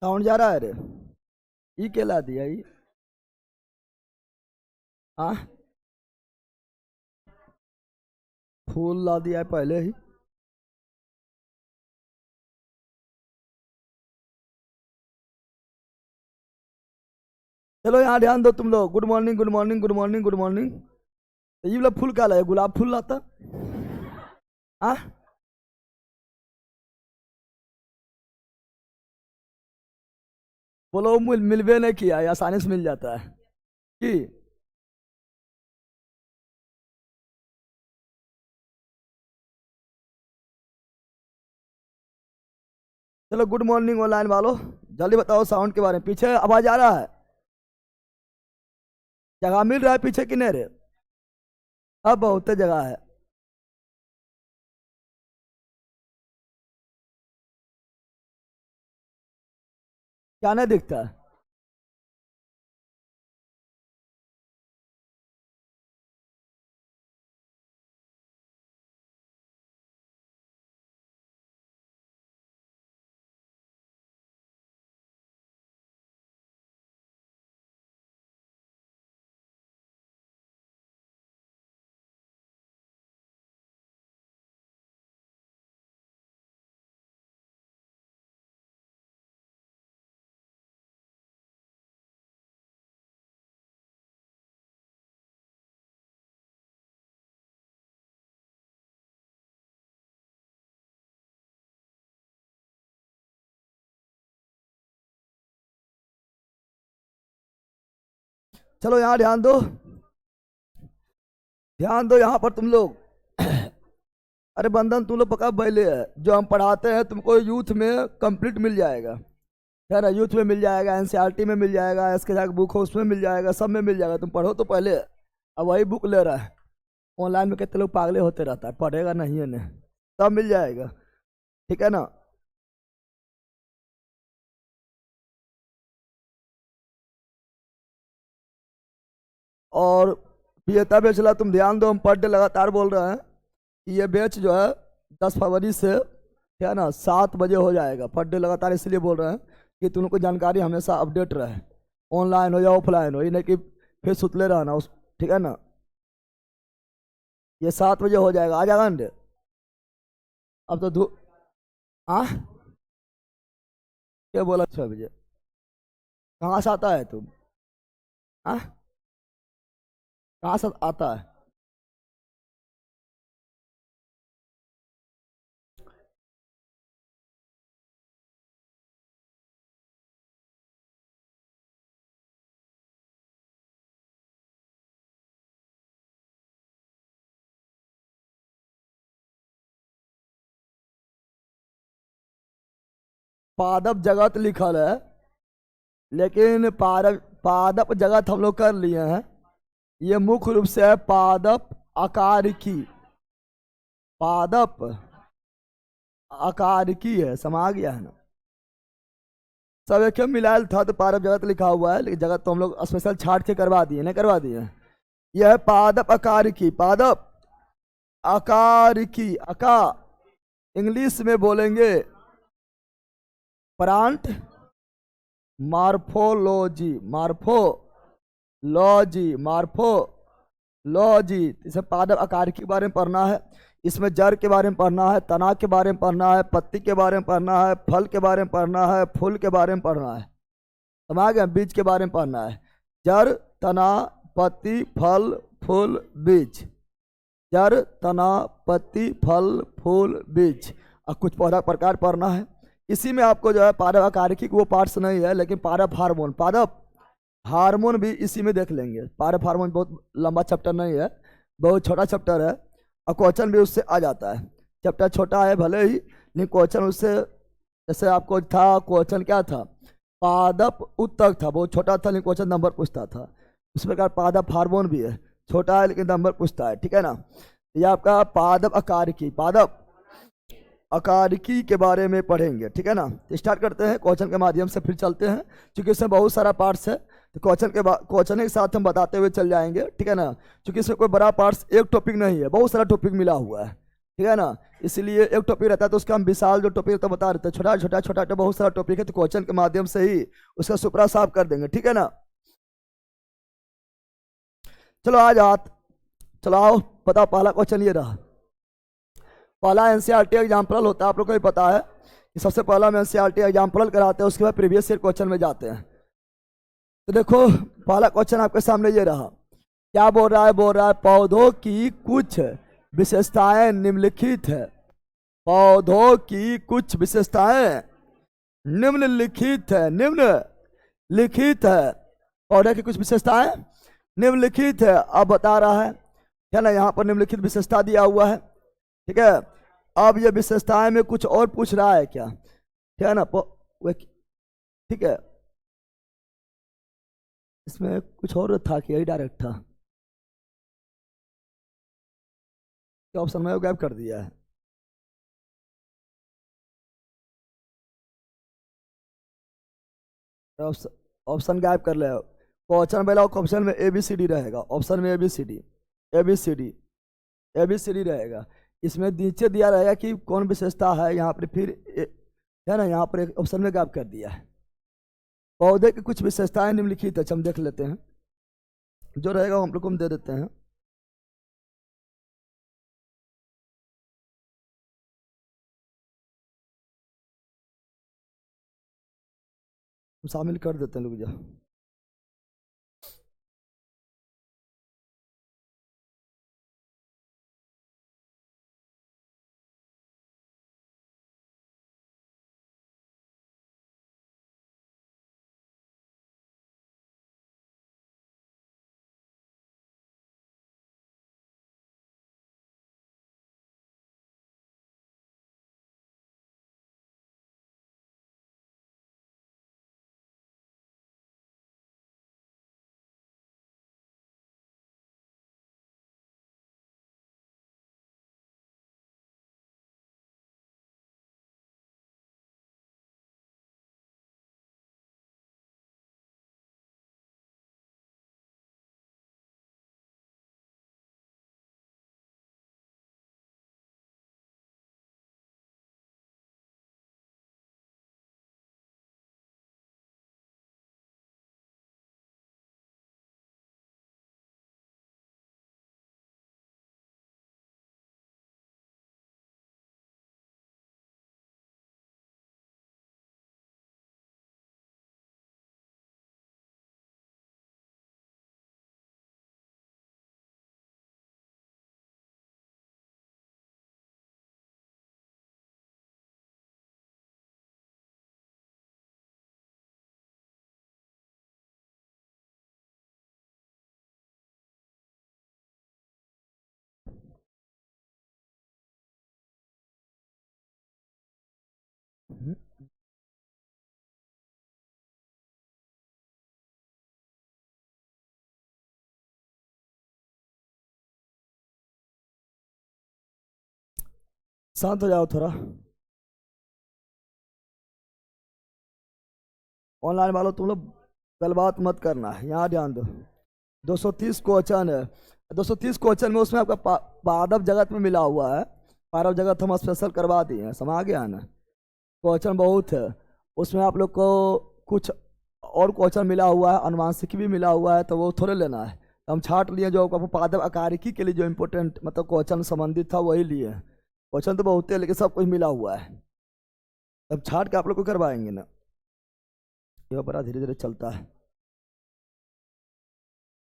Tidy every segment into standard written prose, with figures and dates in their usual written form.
Sound जा रहा है रे। ई के ला दिया ई। हाँ, फूल ला दिया है पहले ही। चलो यहाँ ध्यान दो तुम लोग। Good morning good morning good morning good morning. तो ये वाला फूल क्या लाया? गुलाब फूल लाता। हाँ, बोलो मिलवे नहीं किया, ये आसानी से मिल जाता है कि। चलो गुड मॉर्निंग ऑनलाइन वालों, जल्दी बताओ साउंड के बारे में। पीछे आवाज आ रहा है? जगह मिल रहा है पीछे कि नहीं रे? अब बहुत जगह है। क्या नहीं दिखता? चलो यहाँ ध्यान दो, ध्यान दो यहाँ पर तुम लोग। अरे बंधन, तुम लोग पक्का बैले है। जो हम पढ़ाते हैं तुमको यूथ में कंप्लीट मिल जाएगा, है ना। यूथ में मिल जाएगा, एनसीईआरटी में मिल जाएगा, इसके जाकर बुक हो उसमें मिल जाएगा, सब में मिल जाएगा। तुम पढ़ो तो पहले। अब वही बुक ले रहा है। ऑनलाइन में कितने लोग पागले होते रहता है, पढ़ेगा नहीं है नहीं। सब मिल जाएगा, ठीक है ना। और पियता बेचला तुम ध्यान दो, हम पर डे लगातार बोल रहे हैं कि ये बैच जो है 10 फरवरी से, है ना, 7 बजे हो जाएगा पर डे लगातार। इसलिए बोल रहे हैं कि तुम लोग को जानकारी हमेशा अपडेट रहे, ऑनलाइन हो या ऑफलाइन हो, ये नहीं कि फिर सुतले रहना उस, ठीक है ना। ये 7 बजे हो जाएगा, आ जाएगा ना। अब तो हाँ, क्या बोला 6 बजे? कहाँ से आता है तुम? हाँ, कहाँ से आता है? पादप जगत लिखल है, लेकिन पादप जगत हम लोग कर लिए हैं। ये मुख्य रूप से है पादप आकार की, पादप आकार की है, समा गया है ना। सब एक मिलायल था तो पादप जगत लिखा हुआ है, लेकिन जगत तो हम लोग स्पेशल छाट के करवा दिए, नहीं करवा दिए। यह है पादप आकार की, पादप आकार की। अका इंग्लिश में बोलेंगे प्लांट मार्फोलॉजी, मार्फोलॉजी, मार्फोलॉजी। इसे पादप आकार के बारे में पढ़ना है। इसमें जड़ के बारे में पढ़ना है, तना के बारे में पढ़ना है, पत्ती के बारे में पढ़ना है, फल के बारे में पढ़ना है, फूल के बारे में पढ़ना है, समझ गए। बीज के बारे में पढ़ना है। जड़, तना, पत्ती, फल, फूल, बीज। जड़, तना, पत्ती, फल, फूल, बीज। और कुछ पौधा प्रकार पढ़ना है। इसी में आपको जो है पादप आकारिकी वो पार्ट्स नहीं है, लेकिन पादप हार्मोन, पादप हार्मोन भी इसी में देख लेंगे। पादप हार्मोन बहुत लंबा चैप्टर नहीं है, बहुत छोटा चैप्टर है, और क्वेश्चन भी उससे आ जाता है। चैप्टर छोटा है भले ही, लेकिन क्वेश्चन उससे, जैसे आपको था क्वेश्चन क्या था, पादप उत्तक था, बहुत छोटा था लेकिन क्वेश्चन नंबर पूछता था। उस प्रकार पादप हार्मोन भी है, छोटा है लेकिन नंबर पूछता है, ठीक है ना। ये आपका पादप आकारिकी, पादप आकारिकी के बारे में पढ़ेंगे, ठीक है ना। तो स्टार्ट करते हैं क्वेश्चन के माध्यम से, फिर चलते हैं क्योंकि इसमें बहुत सारा पार्ट्स है। तो क्वेश्चन के साथ हम बताते हुए चल जाएंगे, ठीक है ना। क्योंकि इसमें कोई बड़ा पार्ट्स एक टॉपिक नहीं है, बहुत सारा टॉपिक मिला हुआ है, ठीक है ना। इसलिए एक टॉपिक रहता है तो उसका हम विशाल जो टॉपिक तो बता देते हैं, छोटा छोटा छोटा छोटा बहुत सारा टॉपिक है, तो क्वेश्चन के माध्यम से ही उसका सुपड़ा साफ कर देंगे, ठीक है ना। चलो आज हाथ चलाओ, बताओ पहला क्वेश्चन ये रहा। पहला एनसीईआरटी एग्जाम्पल होता है, आप लोग को भी पता है कि सबसे पहला हम एनसीईआरटी एग्जाम्पल कराते हैं, उसके बाद प्रीवियस ईयर क्वेश्चन में जाते हैं। तो देखो पहला क्वेश्चन आपके सामने ये रहा, क्या बोल रहा है, बोल रहा है पौधों की कुछ विशेषताएं निम्नलिखित है। पौधों की कुछ विशेषताएं निम्नलिखित है, निम्नलिखित है, पौधे की कुछ विशेषताएं निम्नलिखित है। अब बता रहा है ना, यहाँ पर निम्नलिखित विशेषता दिया हुआ है, ठीक है। अब ये विशेषताएं में कुछ और पूछ रहा है क्या, ठीक है ना, ठीक है। इसमें कुछ और था कि यही डायरेक्ट था, ऑप्शन में गैप कर दिया है। ऑप्शन गैप कर ले, क्वेश्चन पहला ऑप्शन में ABCD रहेगा, ऑप्शन में ABCD ABCD ABCD रहेगा। इसमें नीचे दिया रहेगा कि कौन विशेषता है, यहाँ पर फिर है ना, यहाँ पर एक ऑप्शन में गैप कर दिया है। पौधे की कुछ विशेषताएं निम्नलिखित है, हम देख लेते हैं, जो रहेगा हम लोग को हम दे देते हैं। शामिल कर देते हैं, लोग जा शांत हो जाओ थोड़ा। ऑनलाइन वालों तुम लोग गलबात मत करना है, यहाँ ध्यान दो। 230 क्वेश्चन है, 230 क्वेश्चन में उसमें आपका पादप जगत में मिला हुआ है, पादप जगत हम स्पेशल करवा दिए हैं, समझ गया ना। क्वेश्चन बहुत है उसमें, आप लोग को कुछ और क्वेश्चन मिला हुआ है, अनुवांशिकी भी मिला हुआ है, तो वो थोड़े लेना है। हम छाट लिए जो आपको पादप आकारिकी के लिए जो इम्पोर्टेंट मतलब क्वेश्चन संबंधित था वही लिए हैं। क्वेश्चन तो बहुत है लेकिन सब कुछ मिला हुआ है, तब छाट के आप लोग को करवाएंगे ना, ये बड़ा धीरे धीरे चलता है।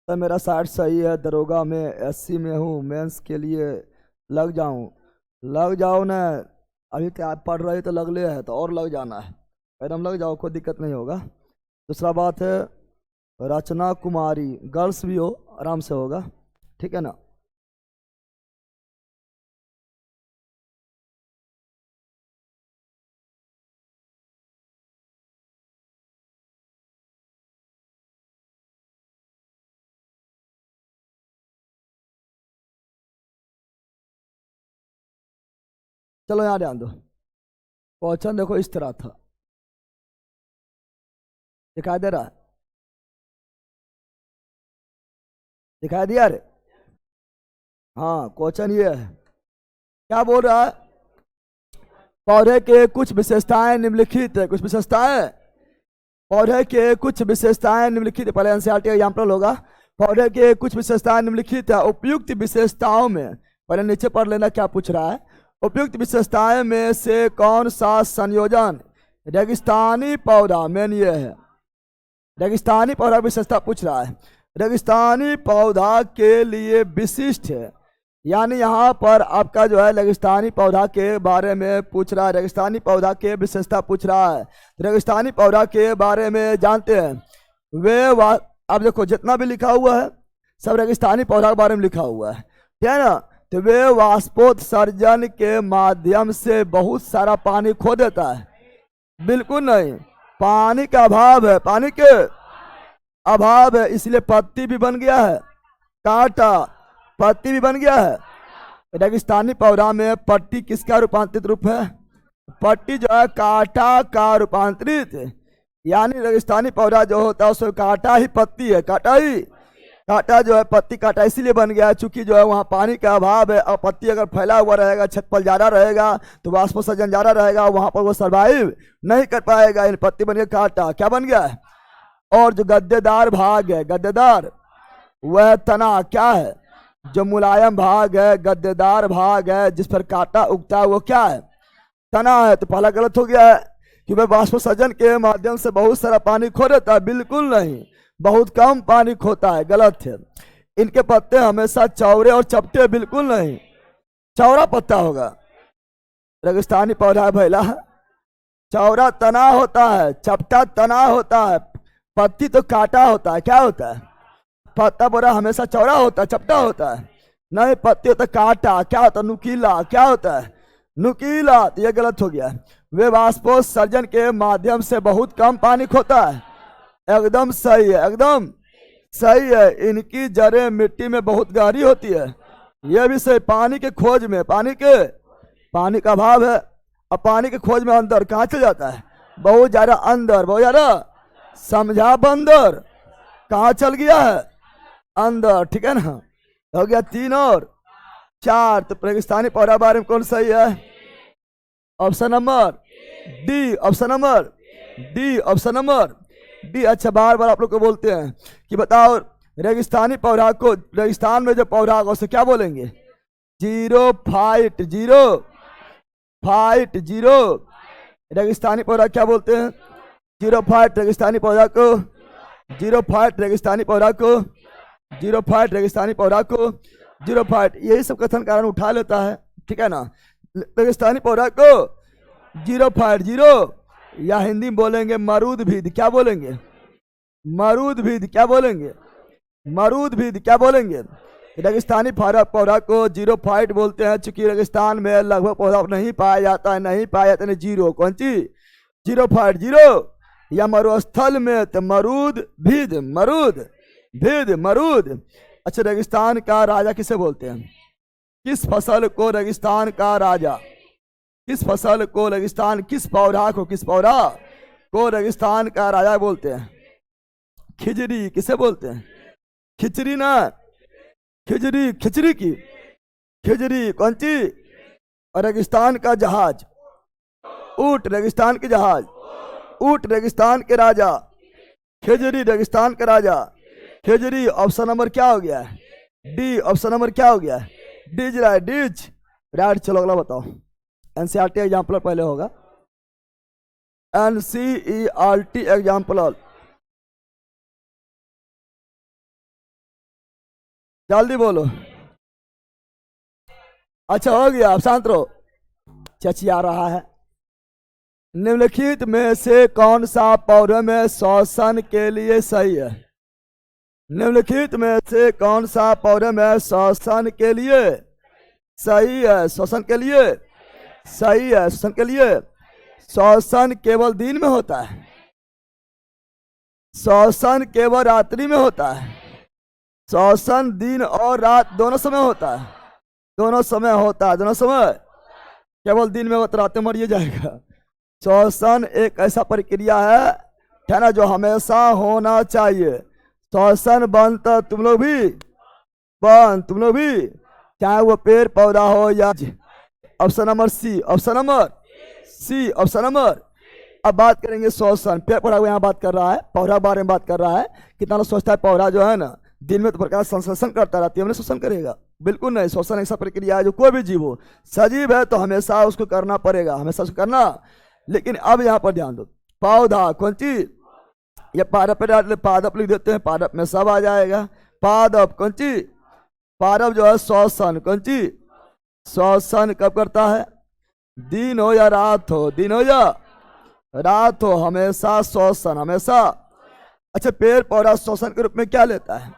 तो मेरा 60 सही है, दरोगा में SC में हूँ, मेंस के लिए लग जाऊँ, लग जाओ ना। अभी क्या आप पढ़ रहे तो लग ले है, तो और लग जाना है, एकदम लग जाओ, कोई दिक्कत नहीं होगा। दूसरा बात है रचना कुमारी, गर्ल्स भी हो आराम से होगा, ठीक है ना। चलो यहाँ ध्यान दो, क्वेश्चन देखो इस तरह था, दिखाई दे रहा है, दिखाई दिया रे। हाँ क्वेश्चन ये है, क्या बोल रहा है? पौधे के कुछ विशेषताएं निम्नलिखित है, कुछ विशेषताएं, पौधे के कुछ विशेषताएं निम्नलिखित, पहले एनसीईआरटी एग्जाम्पल होगा। पौधे के कुछ विशेषताएं निम्नलिखित है। उपयुक्त विशेषताओं में, पहले नीचे पढ़ लेना क्या पूछ रहा है। उपयुक्त विशेषताएं में से कौन सा संयोजन रेगिस्तानी पौधा, मेन ये है, रेगिस्तानी पौधा विशेषता पूछ रहा है, रेगिस्तानी पौधा के लिए विशिष्ट है। यानी यहाँ पर आपका जो है रेगिस्तानी पौधा के बारे में पूछ रहा है, रेगिस्तानी पौधा के विशेषता पूछ रहा है। रेगिस्तानी पौधा के बारे में जानते हैं वे अब देखो जितना भी लिखा हुआ है सब रेगिस्तानी पौधा के बारे में लिखा हुआ है, ठीक है ना। तो वे वाष्पोत्सर्जन के माध्यम से बहुत सारा पानी खो देता है, बिल्कुल नहीं, पानी का अभाव है, पानी के अभाव है, इसलिए पत्ती भी बन गया है, कांटा, पत्ती भी बन गया है। रेगिस्तानी पौधा में पट्टी किसका रूपांतरित रूप है? पट्टी जो है कांटा का रूपांतरित, यानी रेगिस्तानी पौधा जो होता है उसमें कांटा ही पत्ती है, कांटा ही, कांटा जो है पत्ती कांटा इसीलिए बन गया है चूंकि जो है वहाँ पानी का अभाव है, और पत्ती अगर फैला हुआ रहेगा, छत पर ज्यादा रहेगा तो वाष्पोत्सर्जन ज्यादा रहेगा, वहां पर वो सर्वाइव नहीं कर पाएगा, इन पत्ती बन गया कांटा, क्या बन गया है। और जो गद्देदार भाग है, गद्देदार वह तना क्या है, जो मुलायम भाग है, गद्देदार भाग है जिस पर कांटा उगता है वो क्या है, तना है। तो पहला गलत हो गया है कि वह वाष्पोत्सर्जन के माध्यम से बहुत सारा पानी खो देता है, बिल्कुल नहीं, बहुत कम पानी खोता है, गलत है। इनके पत्ते हमेशा चौड़े और चपटे, बिल्कुल नहीं, चौड़ा पत्ता होगा। रेगिस्तानी पौधा भैला चौड़ा तना होता है, चपटा तना होता है, पत्ती तो कांटा होता है, क्या होता है, पत्ता बोरा हमेशा चौड़ा होता है, चपटा होता है, नहीं, पत्ती होता कांटा, क्या होता है, नुकीला, क्या होता है, नुकीला। तो यह गलत हो गया। वे वाष्पोत्सर्जन के माध्यम से बहुत कम पानी खोता है, एकदम सही है, एकदम सही है। इनकी जड़ें मिट्टी में बहुत गहरी होती है, यह भी सही। पानी के खोज में, पानी का अभाव है, अब पानी के खोज में अंदर कहाँ चल जाता है, बहुत ज्यादा अंदर, बहुत ज्यादा, समझा बंदर, कहाँ चल गया है, अंदर, ठीक है ना। हो गया 3 और 4। तो रेगिस्तानी पौधा बारे में कौन सही है? Option number D, option number D, option number D. अच्छा, बार बार आप लोग को बोलते हैं कि बताओ रेगिस्तानी पौधा को, रेगिस्तान में जो पौधा होगा उसे क्या बोलेंगे? Zero fight, zero fight, zero. रेगिस्तानी पौधा क्या बोलते हैं? जीरो फाइट रेगिस्तानी पौधा को, जीरो फाइट रेगिस्तानी पौधा को, जीरो फाइट रेगिस्तानी पौधा को, जीरो फाइट, यही सब कथन कारण उठा लेता है, ठीक है ना। रेगिस्तानी पौधा को जीरो फाइट, जीरो, या हिंदी में बोलेंगे मरूदभिद, क्या बोलेंगे? मरूदभिद, क्या बोलेंगे? मरूदभिद, क्या बोलेंगे? रेगिस्तानी पौधा को जीरो फाइट बोलते हैं चूंकि रेगिस्तान में लगभग पौधा नहीं पाया जाता है, नहीं पाया जाता है, जीरो, कौन चीज? Zero fight, zero. या मरुस्थल में तो मरूद भिद, मरूद भिद, मरूद। अच्छा, रेगिस्तान का राजा किसे बोलते हैं? किस फसल को रेगिस्तान का राजा, किस फसल को रेगिस्तान, किस पौधा को, किस पौधा को रेगिस्तान का राजा बोलते हैं? खिजड़ी, किसे बोलते हैं? खिचड़ी ना, खिचड़ी, खिचड़ी की, खिचड़ी कौन सी? और रेगिस्तान का जहाज, ऊंट, रेगिस्तान के जहाज, ऊंट रेगिस्तान के राजा, खिजड़ी रेगिस्तान का राजा, खिजड़ी। ऑप्शन नंबर क्या हो गया है? डी, ऑप्शन नंबर क्या हो गया है? डीज, राइट, डीज राइट। चलो अगला बताओ, एनसीईआरटी एग्जाम्पल पहले होगा, एनसीईआरटी एग्जाम्पल, जल्दी बोलो। अच्छा हो गया, आप शांत रहो, चचिया रहा है। निम्नलिखित में से कौन सा पौधे में श्वसन के लिए सही है? निम्नलिखित में से कौन सा पौधे में श्वसन के लिए सही है? श्वसन के लिए सही है, श्वसन के लिए। श्वसन केवल दिन में होता है, श्वसन केवल रात्रि में होता है, श्वसन दिन और रात दोनों समय होता है, दोनों समय होता है, दोनों समय। केवल दिन में होता, रात में मर जाएगा। श्वसन एक ऐसा प्रक्रिया है ना, जो हमेशा होना चाहिए। श्वसन बंद तो तुम लोग भी, बंद तुम लोग भी, चाहे वो पेड़ पौधा हो या option number C, option number C, option number. अब बात करेंगे श्वसन। पेड़ पौधा यहाँ बात कर रहा है, पौधा बारे में बात कर रहा है। कितना लोग सोचता है पौधा जो है ना दिन में तो प्रकाश संश्लेषण करता रहती है, हमने शोषण करेगा? बिल्कुल नहीं। श्वसन ऐसा प्रक्रिया है जो कोई भी जीव हो, सजीव है तो हमेशा उसको करना पड़ेगा, हमेशा उसको करना। लेकिन अब यहाँ पर ध्यान दो, पौधा कौन चीज, ये पादप पे पादप लिख देते हैं, पादप में सब आ जाएगा। पादप कौन चीज, पादप जो है श्वसन कौन चीज, श्वसन कब करता है? दिन हो या रात हो, दिन हो या रात हो, हमेशा श्वसन, हमेशा। अच्छा, पेड़ पौधा श्वसन के रूप में क्या लेता है?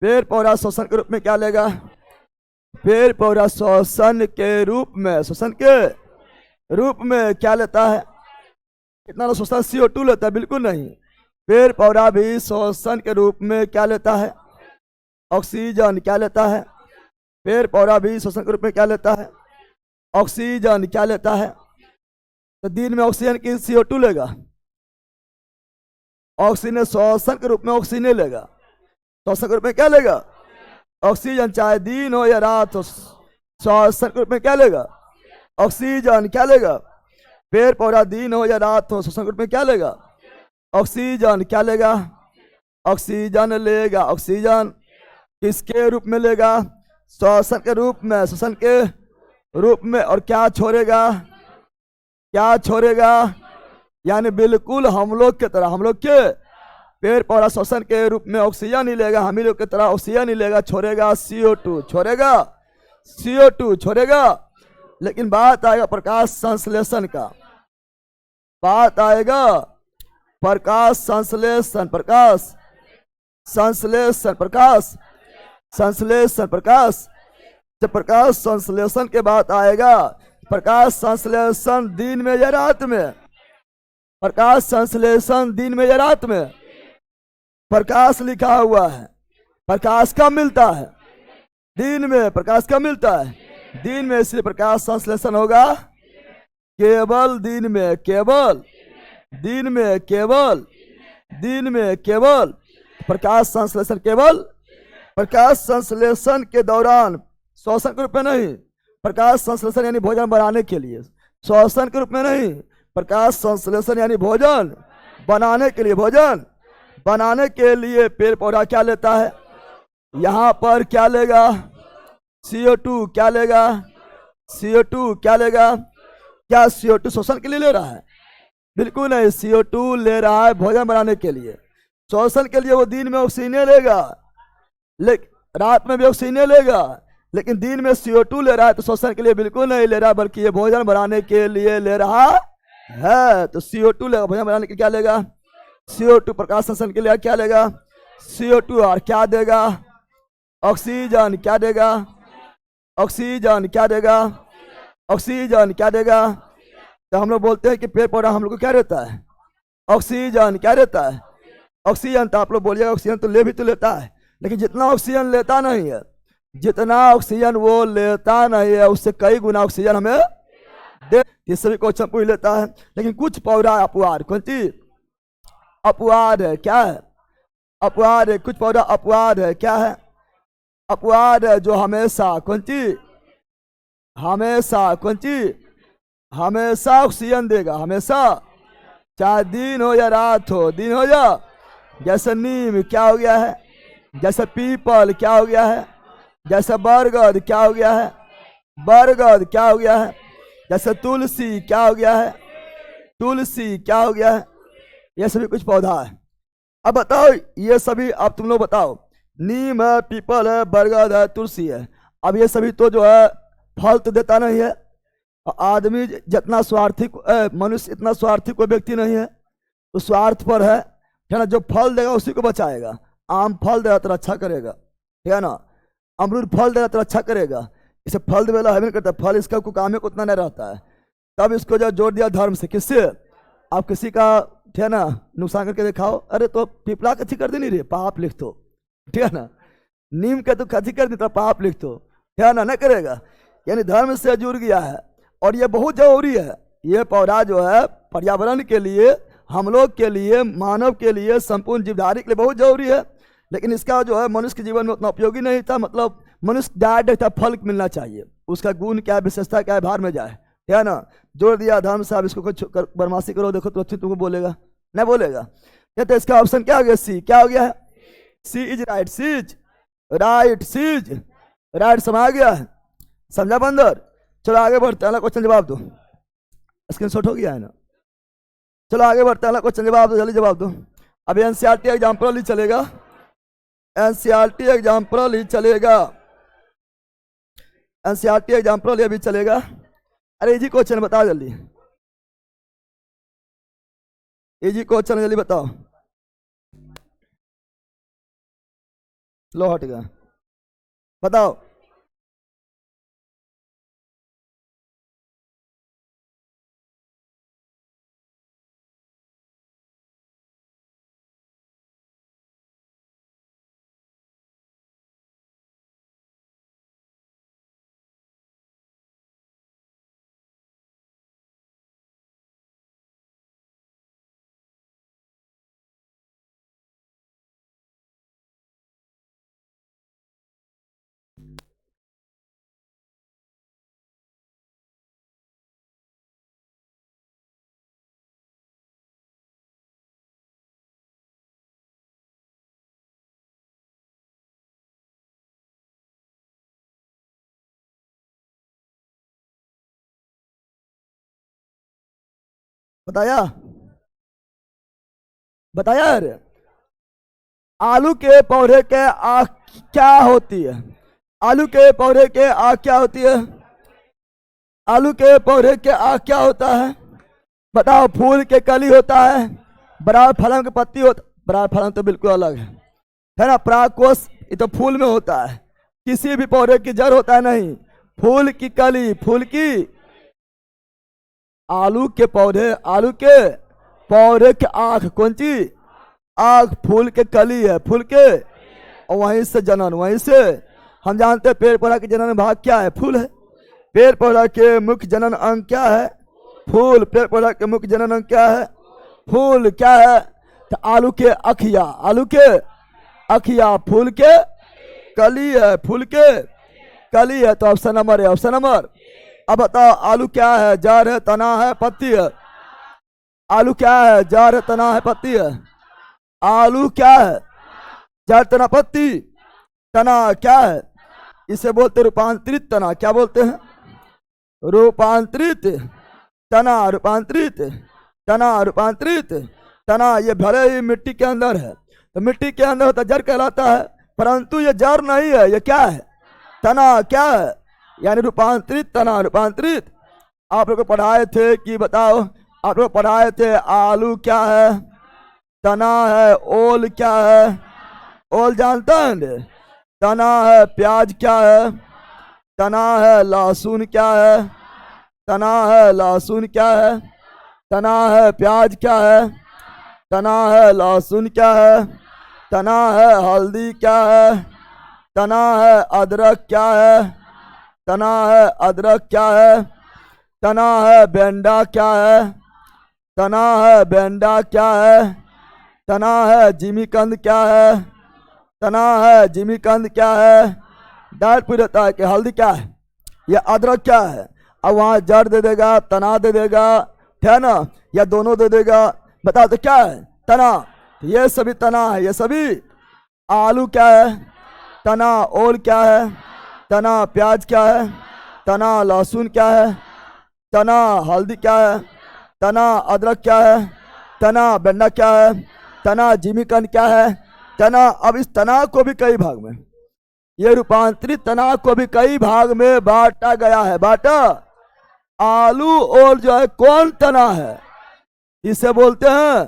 पेड़ पौधा श्वसन के रूप में क्या लेगा? पेड़ पौधा श्वसन के रूप में, श्वसन के रूप में क्या लेता है? कितना श्वसन CO2 लेता है? बिल्कुल नहीं। पेड़ पौधा भी श्वसन के रूप में क्या लेता है? ऑक्सीजन। क्या लेता है? पेड़ पौधा भी श्वसन के रूप में क्या लेता है? ऑक्सीजन। क्या लेता है? तो दिन में ऑक्सीजन की CO2 लेगा, ऑक्सीजन श्वसन के रूप में ऑक्सीजन लेगा, श्वसन के रूप में क्या लेगा? ऑक्सीजन। चाहे दिन हो या रात हो, श्वसन के रूप में क्या लेगा? ऑक्सीजन। क्या लेगा? पेड़ पौधा दिन हो या रात हो, श्वसन के रूप में क्या लेगा? ऑक्सीजन। क्या लेगा? ऑक्सीजन लेगा। ऑक्सीजन किसके रूप में लेगा? श्वसन के रूप में, श्वसन के रूप में। और क्या छोड़ेगा? क्या छोड़ेगा? यानी बिल्कुल हम लोग के तरह, हम लोग के पेड़ पौधा श्वसन के रूप में ऑक्सीजन ही लेगा, हम ही लोग की तरह ऑक्सीजन ही लेगा, छोड़ेगा CO2, छोड़ेगा CO2, छोड़ेगा। लेकिन बात आएगा प्रकाश संश्लेषण का, बात आएगा प्रकाश संश्लेषण, प्रकाश संश्लेषण, प्रकाश संश्लेषण, प्रकाश। जब प्रकाश संश्लेषण के बात आएगा, प्रकाश संश्लेषण दिन में या रात में? प्रकाश संश्लेषण दिन में या रात में? प्रकाश लिखा हुआ है, प्रकाश कब मिलता है? दिन में। प्रकाश कब मिलता है? दिन में। इसलिए प्रकाश संश्लेषण होगा केवल दिन में, केवल दिन में, केवल दिन में, केवल प्रकाश संश्लेषण केवल प्रकाश संश्लेषण के दौरान, श्वसन के रूप में नहीं। प्रकाश संश्लेषण यानी भोजन बनाने के लिए, श्वसन के रूप में नहीं। प्रकाश संश्लेषण यानी भोजन बनाने के लिए, भोजन बनाने के लिए पेड़ पौधा क्या लेता है? यहाँ पर क्या लेगा? CO2। क्या लेगा? CO2। क्या लेगा? क्या CO2 श्वसन के लिए ले रहा है? बिल्कुल नहीं। CO2 ले रहा है भोजन बनाने के लिए, श्वसन के लिए वो दिन में ऑक्सीजन लेगा, लेकिन रात में भी ऑक्सीजन लेगा। लेकिन दिन में CO2 ले रहा है तो श्वसन के लिए बिल्कुल नहीं ले रहा, बल्कि ये भोजन बनाने के लिए ले रहा है। तो CO2 लेगा, भोजन बनाने के लिए क्या लेगा? CO2। प्रकाश संश्लेषण के लिए क्या लेगा? CO2। और क्या देगा? ऑक्सीजन। क्या देगा? ऑक्सीजन। क्या देगा? ऑक्सीजन। क्या देगा? तो हम लोग बोलते हैं कि पेड़ पौधा हम लोग को क्या रहता है? ऑक्सीजन। क्या रहता है? ऑक्सीजन। तो आप लोग बोलिएगा ऑक्सीजन तो ले भी तो लेता है, लेकिन जितना ऑक्सीजन लेता नहीं है, जितना ऑक्सीजन वो लेता नहीं है, उससे कई गुना ऑक्सीजन हमें दे। ये सभी क्वेश्चन पूछ लेता है। लेकिन कुछ पौधा अपवाद, कौन चीज अपवाद है? क्या है? अपवाद है। कुछ पौधा अपवाद है। क्या है? अपवाद है जो हमेशा, कौन चीज, हमेशा, कौन चीज, हमेशा ऑक्सीजन देगा, हमेशा, चाहे दिन हो या रात हो, दिन हो या, जैसे नीम क्या हो गया है, जैसे पीपल क्या हो गया है, जैसे बरगद क्या हो गया है, बरगद क्या हो गया है, जैसे तुलसी क्या हो गया है, तुलसी क्या हो गया है। ये सभी कुछ पौधा है। अब बताओ ये सभी, अब तुम लोग बताओ, नीम है, पीपल है, बरगद है, तुलसी है। अब ये सभी तो जो है फल तो देता नहीं है। आदमी जितना स्वार्थी, मनुष्य इतना स्वार्थी कोई व्यक्ति नहीं है, तो स्वार्थ पर है ना। जो फल देगा उसी को बचाएगा। आम फल देगा तो रक्षा करेगा, ठीक है ना। अमरूद फल देगा तो रक्षा करेगा। इसे फल देवेला है नहीं करता, फल इसका कोई काम उतना नहीं रहता है। तब इसको जो जोड़ दिया धर्म से, किससे? आप किसी का, ठीक है ना, नुकसान करके दिखाओ, अरे तो पिपला कथी कर देनी रे, पाप लिख दो, ठीक है ना। नीम के तो कथी कर देता, पाप लिख दो, ठीक है ना, नहीं करेगा। यानी धर्म से जुड़ गया है। और ये बहुत जरूरी है। ये पौधा जो है पर्यावरण के लिए, हम लोग के लिए, मानव के लिए, संपूर्ण जीवधारी के लिए बहुत जरूरी है। लेकिन इसका जो है मनुष्य के जीवन में उतना उपयोगी नहीं था। मतलब मनुष्य डायरेक्ट फल मिलना चाहिए, उसका गुण क्या है, विशेषता क्या है, भार में जाए, है ना। जोड़ दिया धर्म साहब, इसको कुछ बदमाशी करो, देखो तो अच्छी तुमको बोलेगा, नहीं बोलेगा। कहते तो इसका ऑप्शन क्या हो गया, सी। क्या हो गया है, C is right, C's right, C's right, समझ गया है, समझा बंदर। चलो आगे बढ़ते हैं, क्वेश्चन जवाब दो, स्क्रीनशॉट हो गया है ना। चलो आगे बढ़ते हैं, क्वेश्चन जवाब दो, जल्दी जवाब दो। अभी एनसीईआरटी एग्जाम्पल ही चलेगा, एनसीईआरटी एग्जाम्पल ही चलेगा, एनसीईआरटी एग्जाम्पल अभी चलेगा। अरे इजी क्वेश्चन बताओ जल्दी, इजी क्वेश्चन जल्दी बताओ। लो हट गया, बताओ। बताया, बताया अरे। आलू के पौधे के आँख क्या होती है, आलू के पौधे के आँख क्या होती है, आलू के पौधे के आँख क्या होता है, बताओ। फूल के कली होता है, बराबर फलन की पत्ती होता, बराबर फलन तो बिल्कुल अलग है ना। परागकोश ये तो फूल में होता है, किसी भी पौधे की जड़ होता है नहीं, फूल की कली, फूल की। आलू के पौधे, आलू के पौधे के आँख कौन सी, आँख फूल के कली है, फूल के, और वहीं से जनन, वहीं से हम जानते हैं पेड़ पौधा के जनन भाग क्या है, फूल है। पेड़ पौधा के मुख्य जनन अंग क्या है, फूल। पेड़ पौधा के मुख्य जनन अंग क्या है, फूल। क्या है, तो आलू के अखिया, आलू के अखिया फूल के कली है, फूल के कली है, तो ऑप्शन नंबर है, ऑप्शन नंबर। अब बताओ आलू क्या है, जड़ है, तना है, पत्ती है। आलू क्या है, जड़ है, तना है, पत्ती है। आलू क्या है, जड़, तना, पत्ती। तना क्या है, इसे बोलते रूपांतरित तना, क्या बोलते हैं, रूपांतरित तना, रूपांतरित तना, रूपांतरित तना। ये भले ही मिट्टी के अंदर है, तो मिट्टी के अंदर होता जड़ कहलाता है, परंतु ये जड़ नहीं है, ये क्या है, तना। क्या है, यानी रूपांतरित तना, रूपांतरित। आप लोग को पढ़ाए थे कि बताओ, आप लोग पढ़ाए थे आलू क्या है, तना है, ओल क्या है, ओल जानता है, तना है, प्याज क्या है, तना है, लहसुन क्या है, तना है, लहसुन क्या है, तना है, प्याज क्या है, तना है, लहसुन क्या है, तना है, हल्दी क्या है, तना है, अदरक क्या है, तना है, अदरक क्या है, तना है, बेंडा क्या है, तना है, बेंडा क्या है, तना है, जिमीकंद क्या है, तना है, जिमीकंद क्या है। डायरेक्ट पूछ देता है कि हल्दी क्या है, या अदरक क्या है, अब वहाँ जड़ दे देगा, तना दे देगा, है ना, या दोनों दे देगा। बताओ तो क्या है, तना। ये सभी तना है, ये सभी। आलू क्या है, तना। ओल क्या है, तना। प्याज क्या है, तना। लहसुन क्या है, तना। हल्दी क्या है, तना। अदरक क्या है, तना। बेंडा क्या है, तना। जिमीकंद क्या है, तना। अब इस तना को भी कई भाग में, ये रूपांतरित तना को भी कई भाग में बांटा गया है, बांटा। आलू और जो है कौन तना है, इसे बोलते हैं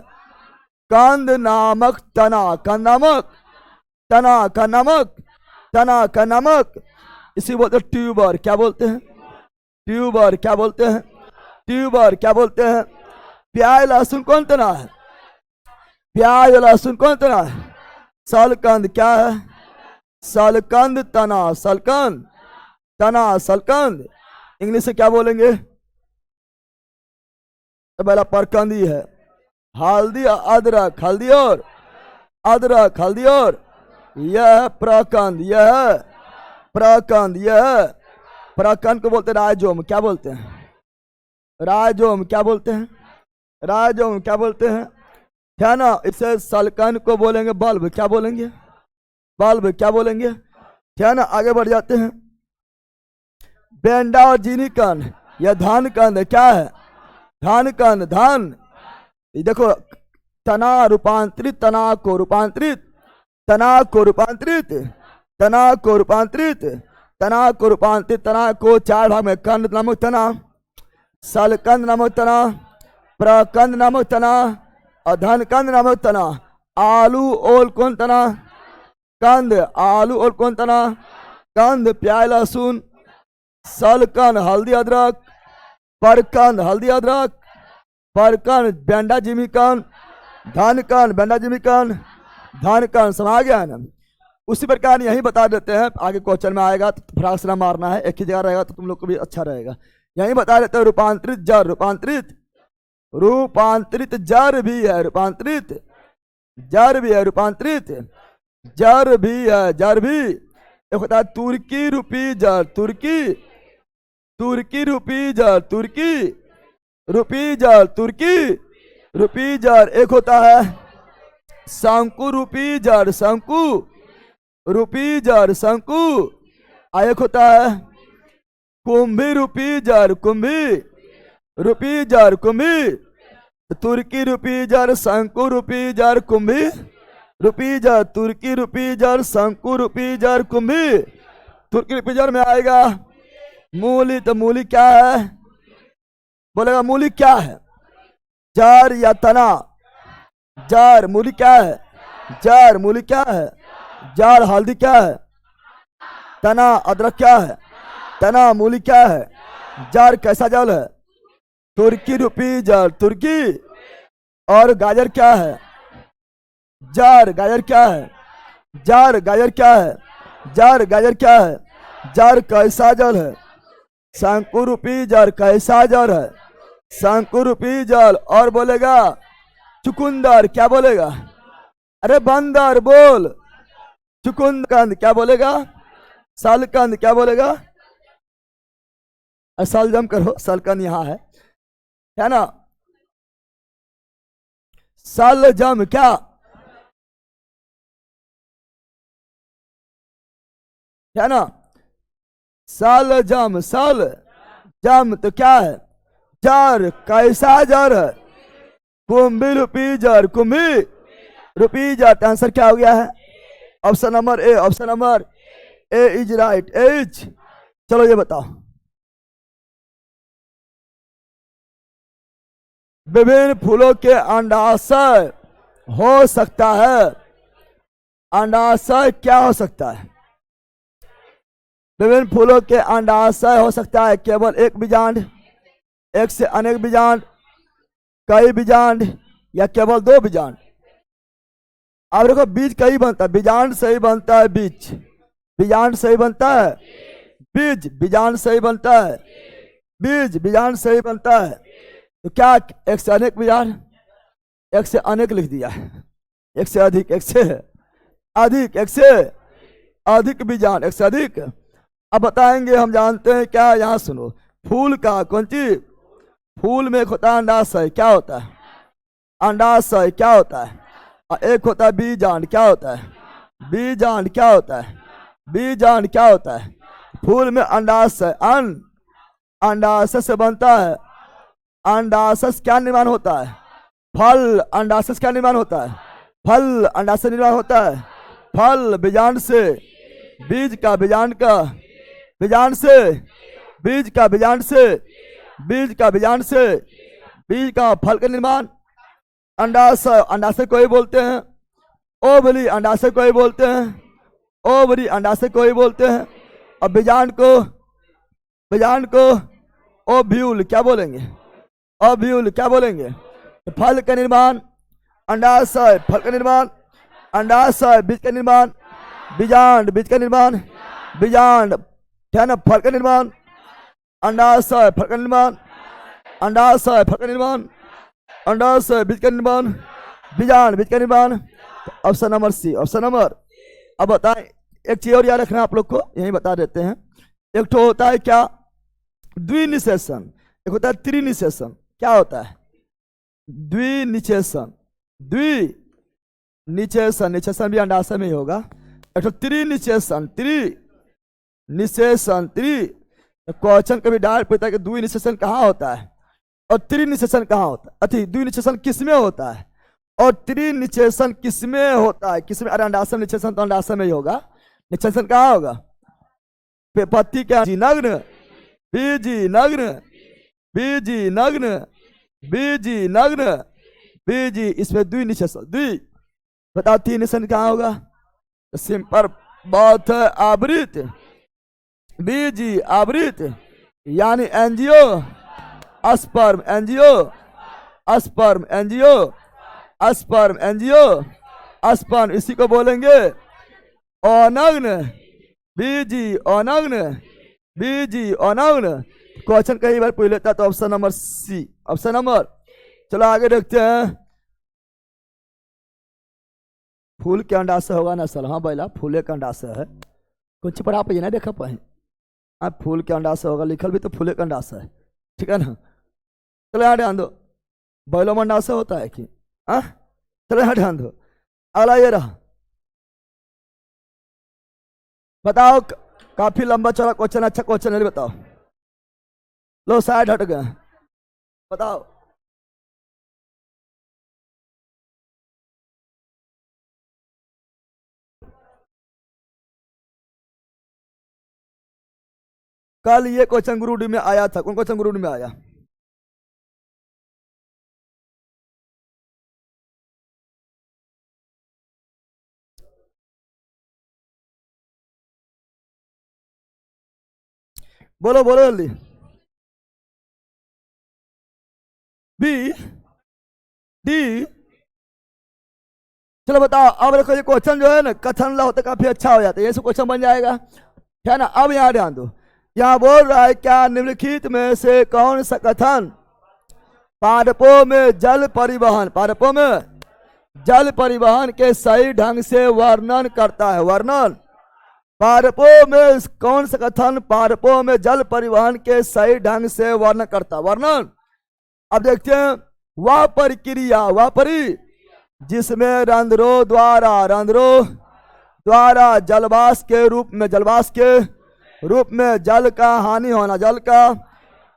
कंद नामक तना, कंद नामक तना, कंद नामक तना, कंद नामक। इसी बोलते हैं ट्यूबर, क्या बोलते हैं, ट्यूबर। क्या बोलते हैं, ट्यूबर। क्या बोलते हैं, प्याज लहसुन कौन तना है, प्याज लहसुन कौन तना है, सलकंद। क्या है, सलकंद तना, सलकंद तना, सलकंद। इंग्लिश से क्या बोलेंगे, तो पहला परकंदी है। हल्दी, अदरक, हल्दी और अदरक, हल्दी और, यह प्रकंद, यह प्रकंद, यह प्रकंद को बोलते हैं राइजोम। क्या बोलते हैं? राइजोम। क्या बोलते हैं? राइजोम। क्या बोलते हैं? है ना। इसे सलकन को बोलेंगे बल्ब। क्या बोलेंगे? बल्ब। क्या बोलेंगे? है ना। आगे बढ़ जाते हैं। बेंडा और जीनी कंद, यह धान कंद क्या है? धान कंद। धान। देखो, तना रूपांतरित, तना को रूपांतरित, तना को रूपांतरित, तना को रूपांतरित, तना को रूपांतरित, तना को 4 भाग में, कंद नामक तना, सलकंद नामक तना, प्रकंद नामक तना और धनकंद नामक तना। आलू ओल कौन तना? कंद। आलू और कौन तना? कंद। प्याज लहसुन। सलकंद हल्दी अदरक। परकंद हल्दी अदरक। परकंद बेंडा जिमीकंद। धनकंद बेंडा जिमीकंद। धनकंद। समझ गया है ना। उसी प्रकार यही बता देते हैं, आगे क्वेश्चन में आएगा तो फटाक से मारना है, एक ही जगह रहेगा तो तुम लोग को भी अच्छा रहेगा। यही बता देते हैं रूपांतरित जर। रूपांतरित, रूपांतरित जर भी है, रूपांतरित जर भी है, रूपांतरित जर भी है, जर भी। एक होता है तुर्की रूपी जर। तुर्की, तुर्की रूपी जर, तुर्की रूपी जर, तुर्की रूपी जर। एक होता है शंकु रूपी जड़। शंकु रूपी जड़, शंकु। एक होता है कुंभी रूपी जड़। कुंभी रूपी जड़, कुंभी। तुर्की रूपी जड़, शंकु रूपी जड़, कुंभी रूपी जड़। तुर्की रूपी जड़, शंकु रूपी जड़, कुंभी। तुर्की रूपी जड़ में आएगा मूली। तो मूली क्या है? बोलेगा मूली क्या है? जड़ या तना? जड़। मूली क्या है? जड़। मूली क्या है? जड़। हल्दी क्या है? तना। अदरक क्या है? तना। मूली क्या है? जड़। कैसा जड़ है? तुर्की रूपी जड़, तुर्की। और गाजर क्या है? जड़। गाजर क्या है? जड़। गाजर क्या है? जड़। गाजर क्या है? जड़। कैसा जड़ है? शंकु रूपी जड़। कैसा जड़ है? शंकु रूपी जड़। और बोलेगा चुकुंदर। क्या बोलेगा? अरे बंदर बोल। चुकुंदकंद। क्या बोलेगा? सलकंद। क्या बोलेगा? सलजम करो, सलकंद यहाँ है ना। सलजम क्या? है ना। सलजम। सल जम तो क्या है? जर। कैसा जर है? कुंभी रूपी जर। कुंभी रूपी जर। आंसर क्या हो गया है? Option number A. Option number A is right. एज। चलो ये बताओ, विभिन्न फूलों के अंडाशय हो सकता है। अंडाशय क्या हो सकता है? विभिन्न फूलों के अंडाशय हो सकता है केवल एक बीजांड, एक से अनेक बीजांड, कई बीजांड या केवल 2 बीजांड। अब देखो बीज कई बनता है, बीजांड से ही बनता है बीज। बीजांड से ही बनता है बीज। बीजांड से ही बनता है बीज। बीजांड से ही बनता है। तो क्या एक से अनेक बीजांड? एक से अनेक लिख दिया है। एक से अधिक, एक से अधिक, एक से अधिक बीजांड, एक से अधिक। अब बताएंगे, हम जानते हैं क्या। यहाँ सुनो, फूल का कौन चीज? फूल में एक होता है अंडाशय। क्या होता है? अंडाशय। क्या होता है? और एक होता है बीजांड। क्या होता है? बीजांड। क्या होता है? बीजांड। क्या होता है? फूल में अंडाशय, अंडाशय से बनता है। अंडाशय से क्या निर्माण होता है? फल। अंडाशय से क्या निर्माण होता है? फल। अंडाशय निर्माण होता है फल। बीजांड से बीज का, बीजांड का बीजांड से बीज का, बीजांड से बीज का, बीजांड से बीज का फल का निर्माण। अंडाशय। अंडाशय को ही बोलते हैं ओवरी। अंडाशय को ही बोलते हैं ओवरी। अंडाशय को ही बोलते हैं। और बीजांड को, बीजांड को ओव्यूल। क्या बोलेंगे? ओव्यूल। क्या बोलेंगे? फल का निर्माण। अंडाशय फल का निर्माण। अंडाशय बीज का निर्माण। बीजांड बीज का निर्माण। बीजांड फल का निर्माण। अंडाशय फल का निर्माण। अंडाशय फल का निर्माण। अंडाशय बीज का निर्माण। बीजांड बीज का निर्माण। Option number C. Option number. अब बताएं, एक चीज और याद रखना आप लोग को, यही बता देते हैं। एक तो होता है क्या, द्विनिषेचन, एक होता है त्रिनिषेचन। क्या होता है? द्विनिषेचन, द्विनिषेचन, निषेचन भी अंडाशय में ही होगा। एक तो त्रिनिषेचन, त्रिनिषेचन, क्वेश्चन कभी डायरेक्ट पूछता है कि द्विनिषेचन कहाँ होता है और त्रिनिषेचन कहाँ होता है। अति द्विनिषेचन किसमें होता है और त्रिनिषेचन किसमें होता है? किसमें? अरे अंडाशय निषेचन तो अंडाशय में ही होगा, निषेचन कहाँ होगा? पत्ती क्या? नग्न, बीजी नग्न, बीजी नग्न, बीजी नग्न, बीजी, इसमें द्विनिषेचन, द्वि। बताओ तीन निषेचन कहाँ होगा? सिंपल बात है, आवृत, बीजी आवृत, यानी NGO, a sperm NGO, a sperm NGO, a sperm NGO, a sperm, इसी को बोलेंगे अनग्न, बीजी अनग्न, बीजी अनग्न। क्वेश्चन कई बार पूछ लेता, तो option number C, option number. चलो आगे देखते हैं। फूल के अंडाशय होगा ना सर? हाँ बैला, फूले का अंडाशय है। कुछ पर आप ये ना देखा पाए, आप फूल के अंडाशय होगा, लिखल भी तो फूले का अंडाशय है, ठीक है ना? चलो यहाँ ध्यान दो, बैलो में अंडाशय होता है कि? हाँ, चलो यहाँ ध्यान दो। अगला ये रहा, बताओ, काफी लंबा चौड़ा क्वेश्चन, अच्छा क्वेश्चन है, बताओ। लो साइड हट गए, बताओ। कल ये क्वेश्चन ग्रुप डी में आया था। कौन क्वेश्चन ग्रुप डी में आया? बोलो बोलो जल्दी। B, D. चलो बताओ। अब देखो ये क्वेश्चन जो है ना, कथन ला होता काफी अच्छा हो जाता है, ये सब क्वेश्चन बन जाएगा, है ना? अब यहाँ ध्यान दो, यहाँ बोल रहा है क्या निम्नलिखित में से कौन सा कथन पादपों में जल परिवहन, पादपों में जल परिवहन के सही ढंग से वर्णन करता है? वर्णन, पादपों में कौन सा कथन पादपों में जल परिवहन के सही ढंग से वर्णन करता है? वर्णन। अब देखते हैं, वह प्रक्रिया, वह परि जिसमें रंध्रों द्वारा जलवाष्प के रूप में, जलवाष्प के रूप में जल का हानि होना, जल का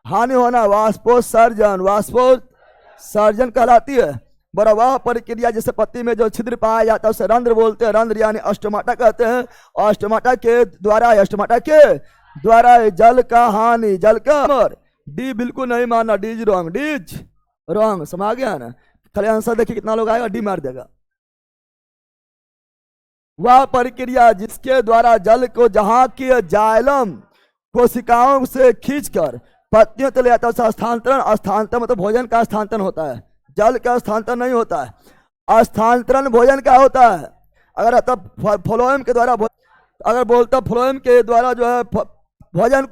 हानि होना वाष्पोत्सर्जन, वाष्पोत्सर्जन कहलाती है। बड़ा वह प्रक्रिया जिससे पत्ती में जो छिद्र पाया जाता है उसे रंध्र बोलते हैं, रंध्र यानी अस्टोमाटा कहते हैं। और अस्टोमाटा के द्वारा जल का हानि, जल का, डी बिल्कुल नहीं मानना, डीज रॉन्ग, डीज रॉन्ग, समझ गया ना? खाली आंसर देखिए कितना लोग आएगा, डी मार देगा। वह प्रक्रिया जिसके द्वारा जल को जहां की जाइलम कोशिकाओं से खींचकर पत्तियों तक ले जाता है, स्थानांतरण, स्थानांतरण मतलब भोजन का स्थानांतरण होता है, जल का स्थानांतरण नहीं होता है। स्थानांतरण भोजन का होता है। अगर तब फ्लोएम के द्वारा, अगर बोलता फ्लोएम के द्वारा जो है भोजन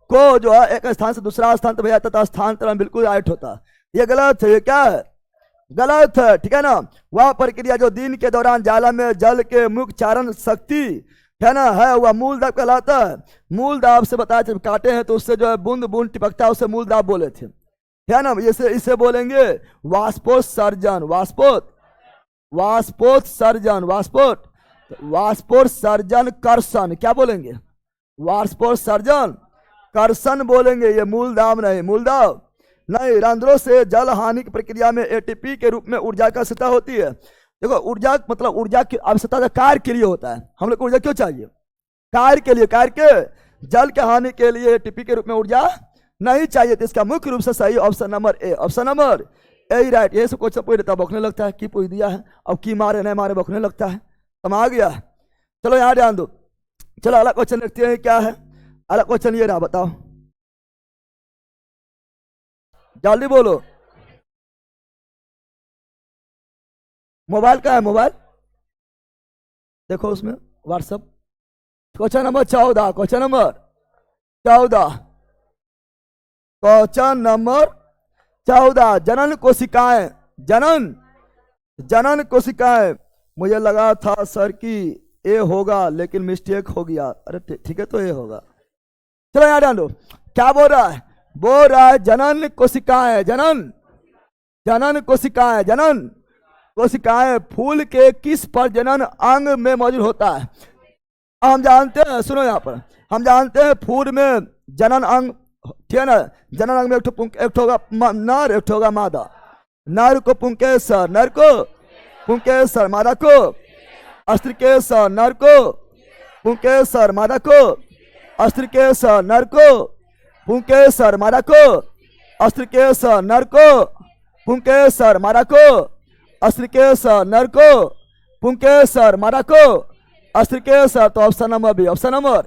को जो है एक स्थान से दूसरा स्थान तक भेजा जाता, स्थानांतरण बिल्कुल राइट होता। ये गलत है, ये क्या है? गलत है, ठीक है ना? वह प्रक्रिया जो दिन के दौरान जाला में जल के मुख्य चारण शक्ति है ना, है वह मूल दाब कहलाता है। मूल दाब से बताया जब काटे हैं तो उससे जो है बूंद बूंद टिपकता है, उसे मूल दाब बोले थे, है ना? इसे बोलेंगे वाष्पोत्सर्जन, वाष्पोत्सर्जन, वाष्पोत्सर्जन कर्षण, क्या बोलेंगे? वाष्पोत्सर्जन कर्षण बोलेंगे। ये मूल दाब नहीं, मूल दाब नहीं। रंध्रों से जल हानि की प्रक्रिया में एटीपी के रूप में ऊर्जा की आवश्यकता होती है। देखो ऊर्जा मतलब ऊर्जा की आवश्यकता कार्य के लिए होता है। हम लोग को ऊर्जा क्यों चाहिए? कार्य के लिए, कार्य के, जल के हानि के लिए एटीपी के रूप में ऊर्जा नहीं चाहिए। तो इसका मुख्य रूप से सही option number A, option number A right. ये सब क्वेश्चन पूछ देता बौखने लगता है, की पूछ दिया है, अब की मारे नहीं मारे बौखने लगता है, समझ गया? चलो यहाँ ध्यान दो। चलो अगला क्वेश्चन देखते हैं क्या है। अगला क्वेश्चन ये रहा, बताओ जल्दी बोलो। मोबाइल का है? मोबाइल देखो उसमें WhatsApp. Question number 14, question number 14, question number 14, जनन कोशिकाएं, जनन कोशिकाएं। मुझे लगा था सर कि ए होगा लेकिन मिस्टेक हो गया। अरे ठीक है, तो ए होगा। चलो यहाँ ध्यान दो, क्या बोल रहा है? बोल रहा है जनन कोशिकाएं, जनन कोशिकाएं, जनन कोशिकाएं फूल के किस प्रजनन अंग में मौजूद होता है? हम जानते हैं, सुनो यहाँ पर, हम जानते हैं फूल में जनन अंग, ठीक है ना? जनन अंग में एक होगा नर, एक होगा मादा। नर को पुंकेसर, नर को पुंकेसर, मादा को अस्त्रिकेसर, नर को पुंकेसर, मादा को अस्त्रिकेसर, नर को पुंकेसर, मादा को अस्त्रिकेसर, नर को पुंकेसर, मादा को अस्त्रिकेसर, नर को पुंकेसर, मादा को अस्त्रिकेसर। तो option number B, option number.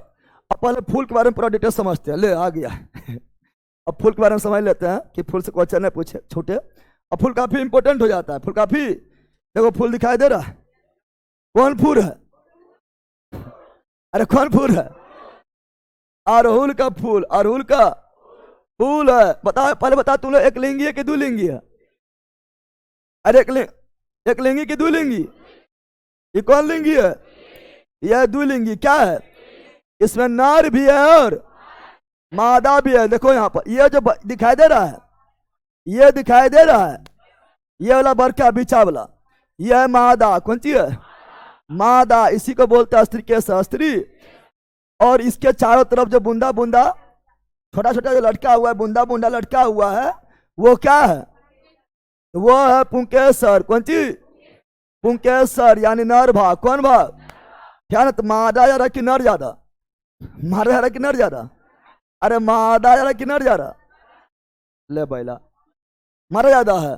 अब पहले फूल के बारे में पूरा डिटेल समझते हैं। ले आ गया अब फूल के बारे में समझ लेते हैं कि फूल से क्वेश्चन नहीं पूछे छोटे। अब फूल काफी इंपॉर्टेंट हो जाता है, फूल काफी, देखो फूल दिखाई दे रहा है, कौन फूल है? अरे कौन फूल है? अड़हुल का फूल, अड़हुल का फूल है। बता, पहले बता तुम लोग, एक लिंगी है कि दो लिंगी है? अरे एक लिंगी की दो लिंगी? ये कौन लिंगी है? यह दो लिंगी। क्या है इसमें? नर भी है और मादा भी है। देखो यहाँ पर ये जो दिखाई दे रहा है, ये दिखाई दे रहा है, ये वाला बरका बीचा वाला, यह है मादा। कौन सी है? मादा। इसी को बोलते हैं स्त्री के स्त्री। और इसके चारों तरफ जो बूंदा बूंदा छोटा छोटा जो लटका हुआ है, बूंदा बूंदा लटका हुआ है, वो क्या है? वो है पुंकेसर। कौन सी? पुंकेसर, यानी नर भाग। कौन भाग? क्या ना? तो मादा ज्यादा कि नर ज्यादा? मादा ज्यादा कि नर ज्यादा? अरे मादा ज्यादा कि नर ज्यादा? ले बैला, मादा ज्यादा है।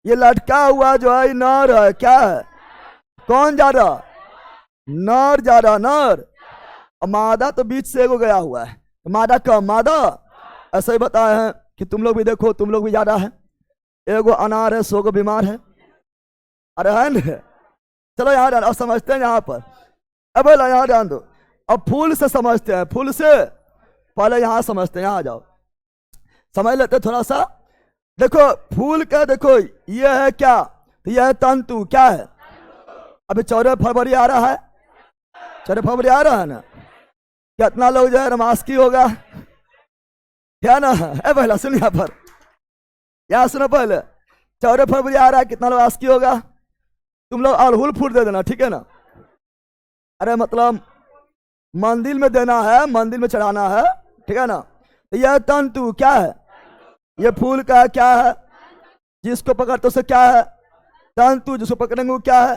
ये लटका हुआ जो है नर है। क्या है? कौन ज्यादा? नर ज्यादा, नर। और मादा तो बीच से एगो गया हुआ है, मादा कम। मादा ऐसे ही बताए हैं कि तुम लोग भी देखो, तुम लोग भी ज्यादा है, एगो अनार है, 100 गो बीमार है। अरे है न? चलो यहाँ ध्यान, अब समझते हैं यहाँ पर। अब यहाँ ध्यान दो, अब फूल से समझते हैं, फूल से पहले यहाँ समझते हैं। यहाँ आ जाओ, समझ लेते थोड़ा सा। देखो फूल का, देखो ये है क्या? तो यह है तंतु। क्या है? अभी 14 फरवरी आ रहा है, 14 फरवरी आ रहा है ना? कितना लोग जो है नमास्की होगा, क्या ना? पहला सुन यहाँ पर, यहाँ सुनो पहले। 14 फरवरी आ रहा है, कितना लोग आस्की होगा? तुम लोग अड़हुल फूल दे देना, ठीक है ना? अरे मतलब मंदिर में देना है, मंदिर में चढ़ाना है, ठीक है ना? तो यह तंतु क्या है? ये फूल का क्या है? जिसको पकड़ते उसे क्या है? तंतु। जिसको पकड़ेंगे वो क्या है?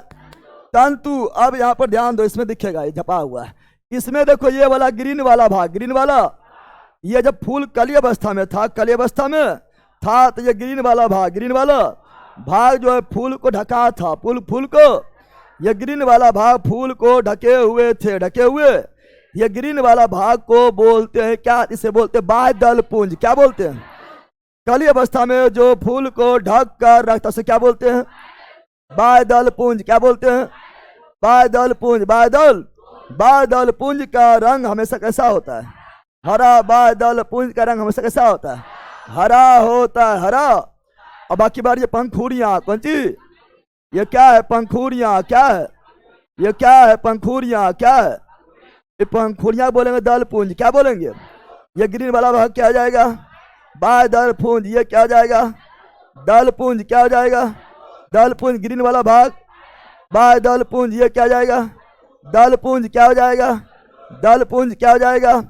तंतु। अब यहाँ पर ध्यान दो, इसमें दिखेगा, ये झपा हुआ है, इसमें देखो ये वाला ग्रीन वाला भाग, ग्रीन वाला, ये जब फूल कली अवस्था में था, कली अवस्था में था, तो ये ग्रीन वाला भाग, ग्रीन वाला भाग जो है फूल को ढका था, फूल को, ये ग्रीन वाला भाग फूल को ढके हुए थे, ढके हुए। ये ग्रीन वाला भाग को बोलते हैं क्या? इसे बोलते हैं बाह्य दल पुंज। क्या बोलते हैं? कली अवस्था में जो फूल को ढक कर रखता, उसे क्या बोलते हैं? बाह्य दल पुंज। क्या बोलते हैं? बाह्य दल पुंज। बाह्य दल पुंज का रंग हमेशा कैसा होता है? हरा। बाह्य दल पुंज का रंग हमेशा कैसा होता है? हरा होता है, हरा। और बाकी बार ये पंखुड़ियां, कौन सी? ये क्या है? पंखुड़ियां। क्या है? ये क्या है? पंखुड़ियां। क्या है? ये पंखुड़ियां बोलेंगे दल पुंज। क्या बोलेंगे? ये ग्रीन वाला भाग क्या हो जाएगा? बाह्य दल पुंज। ये क्या हो जाएगा? दल पुंज। क्या हो जाएगा? दल पुंज। ग्रीन वाला भाग बाह्य दल पुंज। ये क्या हो जाएगा? दल पुंज। क्या हो जाएगा? दल पुंज। क्या हो जाएगा?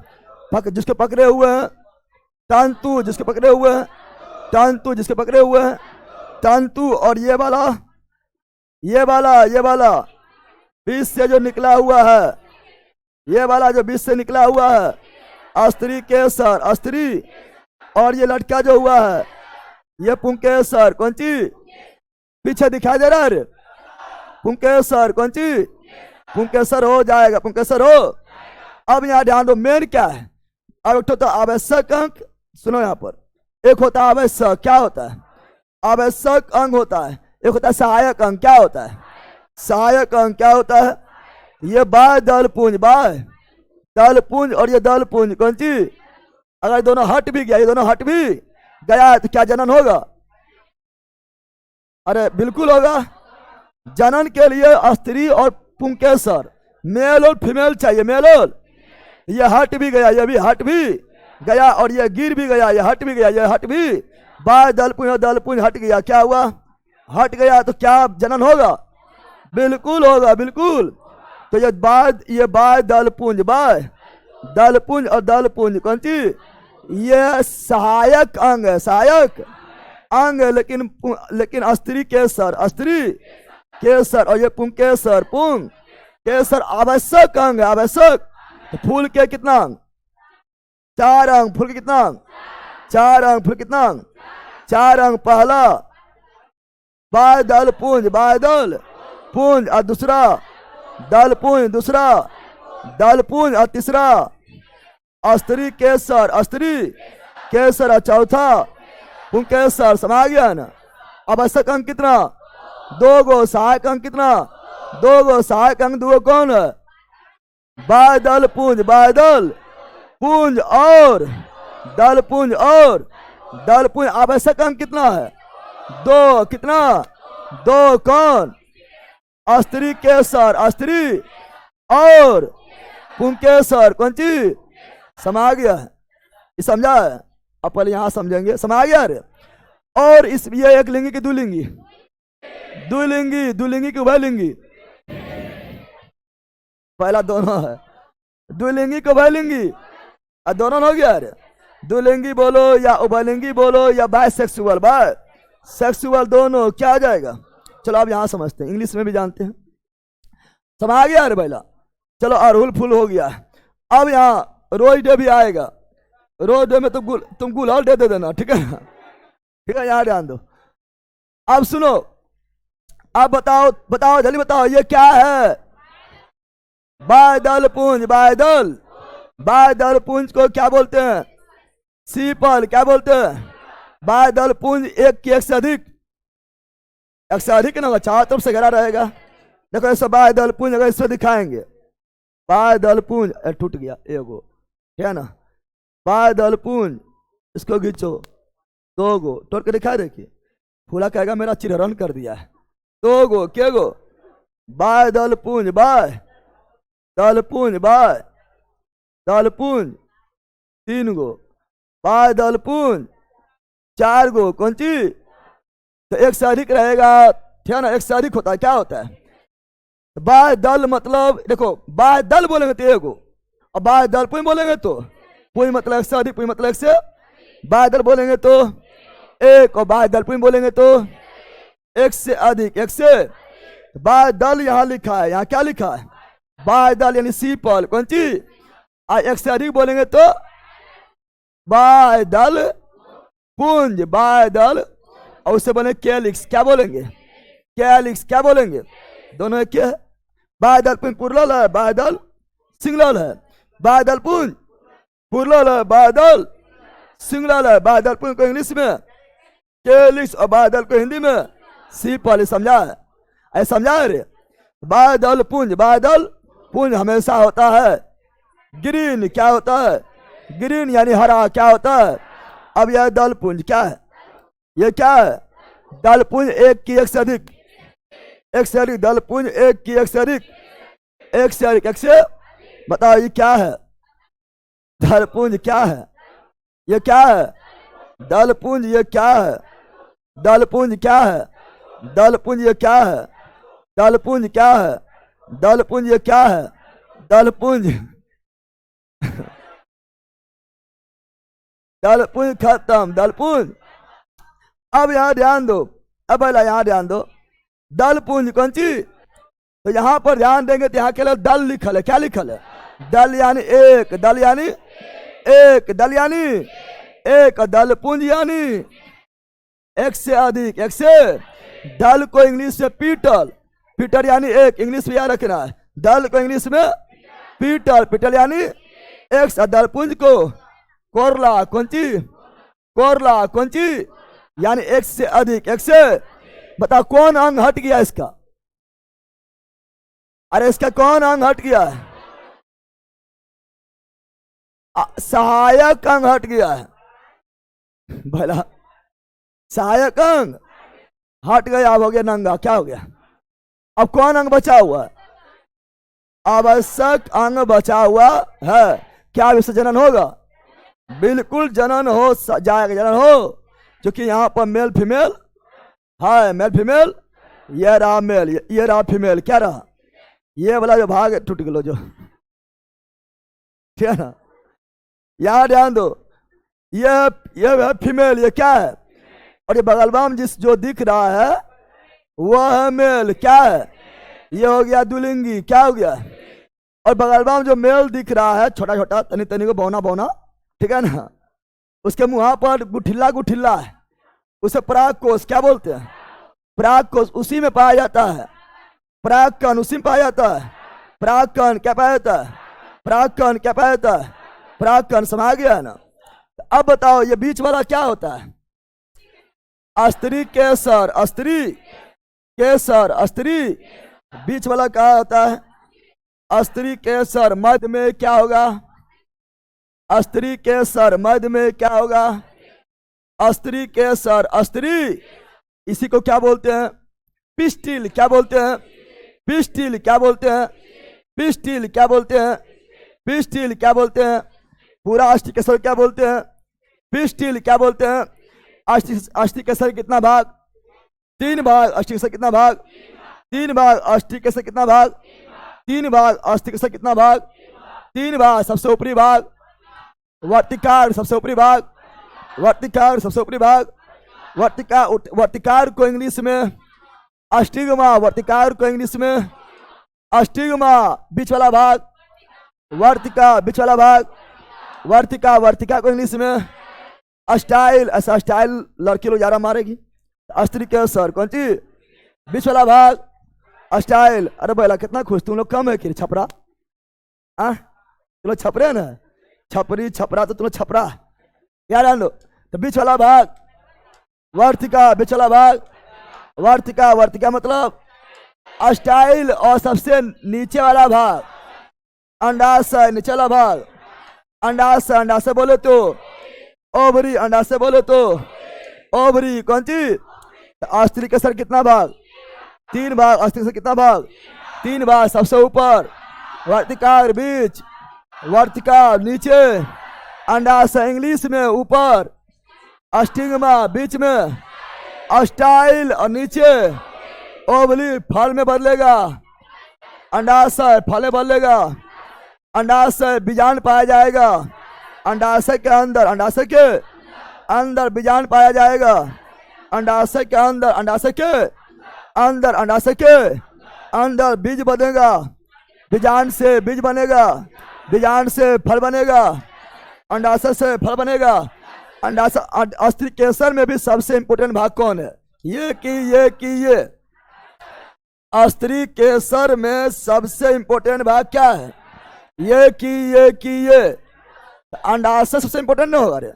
जिसके पकड़े हुए हैं तंतु, जिसके पकड़े हुए हैं तंतु, जिसके पकड़े हुए हैं तंतु। और ये वाला बीच से जो निकला हुआ है, ये वाला जो बीच से निकला हुआ है, अस्त्री केसर, अस्त्री। और ये लटका जो हुआ है, ये पुंकेसर। कौन सी? पीछे दिखाई दे रहा है, पुंकेसर। कौन सी? पुंकेसर हो जाएगा, पुंकेसर हो। अब यहाँ ध्यान दो, मेन क्या है? अब एक होता है आवश्यक अंक, सुनो यहाँ पर, एक होता है आवश्यक। क्या होता है? आवश्यक अंग होता है। एक होता है सहायक अंग। क्या होता है? सहायक अंग। क्या होता है? ये बाह्य दल पुंज, बाह्य दल पुंज और ये दल पुंज। कौन सी? अगर दोनों हट भी गया, ये दोनों हट भी गया, तो क्या जनन होगा? अरे बिल्कुल होगा। जनन के लिए स्त्री और पुंकेसर, मेल और फीमेल चाहिए, मेल और। ये हट भी गया, ये भी हट भी गया, और ये गिर भी गया, ये हट भी गया, ये हट भी। बाय दल पुंज और दल पुंज हट गया, क्या हुआ? हट गया, तो क्या जनन होगा? बिल्कुल होगा, बिल्कुल। तो ये बाय दल पुंज, बाय दल पुंज और दल पुंज कौन चीज? ये सहायक अंग है, सहायक अंग है, लेकिन स्त्री केसर, स्त्री केसर, और ये पुंकेसर, पुंकेसर आवश्यक अंग है, आवश्यक। तो फूल के कितना अंग? 4 अंग। फूल के कितना अंग? 4 अंग। फूल कितना अंग? 4 अंग। पहला बाय दल पुंज, बाय दल पुंज, और दूसरा दल पुंज, दूसरा दल पुंज, और तीसरा स्त्री केसर, स्त्री केसर, और चौथा पुंकेसर। समझ गया ना? आवश्यक अंग कितना? 2 गो। सहायक अंग कितना? 2 गो। सहायक अंग 2 कौन है? बाय दल पुंज, बाय दल पुंज और दल पुंज, और दल पुंज। आवश्यक अंग कितना है? 2। कितना? 2 कौन? स्त्री केसर, स्त्री और पुंकेसर कौन चीज? समझ गया है? ये समझा है? अब पहले यहां समझेंगे। समझ गया रे? और इस ये एक लिंगी की द्विलिंगी, द्विलिंगी, द्विलिंगी की उभयलिंगी। पहला दोनों है, द्विलिंगी को उभयलिंगी, और दोनों हो गया रे। द्विलिंगी बोलो या उभयलिंगी बोलो या बायसेक्सुअल, बायसेक्सुअल दोनों क्या आ जाएगा? चलो अब यहां समझते हैं, इंग्लिश में भी जानते हैं। समझ गया रे पहला? चलो अरहुल फूल हो गया। अब यहाँ रोज डे भी आएगा। रोज डे में तुम गुलाल दे देना, ठीक है ना? ठीक है, यहाँ ध्यान दो। अब सुनो, अब बताओ, बताओ जल्दी बताओ, ये क्या है? बाय दल पुंज, बाय दल पुंज को क्या बोलते हैं? सीपल। क्या बोलते हैं? बाय दल पुंज एक की एक से अधिक, एक से अधिक ना, चारों तरफ से घेरा रहेगा। देखो ऐसा बाय दल पुंज, अगर इससे दिखाएंगे बाय दल पुंज, टूट गया एगो, ठीक है ना? बाय दल पुंज, इसको खींचो, 2 गो तोड़ के दिखा। देखिए फूला कहेगा मेरा चिरहरण कर दिया है। 2 गो, के गो? बाय दल पुंज, बाय दल पुंज, बाय दल पुंज 3 गो, बाय दल पुंज 4 गो। कौन चीज? तो एक से अधिक रहेगा, ठीक है ना? एक से अधिक होता है, क्या होता है? बाय दल मतलब देखो, बाय दल बोलेंगे तो एगो, और बाय दल पुंज बोलेंगे तो पुंज मतलब एक से अधिक, पुंज मतलब एक से, बाय दल बोलेंगे तो एक, और बाय दल पुंज बोलेंगे तो एक से अधिक, एक से। बाय दल यहाँ लिखा है, यहाँ क्या लिखा है? बाय दल यानी सीपल, कौन चीज? एक से अधिक बोलेंगे तो बाय दल पुंज, बाय दल, और उससे बोले कैलिक्स, क्या बोलेंगे? कैलिक्स, क्या बोलेंगे? दोनों एक है। बाय दल पुंज पुरल है, बाय दल सिंगल है। बाय दल पुंज पुरल है, बाय दल सिंगल है। बाय दल पुंज को इंग्लिश में कैलिक्स, और बाय दल को हिंदी में सीपल। समझा है? ऐसा समझा है रे? बाय दल पुंज, बाय दल पुंज हमेशा होता है ग्रीन। क्या होता है? ग्रीन यानी हरा। क्या होता है? अब यह दल पुंज क्या है? ये क्या है? दल पुंज एक की एक से अधिक, एक से अधिक। दल पुंज एक की एक से अधिक, एक से अधिक, एक से। बताओ ये क्या है? दल पुंज क्या है? ये क्या है? दल पुंज ये क्या है? दल पुंज क्या है? दल पुंज ये क्या है? दल पुंज क्या है? दल पुंज ये क्या है? दल पुंज दल पुंज खत्म, दल पुंज। अब यहां ध्यान दो, अब पहला यहां ध्यान दो, दल पुंज कौन चीज? तो यहां पर ध्यान देंगे तो यहां केवल दल लिखल है। क्या लिखल है? दल यानी एक, दल यानी एक, दल यानी एक, दल पुंज यानी एक से अधिक, एक से। दल को इंग्लिश में पीटल, पीटर यानी एक, इंग्लिश में याद रखना है। दल को इंग्लिश में पीटल, पीटल यानी एक। दल पुंज को कोरला, कौन चीज? कोरला, कौन चीज? यानी एक से अधिक, एक से। बताओ कौन अंग हट गया इसका? अरे इसका कौन अंग हट गया है? सहायक अंग हट गया है। भला सहायक अंग हट गया, अब हो गया नंगा। क्या हो गया? अब कौन अंग बचा हुआ है? आवश्यक अंग बचा हुआ है। क्या इससे जनन होगा? बिल्कुल जनन हो जाएगा, जनन हो, क्योंकि यहाँ पर मेल फीमेल है, मेल फीमेल, ये रहा मेल, ये रहा फीमेल, क्या रहा? ये वाला जो भाग है टूट गया जो, ठीक है ना? यहाँ ध्यान दो, ये है फीमेल, ये क्या है? और ये बगलबाम जिस जो दिख रहा है वह है मेल, क्या है? ये हो गया दुलिंगी, क्या हो गया? और बगलबाम जो मेल दिख रहा है छोटा छोटा तनी तनी को बौना बौना, ठीक है ना, उसके मुँह पर गुठिल्ला गुठिल्ला है, उसे पराग कोष क्या बोलते हैं? पराग कोष उसी में पाया जाता है, पराग कण उसी में पाया जाता है। पराग कण क्या पाया जाता है? पराग कण क्या पाया जाता है? पराग कण समा गया है ना? अब बताओ ये बीच वाला क्या होता है? अस्त्री केसर, अस्त्री केसर, अस्त्री, बीच वाला क्या होता है? अस्त्री केसर, मध्य में क्या होगा? अस्त्री केसर, मध्य में क्या होगा? अस्त्री केसर, अस्त्री, इसी को क्या बोलते हैं? पिस्टिल, क्या बोलते हैं? पिस्टिल, क्या बोलते हैं? पिस्टिल, क्या बोलते हैं? पिस्टिल, क्या बोलते हैं? पूरा अष्टी केसर क्या बोलते हैं? पिस्टिल, क्या बोलते हैं? अष्टी केसर कितना भाग? 3 भाग। अष्टी केसर कितना भाग? 3 भाग। अष्टी केसर कितना भाग? 3 भाग। अष्टी केसर कितना भाग? 3 भाग। सबसे ऊपरी भाग वर्तिकार, सबसे ऊपरी भाग वर्तिकार, सबसे ऊपरी भाग वर्तिकार को इंग्लिश में अस्टिग्मा, वर्तिकार को इंग्लिश में अस्टिग्मा। बीच वाला भाग वर्तिका, बीच वाला भाग वर्तिका, वर्तिका को इंग्लिश में स्टाइल। ऐसा स्टाइल लड़की लोग ज्यादा मारेगी। अस्त्री केसर कौन सी? बीच वाला भाग स्टाइल। अरे बोला कितना खुश, तुम लोग कम है कि छपरा? तुम लोग छपरे है ना? छपरी छपरा तो तुम लोग छपरा यार जान लो। तो बीच वाला भाग वर्तिका, बीच वाला भाग वर्तिका, वर्तिका मतलब स्टाइल। और सबसे नीचे वाला भाग अंडाशय, नीचे वाला भाग अंडाशय। अंडाशय बोले तो ओवरी, अंडाशय बोले तो ओवरी कौन सी? अस्त्री केसर कितना भाग? 3 भाग। अस्त्री केसर कितना भाग? 3 भाग। सबसे ऊपर वर्तिकार, बीच वर्तिका, नीचे अंडाशय इंग्लिश में ऊपर, अस्टिग्मा बीच में, स्टाइल और नीचे ओवली फल में बदलेगा। अंडाशय फल में बदलेगा। अंडाशय बीजांड पाया जाएगा। अंडाशय के अंदर, अंडाशय के अंदर बीजांड पाया जाएगा। अंडाशय के अंदर, अंडाशय के अंदर, अंडाशय के अंदर बीज बनेगा। बीजांड से बीज बनेगा, बीजांड से फल बनेगा, अंडाशय से फल बनेगा। अंडाशय अस्त्री केसर में भी सबसे इंपोर्टेंट भाग कौन है? ये अस्त्री केसर में सबसे इंपोर्टेंट भाग क्या है? ये अंडाशय सबसे इंपोर्टेंट नहीं होगा? अरे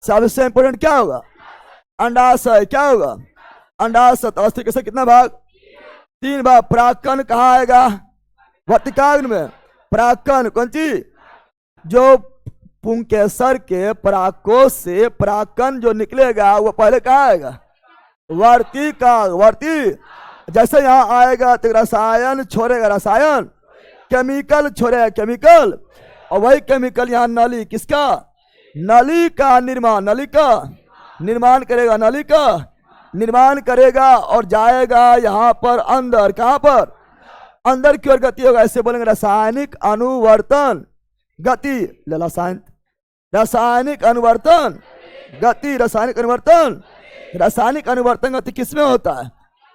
सबसे इंपोर्टेंट क्या होगा? अंडाशय। क्या होगा? अंडाशय। तो अस्त्री केसर कितना भाग? 3 भाग। परागकण कहाँ आएगा? वर्तिकाग्र में। परागकण कौन सी? जो पुंकेसर के परागकोश से परागकण जो निकलेगा वो पहले कहाँ आएगा? वर्तिका, वर्ती। जैसे यहाँ आएगा तो रसायन छोड़ेगा, रसायन, केमिकल छोड़ेगा, केमिकल, और वही केमिकल यहाँ नली, किसका? नली का निर्माण, नली का निर्माण करेगा, नली का निर्माण करेगा और जाएगा यहाँ पर अंदर। कहाँ पर? अंदर की ओर गति होगा। ऐसे बोलेंगे रासायनिक अनुवर्तन गति, रासायनिक अनुवर्तन गति, रासायनिक अनुवर्तन। रासायनिक अनुवर्तन गति किसमें होता है?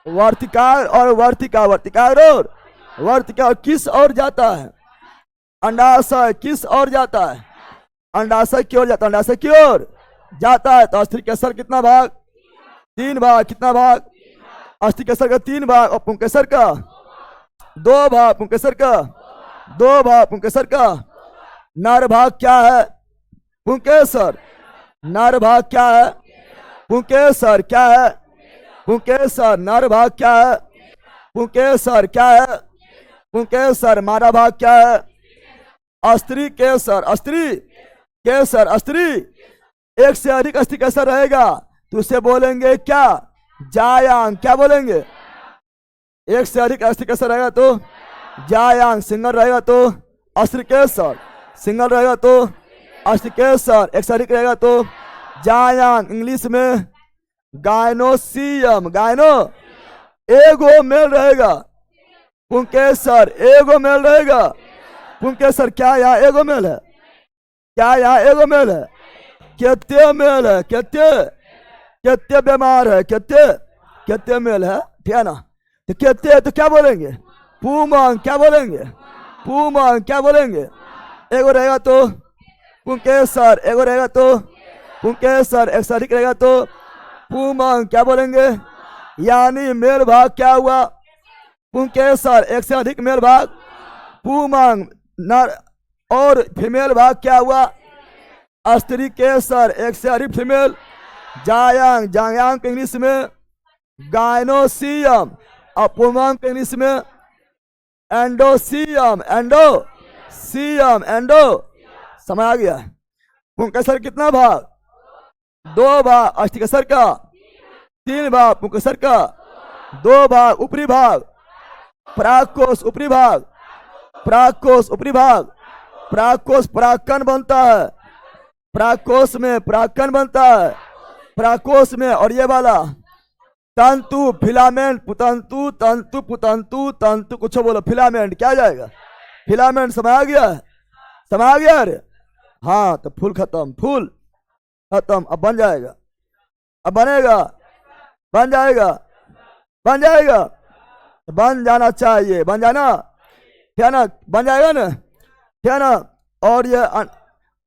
वर्तिकार और वर्तिका, वर्तिकार और वर्तिका। और किस ओर जाता है? अंडाशय किस ओर जाता है? अंडाशय की ओर जाता है, अंडाशय की ओर जाता है। तो अस्त्री केसर कितना भाग? 3 भाग। कितना भाग? अस्त्री केसर का 3 भाग और पुंकेसर का 2 भाग। पुंकेसर का 2 भाग। पुंकेसर का नर भाग क्या है? पुंकेसर। नर भाग क्या है? पुंकेसर। क्या है? पुंकेसर। नर भाग क्या है? पुंकेसर। क्या है? पुंकेसर। मादा भाग क्या है? अस्त्री केसर। अस्त्री केसर। अस्त्री, एक से अधिक अस्त्री केसर रहेगा तो उसे बोलेंगे क्या? जायांग। क्या बोलेंगे? एक से अधिक अस्त्री केसर रहेगा तो जायांग। सिंगल रहेगा तो अस्त्री केसर। सिंगल रहेगा तो अस्टिकेसर, एक से अधिक रहेगा तो जायांग, इंग्लिश में गायनोसियम, गायनो एगो मेल रहेगा, पुंकेसर एगो मेल रहेगा, पुंकेसर क्या यहाँ एगो मेल है, क्या यहाँ एगो मेल है, कितने मेल है, कितने बीमार है, कितने मेल है, ठीक है ना, तो कितने तो क्या बोलेंगे, पुमांग, क्या बोलेंगे, पुमांग, क्या बोलेंगे, एगो रहेगा तो पुंकेसर, एगो रहेगा तो पुंकेसर, एक से अधिक रहेगा तो पुमांग, क्या बोलेंगे, यानी मेल भाग क्या हुआ, पुंकेसर, एक से अधिक मेल भाग पुमांग, नर और फीमेल भाग क्या हुआ, अस्त्रीकेसर, एक से अधिक फीमेल जायांग, जायांग के इंग्लिश में गायनोसियम, और पुमांग के इंग्लिश में एंडोसियम, एंडोसियम, एंडो, समझ आ गया। पुंकेसर कितना भाग, 2 भाग, अस्टिकेसर का 3 भाग, पुंकेसर का 2 भाग, ऊपरी भाग परागकोश, ऊपरी भाग परागकोश, ऊपरी भाग परागकोश, परागकण बनता है, परागकोश में परागकण बनता है, परागकोश में, और ये वाला तंतु, फिलामेंट, पुतंतु, तंतु, पुतंतु, तंतु, कुछ बोलो, फिलामेंट, क्या जाएगा, फिलामेंट, समझ आ गया, समझ आ गया, अरे हाँ, तो फूल खत्म, फूल खत्म, अब बन जाएगा, अब बनेगा, बन जाएगा, बन जाएगा, बन जाना चाहिए, बन जाना, क्या ना, बन जाएगा ना, क्या ना,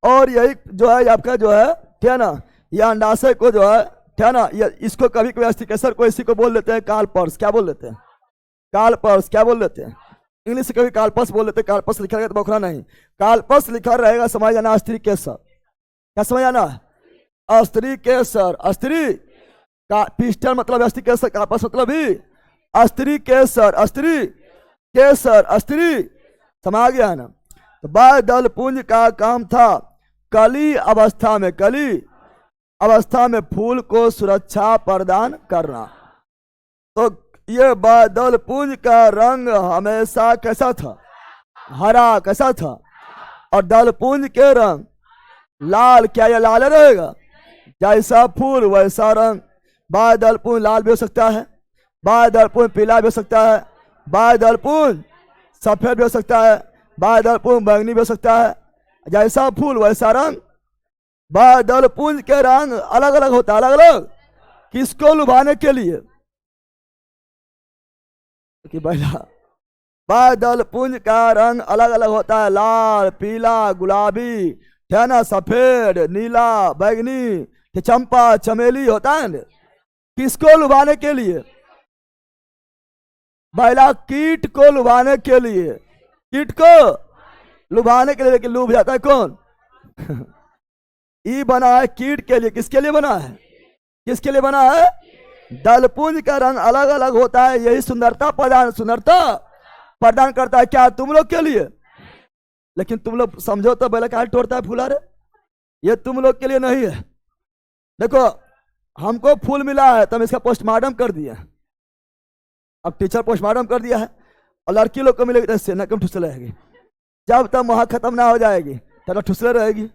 और यही जो है आपका जो है, क्या ना, ये अंडाशय को जो है, क्या ना, ये इसको कभी कभी अस्टिकेसर को इसी को बोल लेते हैं कार्पर्स, क्या बोल लेते हैं, कार्पर्स, क्या बोल लेते हैं, इंग्लिश से कभी कार्पस बोल लेते हैं, कार्पस लिखा रहेगा तो बखरा नहीं, कार्पस लिखा रहेगा, समझ जाना, अस्त्रीकेसर, क्या समझ जाना, अस्त्रीकेसर, अस्त्री का पिस्टल मतलब अस्त्रीकेसर, कार्पस मतलब ही अस्त्रीकेसर, अस्त्रीकेसर, अस्त्री, समझ गया है ना। तो बाह्यदल पुंज का काम था कली अवस्था में, कली अवस्था में फूल को सुरक्षा प्रदान करना। तो ये बाह्यदल पुंज का रंग हमेशा कैसा था, हरा, कैसा था, और दल पुंज के रंग लाल, क्या ये लाल रहेगा, जैसा फूल वैसा रंग, बाह्यदल पुंज लाल भी हो सकता है, बाह्यदल पुंज पीला भी हो सकता है, बाह्यदल पुंज सफेद भी हो सकता है, बाह्यदल पुंज बैंगनी भी हो सकता है, जैसा फूल वैसा रंग। बाह्यदल पुंज के रंग अलग अलग होता है, अलग अलग, किसको लुभाने के लिए, कि बाह्यदल पुंज का रंग अलग अलग होता है, लाल, पीला, गुलाबी, है ना, सफेद, नीला, बैगनी, चंपा, चमेली होता है ना, किसको लुभाने के लिए, पहला कीट को लुभाने के लिए, कीट को लुभाने के लिए, लेकिन लुभ जाता है कौन ई बना है कीट के लिए, किसके लिए बना है, किसके लिए बना है, दलपुंज का रंग अलग अलग होता है, यही सुंदरता प्रदान करता है, क्या तुम लोग के लिए, लेकिन तुम लोग समझो तो पहले क्या तोड़ता है फूला रे, ये तुम लोग के लिए नहीं है। देखो हमको फूल मिला है तो हम इसका पोस्टमार्टम कर दिया, अब टीचर पोस्टमार्टम कर दिया है, और लड़की लोग को मिलेगी तो नकम ठुसले रहेगी, जब तक वहां खत्म ना हो जाएगी तब ठुसले रहेगी।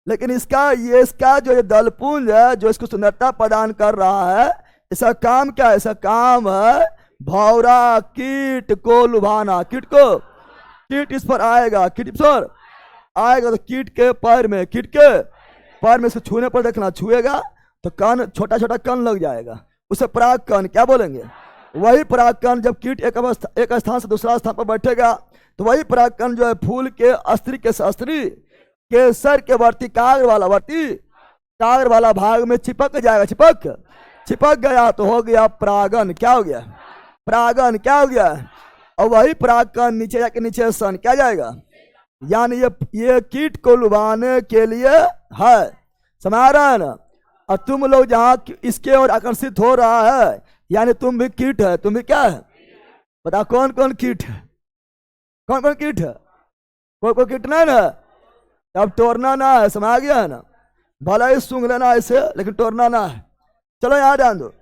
लेकिन इसका जो ये दलपुंज है, जो इसको सुंदरता प्रदान कर रहा है, इसका काम क्या है, इसका काम है भौरा कीट को लुभाना, कीट इस पर आएगा, कीट इस पर आएगा तो कीट के पैर में, इसको छूने पर देखना, छुएगा तो कण, छोटा छोटा कण लग जाएगा, उसे पराग कण क्या बोलेंगे, वही पराग कण जब कीट एक स्थान से दूसरा स्थान पर बैठेगा तो वही पराग कण जो है फूल के अस्त्री के सर के काग्र वाला भाग में चिपक जाएगा, चिपक गया तो हो गया परागन, क्या हो गया, परागन, क्या हो गया, और वही परागकण नीचे जाके नीचे सन क्या जाएगा, यानी ये कीट को लुभाने के लिए है, समझ रहा है ना। और तुम लोग जहाँ इसके ओर आकर्षित हो रहा है, यानी तुम भी कीट है, तुम भी क्या है, बता कौन कौन कीट है, कौन कौन कीट है, कोई कीट नहीं ना, अब तोड़ना ना है, समझ गया है ना, भला ही सूंघ लेना ऐसे, लेकिन तोड़ना ना है। चलो यहाँ ध्यान दो,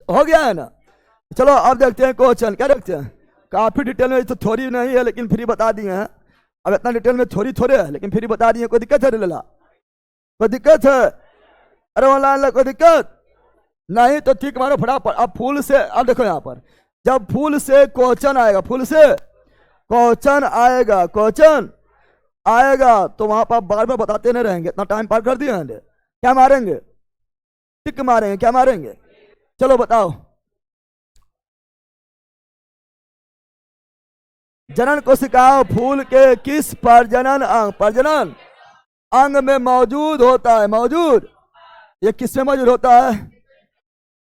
हो गया है ना। चलो अब देखते हैं क्वेश्चन, क्या देखते हैं, काफी डिटेल में तो थोड़ी नहीं है लेकिन फ्री बता दिए हैं। अब इतना डिटेल में थोड़ी थोड़े है, लेकिन फिर ही बता दिए। कोई दिक्कत है लला? कोई दिक्कत है? अरे ऑनलाइन कोई दिक्कत नहीं तो ठीक मारो फटाफट। अब फूल से, अब देखो यहाँ पर जब फूल से क्वेश्चन आएगा, फूल से क्वेश्चन आएगा, क्वेश्चन आएगा तो वहां पर बार बार बताते नहीं रहेंगे, इतना टाइम पार कर दिए हैं। क्या मारेंगे? टिक मारेंगे, क्या मारेंगे? चलो बताओ। जनन कोशिकाओं फूल के किस प्रजनन अंग में मौजूद होता है? मौजूद, ये किस में मौजूद होता है?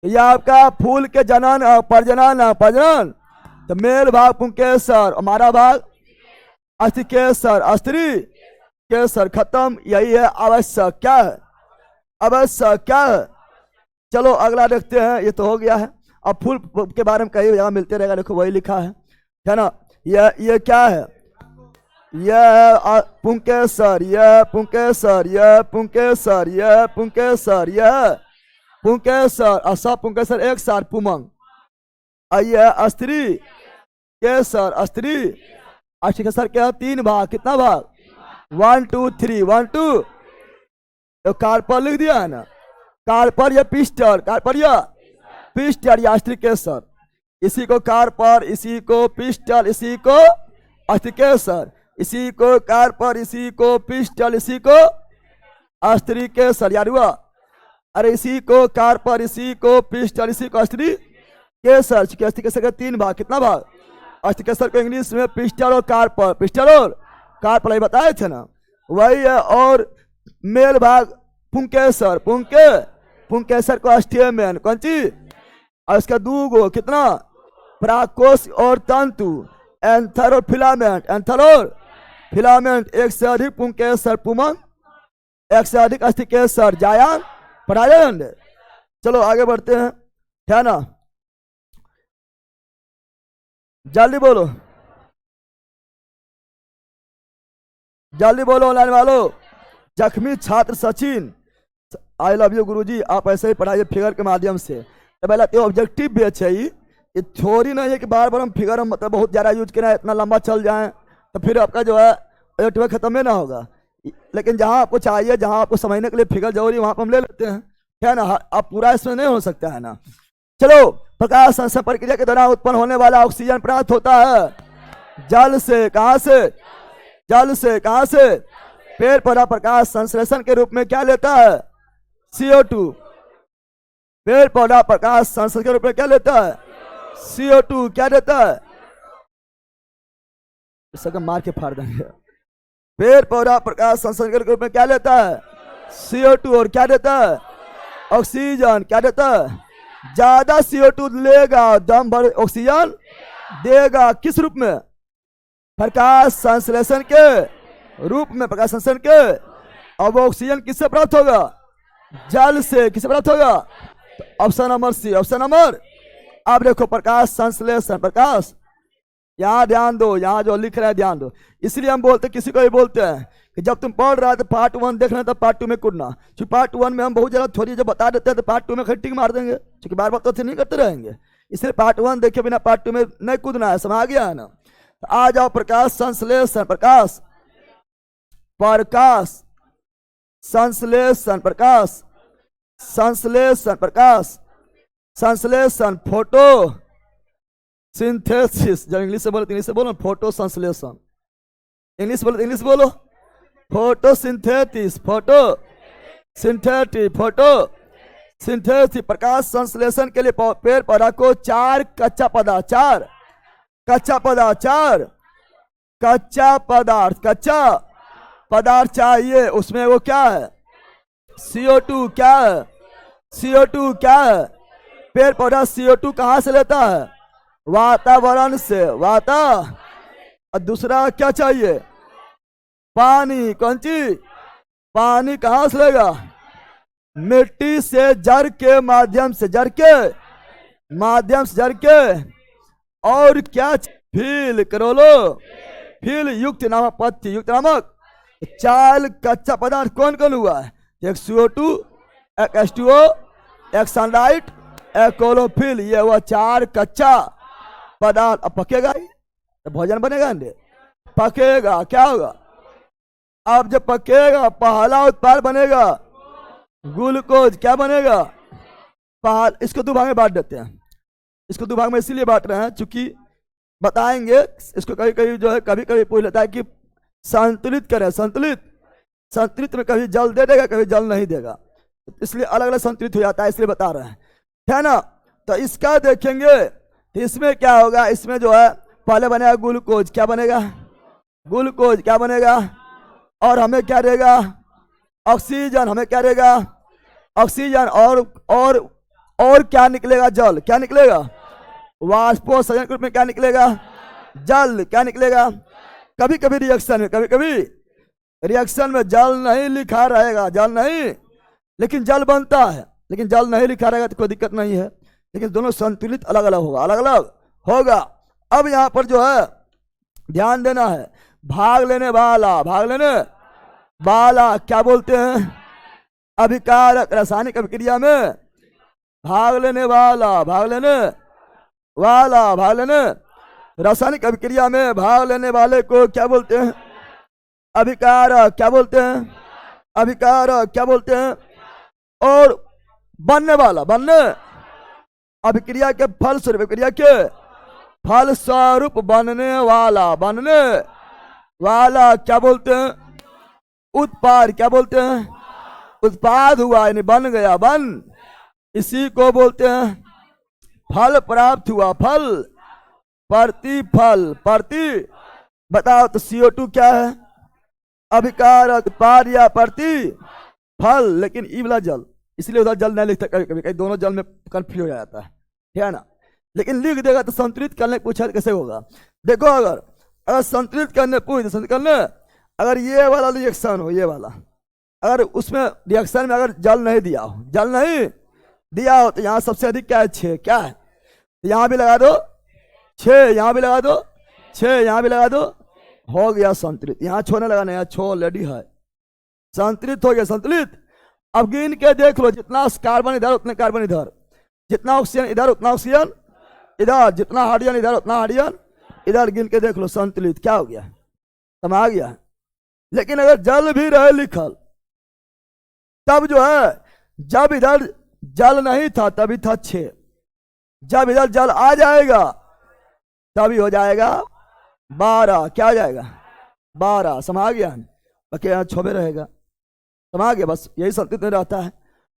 ये आपका फूल के जनन प्रजनन तो मेल भाग पुंकेसर, हमारा भाग अस्थिकेसर, स्त्री केसर, खत्म। यही है आवश्यक। क्या है? आवश्यक क्या है? चलो अगला देखते हैं। ये तो हो गया है। अब फूल के बारे में कई जगह मिलते रहेगा, देखो वही लिखा है ना। ये क्या है? यह पुंकेसर, यह पुंकेसर, यह पुंकेसर, यह पुंकेसर, यह पुंकेसर, असा पुंकेसर एक सार पुमंग। यह स्त्री केसर, स्त्री केसर के 3 भाग। कितना भाग? 1 2 3, 1 2। तो कार्पर लिख दिया है ना, कार्पर या पिस्टल, कार्पर या पिस्टल या स्त्री केसर। इसी को कार्पर, इसी को पिस्टल, इसी को अस्थिकेसर, इसी को कार्पर, इसी को पिस्टल, इसी को अस्त्री केसर। यार हुआ? अरे इसी को कार्पर, इसी को पिस्टल, इसी को अस्त्री केसर। अस्थिकेसर के 3 भाग। कितना भाग? अस्थिकेसर को इंग्लिश में पिस्टल और कार्पर, पिस्टल और कार्पर बताए थे ना, वही है। और मेल भाग पुंकेसर, पुंकेसर को अस्टियमेन, कौन चीज? और इसका 2 गो। कितना? प्राकोष और तंतु, एंथर और फिलामेंट, एंथर और फिलामेंट। एक से अधिक पुंकेसर पुमंग, एक से अधिक अस्थिकेसर जायान, पढ़ा जाए। चलो आगे बढ़ते हैं, है ना। जल्दी बोलो, जल्दी बोलो ऑनलाइन वालों। जख्मी छात्र सचिन, आई लव यू गुरुजी, आप ऐसे ही पढ़ाइए फिगर के माध्यम से। पहला तो ऑब्जेक्टिव भी अच्छा है, ये थ्योरी नहीं है कि बार बार हम फिगर हम मतलब बहुत ज़्यादा यूज करें, इतना लंबा चल जाए तो फिर आपका जो है ऑब्जेक्टिव खत्म ही ना होगा। लेकिन जहाँ आपको चाहिए, जहाँ आपको समझने के लिए फिगर जरूरी, वहाँ पर हम ले लेते हैं, है ना। अब पूरा इसमें नहीं हो सकता है ना। चलो, प्रकाश संश्लेषण प्रक्रिया के दौरान उत्पन्न होने वाला ऑक्सीजन प्राप्त होता है जल से। कहाँ से? जल से। कहाँ से? पेड़ पौधा प्रकाश संश्लेषण के रूप में क्या लेता है? CO2। पेड़ पौधा प्रकाश संश्लेषण के रूप में क्या लेता है? CO2। क्या देता है? इसका मार के फाड़ देंगे। पेड़ पौधा प्रकाश संश्लेषण के रूप में क्या लेता है? CO2। और क्या देता है? ऑक्सीजन। क्या देता है? ज्यादा CO2 लेगा, दम भर ऑक्सीजन देगा। किस रूप में? प्रकाश संश्लेषण के रूप में, प्रकाश संश्लेषण के। अब ऑक्सीजन किससे प्राप्त होगा? जल से। किससे प्राप्त होगा? Option number C, option number. अब देखो प्रकाश संश्लेषण, प्रकाश, यहाँ ध्यान दो, यहाँ जो लिख रहे हैं ध्यान दो। इसलिए हम बोलते, किसी को भी बोलते हैं कि जब तुम पढ़ रहा है तो पार्ट 1 देख रहे हैं तो पार्ट 2 में कूदना। क्योंकि पार्ट 1 में हम बहुत ज़्यादा थोड़ी जब बता देते हैं तो पार्ट 2 में खट्टी मार देंगे, क्योंकि बार बार तो नहीं करते रहेंगे। इसलिए पार्ट 1 देखे बिना पार्ट 2 में नहीं कूदना है। समझ गया है ना। तो आ जाओ प्रकाश संश्लेषण, प्रकाश, प्रकाश संश्लेषण, प्रकाश संश्लेषण, प्रकाश संश्लेषण, फोटो सिंथेसिस। जब इंग्लिश से बोलो इंग्लिश से बोलो, फोटो संश्लेषण। इंग्लिश बोलो इंग्लिश बोलो, photosynthesis, photosynthetic, photosynthesis. प्रकाश संश्लेषण के लिए पेड़ पौधा को 4 कच्चा पदार्थ, 4 कच्चा पदार्थ, 4 कच्चा पदार्थ चाहिए। उसमें वो क्या है? CO2। क्या है? CO2 क्या है? पेड़ पौधा CO2 कहाँ से लेता है? वातावरण से, और दूसरा क्या चाहिए? पानी। कौन चीज? पानी कहाँ से लेगा? मिट्टी से, जड़ के माध्यम से, जड़ के माध्यम से, जड़ के। और क्या? फील करोलो, फील युक्त नामक पत्ती, युक्त नामक 4 कच्चा पदार्थ कौन कौन हुआ है? एक CO2, एक H2O, एक सनलाइट, एक क्लोरोफिल। ये हुआ 4 कच्चा पदार्थ। अब पकेगा ही तो भोजन बनेगा अंडे, पकेगा, क्या होगा? अब जब पकेगा पहला उत्पाद बनेगा ग्लूकोज, क्या बनेगा? इसको दो भाग में बांट देते हैं। इसको दो भाग में इसीलिए बांट रहे हैं क्योंकि बताएंगे इसको, कभी कभी जो है कभी कभी पूछ लेता है कि संतुलित करें, संतुलित में कभी जल दे देगा, कभी जल नहीं देगा, इसलिए अलग अलग संतुलित हो जाता है, इसलिए बता रहे हैं, है ना। तो इसका देखेंगे तो इसमें क्या होगा, इसमें जो है पहले बनेगा ग्लूकोज, क्या बनेगा? ग्लूकोज क्या बनेगा? और हमें क्या देगा? ऑक्सीजन, हमें क्या देगा? ऑक्सीजन। और क्या निकलेगा? जल, क्या निकलेगा? वाष्पोत्सर्जन के रूप में क्या निकलेगा? जल, क्या निकलेगा? कभी कभी रिएक्शन में जल नहीं लिखा रहेगा, जल नहीं, लेकिन जल बनता है, लेकिन जल नहीं लिखा रहेगा तो कोई दिक्कत नहीं है, लेकिन दोनों संतुलित अलग अलग होगा। अब यहां पर जो है ध्यान देना है, भाग लेने वाला क्या बोलते हैं? अभिकारक। रासायनिक अभिक्रिया में भाग लेने रासायनिक अभिक्रिया में भाग लेने वाले को क्या बोलते हैं? अभिकारक। क्या बोलते हैं? अभिकारक। क्या बोलते हैं? और बनने वाला, अभिक्रिया के फलस्वरूप बनने वाला क्या बोलते हैं? उत्पाद। क्या बोलते हैं? उत्पाद हुआ यानी बन गया, इसी को बोलते हैं फल प्राप्त हुआ, प्रतिफल। बताओ तो CO2 क्या है? अभिकारक, उत्पाद या प्रतिफल। लेकिन ई वाला जल, इसलिए उधर जल नहीं लिखता, कभी दोनों जल में कंफ्यूज हो जाता है ना। लेकिन लिख देगा तो संतुलित करने पूछा कैसे होगा? देखो, अगर संतुलित करने पूछ, अगर ये वाला रिएक्शन हो, ये वाला, अगर उसमें रिएक्शन में अगर जल नहीं दिया हो, तो यहाँ सबसे अधिक क्या है? 6। क्या है? यहाँ भी लगा दो 6, यहाँ भी लगा दो 6, यहाँ भी लगा दो, हो गया संतुलित। यहाँ छोड़ने लगाना, यहाँ छो ऑलरेडी है, संतुलित हो गया, संतुलित। अब गिन के देख लो, जितना कार्बन इधर उतने कार्बन इधर, जितना ऑक्सीजन इधर उतना ऑक्सीजन इधर, जितना हाइड्रोजन इधर उतना हाइड्रोजन इधर, गिन के देख लो, संतुलित। क्या हो गया? समझ आ गया। लेकिन अगर जल भी रहे लिखल, तब जो है जब इधर जल नहीं था तभी था 6, जब इधर जल आ जाएगा तभी हो जाएगा 12। क्या हो जाएगा? 12। समझ गया? बाकी यहाँ 6 रहेगा। समझ गया? बस यही संतुलित में रहता है।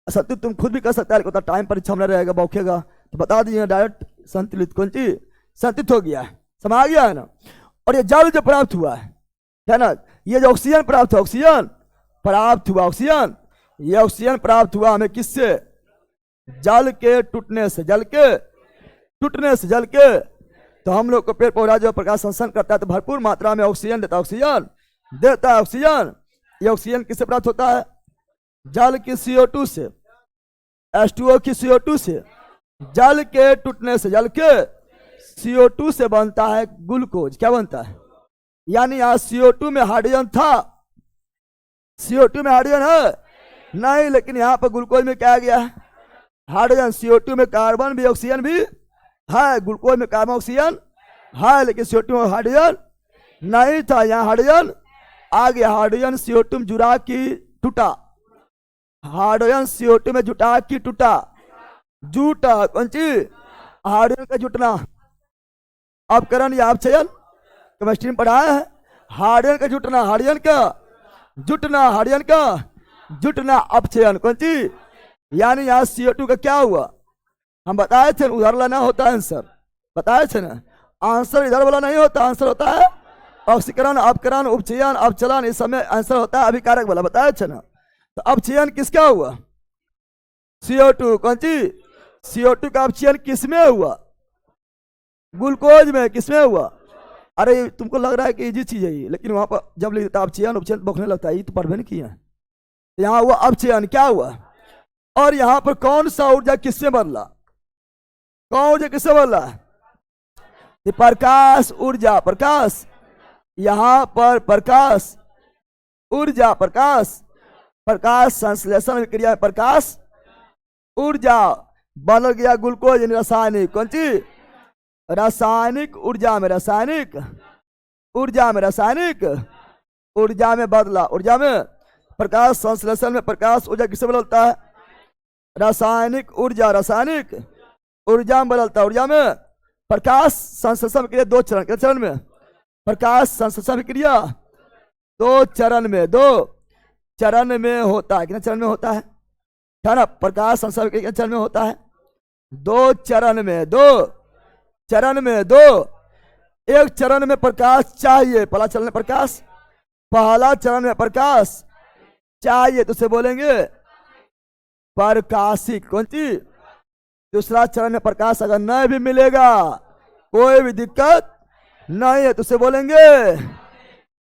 संतुलित तुम खुद भी कर सकता है, लेकिन टाइम परीक्षा में रहेगा, बौखेगा, तो बता दीजिए डायरेक्ट संतुलित कौन चीज संतुलित हो गया है। समझ गया है ना। और ये जल जो प्राप्त हुआ है ना, ये जो ऑक्सीजन प्राप्त हुआ, ऑक्सीजन, ये ऑक्सीजन प्राप्त हुआ हमें किससे? जल के टूटने से, जल के। तो हम लोग को पेड़ पौधा जो प्रकाश संश्लेषण करता है तो भरपूर मात्रा में ऑक्सीजन देता है, ऑक्सीजन। ये ऑक्सीजन किससे प्राप्त होता है? जल की CO2 से, H2O की CO2 से, जल के टूटने से, जल के CO2 से बनता है ग्लूकोज। क्या बनता है? यानी यहाँ CO2 में हाइड्रोजन था, CO2 में हाइड्रोजन है नहीं, लेकिन यहाँ पर ग्लूकोज में क्या आ गया? हाइड्रोजन। CO2 में कार्बन भी ऑक्सीजन भी है, ग्लूकोज में कार्बन ऑक्सीजन है, लेकिन CO2 में हाइड्रोजन नहीं था, यहाँ हाइड्रोजन आ गया। हाइड्रोजन CO2 में जुड़ा की टूटा, हाइड्रोजन CO2 में जुटा की टूटा, जूटा कौन चीज? हाइड्रोजन का जुटना। अपकरण या अपचयन केमिस्ट्री में पढ़ाया है। हाइड्रोजन का जुटना, हाइड्रोजन का जुटना, अपचयन कौन चीज? यानी यहाँ CO2 का क्या हुआ? हम बताए थे उधर वाला ना होता है आंसर, बताए थे ना, आंसर इधर वाला नहीं होता, आंसर होता है ऑक्सीकरण, अपकरण, उपचयन, अपचलन, इस समय आंसर होता है अभिकारक वाला, बताए थे ना। तो अपचयन किसका हुआ? CO2 कौन चीज? CO2 का अपचयन किसमें हुआ? ग्लूकोज में। किसमें हुआ? अरे तुमको लग रहा है कि इजी चीज है ये, लेकिन वहां पर जब लिखता अपचयन उपचयन बखने लगता है, ये तो पढ़ नहीं किया। यहाँ हुआ अपचयन, क्या हुआ? और यहाँ पर कौन सा ऊर्जा किससे बदला? कौन ऊर्जा किससे बदला? प्रकाश ऊर्जा, प्रकाश। यहाँ पर प्रकाश ऊर्जा, प्रकाश संश्लेषण विक्रिया में प्रकाश ऊर्जा बदल गया ग्लूकोज, रासायनिक कौन चीज? रासायनिक ऊर्जा में, रासायनिक ऊर्जा में रासायनिक, ऊर्जा में बदला, ऊर्जा में प्रकाश संश्लेषण में प्रकाश ऊर्जा किससे बदलता है? रासायनिक ऊर्जा, रासायनिक ऊर्जा में बदलता है। ऊर्जा में प्रकाश संश्लेषण क्रिया दो चरण, कितने चरण में? प्रकाश संश्लेषण क्रिया दो चरण में, दो चरण में होता है। कितने चरण में होता है? ना प्रकाश संश्लेषण कितने चरण में होता है? दो चरण में, दो चरण में, दो। एक चरण में प्रकाश चाहिए, पहला चरण में प्रकाश, पहला चरण में प्रकाश चाहिए तो उसे बोलेंगे प्रकाशिक। कौन सी? दूसरा चरण में प्रकाश अगर नहीं भी मिलेगा, कोई भी दिक्कत नहीं है तो उसे बोलेंगे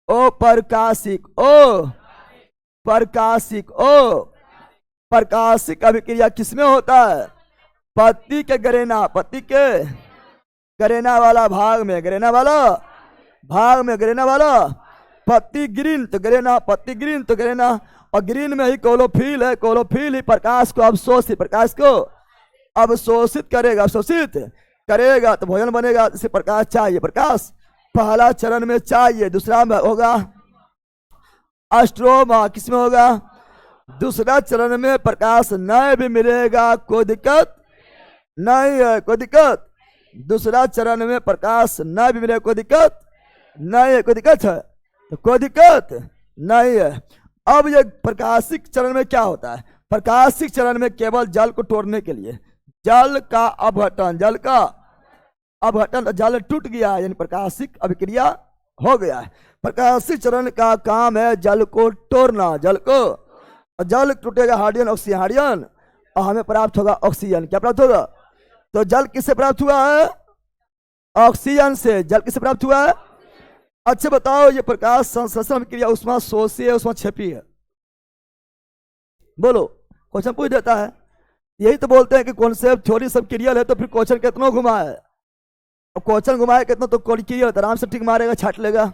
ओ प्रकाशिक, ओ प्रकाशिक, ओ प्रकाशिक अभिक्रिया किसमें होता है? पत्ती के गरेना, पत्ती के गरेना वाला भाग में, गरेना वाला भाग में, गरेना वाला पत्ती ग्रीन तो गरेना, पत्ती ग्रीन तो गरेना, और ग्रीन में ही क्लोरोफिल है। क्लोरोफिल ही प्रकाश को अवशोषित, प्रकाश को अवशोषित करेगा, अवशोषित करेगा तो भोजन बनेगा। इसे प्रकाश चाहिए, प्रकाश पहला चरण में चाहिए। दूसरा में होगा अस्ट्रोमा, किसमें होगा? दूसरा चरण में प्रकाश नहीं भी मिलेगा कोई दिक्कत नहीं है, कोई दिक्कत। दूसरा चरण में प्रकाश नहीं भी मिलेगा कोई दिक्कत नहीं है, कोई दिक्कत है तो कोई दिक्कत नहीं है। अब ये प्रकाशिक चरण में क्या होता है? प्रकाशिक चरण में केवल जल को तोड़ने के लिए, जल का अपघटन, जल का अपघटन, जल टूट गया यानी प्रकाशिक अभिक्रिया हो गया है। प्रकाशिक चरण का काम है जल को तोड़ना, जल को, जल टूटेगा हाइड्रोजन ऑक्सीजन, हाइड्रोजन और हमें प्राप्त होगा ऑक्सीजन। क्या प्राप्त होगा? तो जल किससे प्राप्त हुआ है? ऑक्सीजन से। जल किससे प्राप्त हुआ है? अच्छा बताओ, ये प्रकाश संश्लेषण क्रिया उष्मा शोषी है, उष्मा छेपी है? बोलो, क्वेश्चन पूछ देता है। यही तो बोलते हैं कि कॉन्सेप्ट थ्योरी सब क्रियल है, तो फिर क्वेश्चन कितना घुमा है? और क्वेश्चन घुमाए कितना तो क्रियल आराम से ठीक मारेगा, छाट लेगा।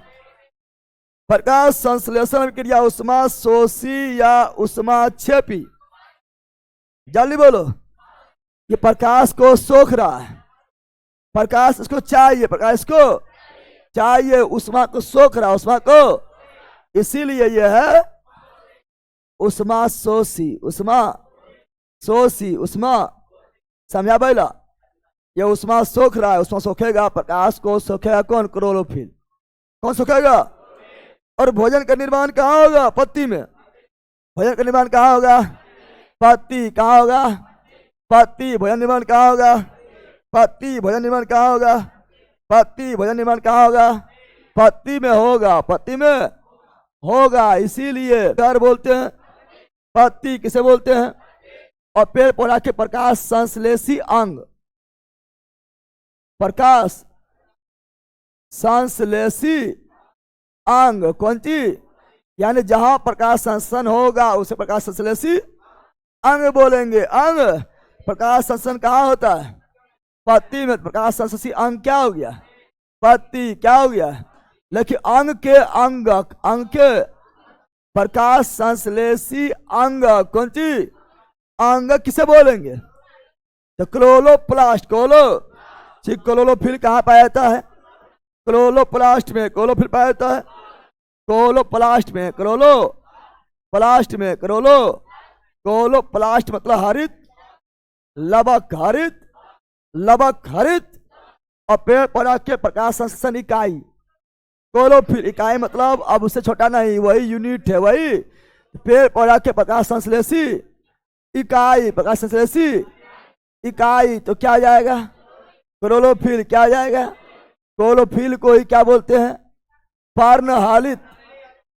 प्रकाश संश्लेषण क्रिया उष्मा शोषी या उष्मा छेपी? जल्दी बोलो। ये प्रकाश को सोख रहा है, प्रकाश इसको चाहिए, प्रकाश को चाहिए, उष्मा को सोख रहा है, उष्मा को, इसीलिए यह है उष्मा शोषी, उष्मा शोषी, उष्मा। समझा बैला? ये उष्मा सोख रहा है, उष्मा सोखेगा, प्रकाश को सोखेगा कौन? क्लोरोफिल। कौन सोखेगा? और भोजन का निर्माण कहाँ होगा? पत्ती में। भोजन का निर्माण कहाँ होगा? पत्ती। कहाँ होगा? पत्ती। भोजन निर्माण कहाँ होगा? पत्ती। भोजन निर्माण कहाँ होगा? पत्ती। भोजन निर्माण कहाँ होगा? पत्ती में होगा, पत्ती में होगा। इसीलिए क्या बोलते हैं? पत्ती। किसे बोलते हैं? और पेड़ पौधा के प्रकाश संश्लेषी अंग, प्रकाश संश्लेषी अंग कौन सी? यानी जहां प्रकाश संश्लेषण होगा उसे प्रकाश संश्लेषी अंग बोलेंगे। अंग, प्रकाश संश्लेषण कहाँ होता है? पत्ती में। प्रकाश संश्लेषी अंग क्या हो गया? पत्ती। क्या हो गया? लेकिन अंग के अंग, अंग के प्रकाश संश्लेषी अंग कौन सी? अंग किसे बोलेंगे? तो क्लोरोप्लास्ट। क्लोरोफिल कहाँ पाया जाता है? क्लोरोप्लास्ट में। क्लोरोफिल पाया जाता है क्लोरोप्लास्ट में, क्लोरोप्लास्ट में। क्लोरोप्लास्ट मतलब हरित लवक, हरित लवक, हरित। और पेड़ पौधा के प्रकाश संश्लेषण इकाई क्लोरोफिल। इकाई मतलब अब उससे छोटा नहीं, वही यूनिट है, वही पेड़ पौधा के प्रकाश संश्लेषी इकाई, प्रकाश संश्लेषी इकाई। तो क्या आ जाएगा? क्लोरोफिल। क्या आ जाएगा? क्लोरोफिल को ही क्या बोलते हैं? पर्णहरित।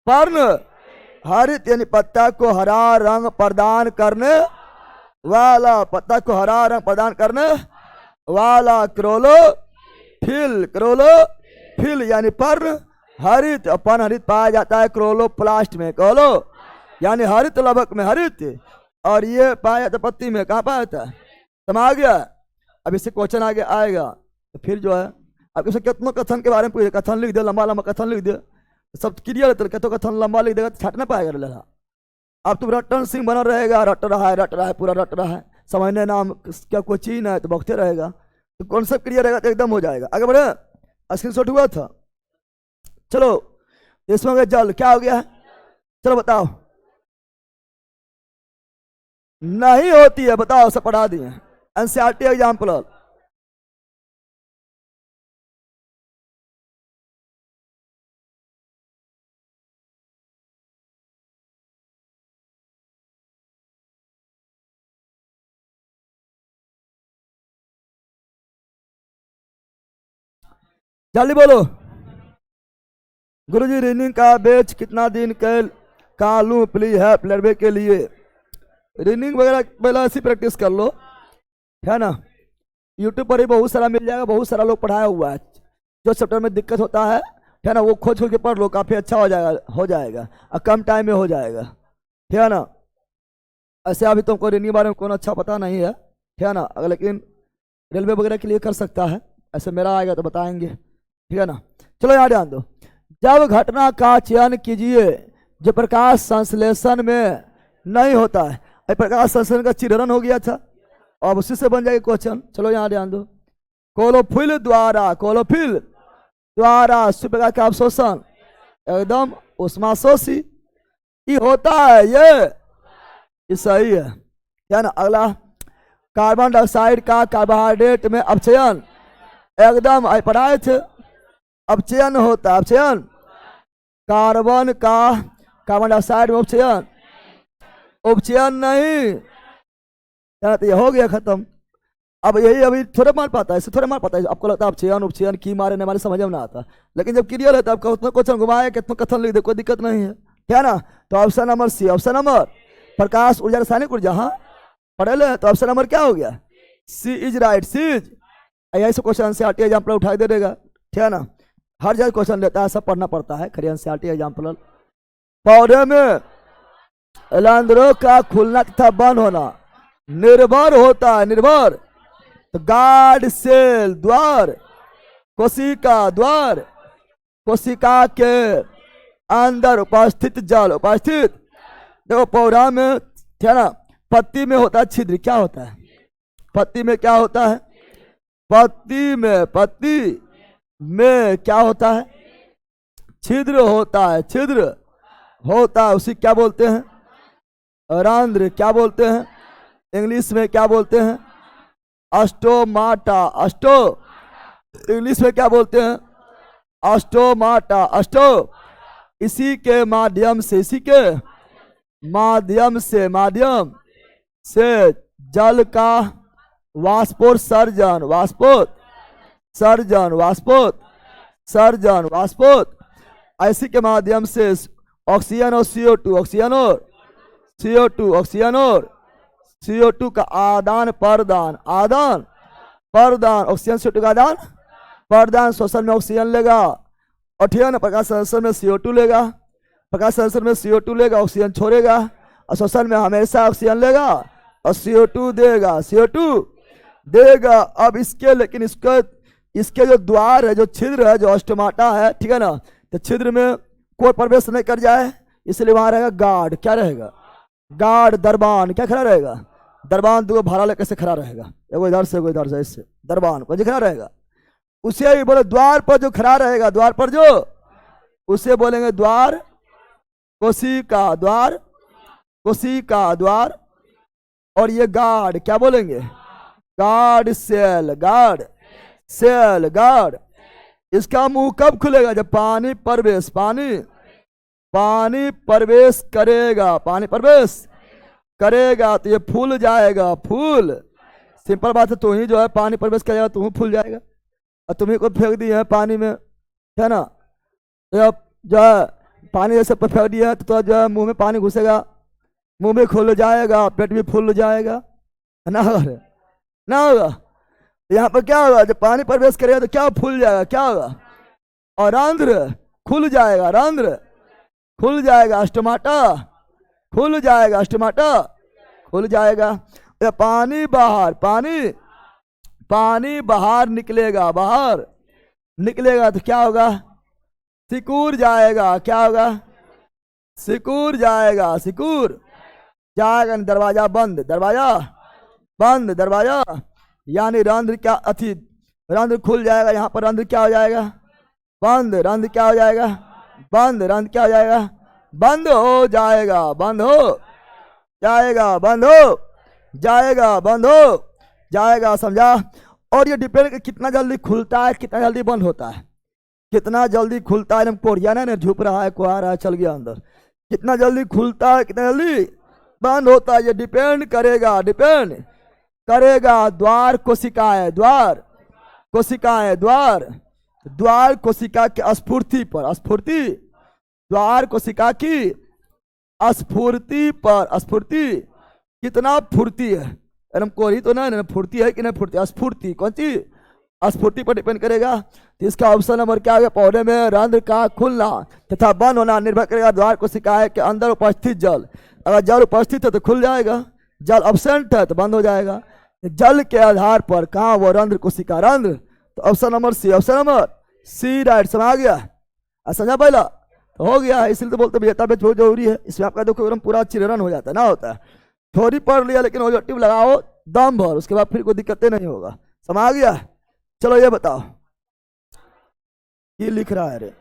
पर्णहरित यानी पत्ता को हरा रंग प्रदान करने वाला, पत्ता को हरा रंग प्रदान करने वाला क्लोरोफिल। क्लोरोफिल यानी पर्णहरित। पर्णहरित पाया जाता है क्लोरोप्लास्ट में, क्लोरो यानी हरित लवक में, हरित। और ये पाया जाता पत्ती में। कहाँ पाया जाता है? समझ गया? अब इससे क्वेश्चन आगे आएगा तो फिर जो है अब इसे कितनों कथन के बारे में पूछे, कथन लिख दे, लंबा लंबा कथन लिख दे, सब क्लियर है। तो कथन लंबा लिख देगा तो छाट ना पाएगा लड़ा। अब तुम रटन सिंह बना रहेगा, रट रहा है, पूरा रट रहा है, समझने नाम क्या कोई चीज ना है तो बकते रहेगा। तो कॉन्सेप्ट क्लियर रहेगा तो एकदम हो जाएगा। आगे बढ़े। स्क्रीनशॉट हुआ था? चलो इसमें हो गया जल, क्या हो गया? चलो बताओ। नहीं होती है, बताओ, सब पढ़ा दिए। NCERT example. जल्दी बोलो। गुरुजी रीनिंग का बेच कितना दिन कल कालू प्ली है लड़बे के लिए। रीनिंग वगैरह पहले ऐसी प्रैक्टिस कर लो, है ना। यूट्यूब पर ही बहुत सारा मिल जाएगा, बहुत सारा लोग पढ़ाया हुआ है। जो चैप्टर में दिक्कत होता है ना, वो खोज खोज के पढ़ लो, काफ़ी अच्छा हो जाएगा और कम टाइम में हो जाएगा, ठीक है ना। ऐसे अभी तुमको रीनिंग के बारे में कौन अच्छा पता नहीं है, ठीक है ना, अगर लेकिन रेलवे वगैरह के लिए कर सकता है। ऐसे मेरा आएगा तो बताएंगे, ठीक है ना। चलो यहाँ ध्यान दो। जब घटना का चयन कीजिए जो प्रकाश संश्लेषण में नहीं होता है। प्रकाश संश्लेषण का चित्रण हो गया था, अब उसी से बन जाएगा क्वेश्चन। चलो यहाँ ध्यान दो। क्लोरोफिल द्वारा सूर्यप्रकाश का अवशोषण एकदम उष्माशोषी ये होता है, ये सही है, क्या ना। अगला, कार्बन डाइऑक्साइड का कार्बोहाइड्रेट में अपचयन एकदम पढ़ाए थे, अपचयन होता है, अपचयन। कार्बन का कार्बन डाइऑक्साइड में उपचयन नहीं, तो ये हो गया खत्म। अब यही अभी थोड़े मार पाता है, इसे थोड़े मार पाता है। आपको लगता है अपचयन उपचयन की मारे नहीं मारे समझ में ना आता, लेकिन जब क्लियर है तो आपका उतना क्वेश्चन घुमाया कितना कथन लिख दे, कोई दिक्कत नहीं है, क्या ना। तो option number C, option number प्रकाश ऊर्जा रासायनिक ऊर्जा, हाँ पढ़े ले, तो ऑप्शन नंबर क्या हो गया? सी इज राइट, सी इज। यही से क्वेश्चन एनसीईआरटी एग्जाम्पल उठाई दे देगा, ठीक है ना। हर जगह क्वेश्चन लेता है, सब पढ़ना पड़ता है, खरी एनसीईआरटी एग्जाम्पल। पौधे में एलांद्रो का खुलना तथा बंद होना निर्भर होता है, निर्भर। तो गार्ड सेल द्वार, कोशिका के अंदर उपस्थित जल, उपस्थित। देखो पौधा में, ठीक है ना, पत्ती में होता है छिद्र, क्या होता है पत्ती में? क्या होता है पत्ती में क्या होता है? छिद्र होता है, छिद्र होता है, उसी क्या बोलते हैं? रंध्र। क्या बोलते हैं इंग्लिश में? क्या बोलते हैं? अस्टोमाटा। इंग्लिश में क्या बोलते हैं? अस्टोमाटा, इसी के माध्यम से जल का वाष्पोत्सर्जन, ऐसी के माध्यम से ऑक्सीजन और CO2 का आदान प्रदान, ऑक्सीजन CO2 का आदान प्रदान। श्वसन में ऑक्सीजन लेगा और, ठीक है ना, प्रकाश संश्लेषण में CO2 लेगा, ऑक्सीजन छोड़ेगा, और श्वसन में हमेशा ऑक्सीजन लेगा और CO2 देगा। अब इसके जो द्वार है, जो छिद्र है, जो अस्टोमाटा है, ठीक है ना, तो छिद्र में कोई प्रवेश नहीं कर जाए, इसलिए वहां रहेगा गार्ड। क्या रहेगा? गार्ड, दरबान। क्या खड़ा रहेगा? दरबान दो भाड़ा लेकर से खड़ा रहेगा, एगो इधर से एगो इधर से, इससे दरबान को खड़ा रहेगा। उसे बोले द्वार पर जो खड़ा रहेगा, द्वार पर जो, उसे बोलेंगे द्वार, कोशिका द्वार। और ये गार्ड क्या बोलेंगे? Guard cell. इसका मुंह कब खुलेगा? जब पानी प्रवेश करेगा, तो ये फूल जाएगा, फूल। सिंपल बात है, तू ही जो है पानी प्रवेश करेगा, तू फूल जाएगा, और तुम्ही को फेंक दिए है पानी में, है ना। तो जो है पानी जैसे फेंक दिया है तो जो है मुंह में पानी घुसेगा, मुंह में खुल जाएगा, पेट भी फूल जाएगा, ना होगा। यहाँ पर क्या होगा? जब पानी प्रवेश करेगा तो क्या फूल जाएगा, क्या होगा? और रंध्र खुल जाएगा, अस्टोमाटा खुल जाएगा। पानी बाहर निकलेगा, तो क्या होगा? सिकुड़ जाएगा। क्या होगा? सिकुड़ जाएगा, दरवाजा बंद, यानी रंध्र क्या रंध्र खुल जाएगा। यहाँ पर रंध्र क्या हो जाएगा? बंद, रंध्र क्या हो जाएगा, बंद, रंध्र क्या हो जाएगा, बंद हो जाएगा, बंद हो जाएगा, बंद हो जाएगा, बंद हो जाएगा, समझा। और ये डिपेंड कितना जल्दी खुलता है, कितना जल्दी बंद होता है, कितना जल्दी खुलता है। एकदम कोरिया ना झुप रहा है, को आ रहा है, चल गया अंदर। कितना जल्दी खुलता है, कितना जल्दी बंद होता है, ये डिपेंड करेगा, डिपेंड करेगा द्वार कोशिकाएं, द्वार कोशिकाएं, द्वार द्वार कोशिका की स्फूर्ति पर, स्फूर्ति, द्वार कोशिका की स्फूर्ति पर, स्फूर्ति कितना फुर्ती है, एकदम कोरी तो ना फुर्ती है कि नहीं फुर्ती, स्फूर्ति कौन सी, स्फूर्ति पर डिपेंड करेगा। तो इसका ऑप्शन नंबर क्या है, पौधे में रंध्र का खुलना तथा बंद होना निर्भर करेगा द्वार कोशिकाएं के अंदर उपस्थित जल। अगर जल उपस्थित है तो खुल जाएगा, जल अब्सेंट है तो बंद हो जाएगा। जल के आधार पर कहाँ वो रंध्र कोशिका, रंध्र, तो option number C, option number C right. समझ आ गया, समझा पहला तो हो गया है, इसलिए तो बोलते बेटा बेच बहुत जरूरी है। इसमें आपका देखो एकदम पूरा चिररन हो जाता है ना, होता है थोड़ी पढ़ लिया लेकिन ऑब्जेक्टिव लगाओ दम भर, उसके बाद फिर कोई दिक्कतें नहीं होगा। समझ आ गया। चलो ये बताओ ये लिख रहा है रे,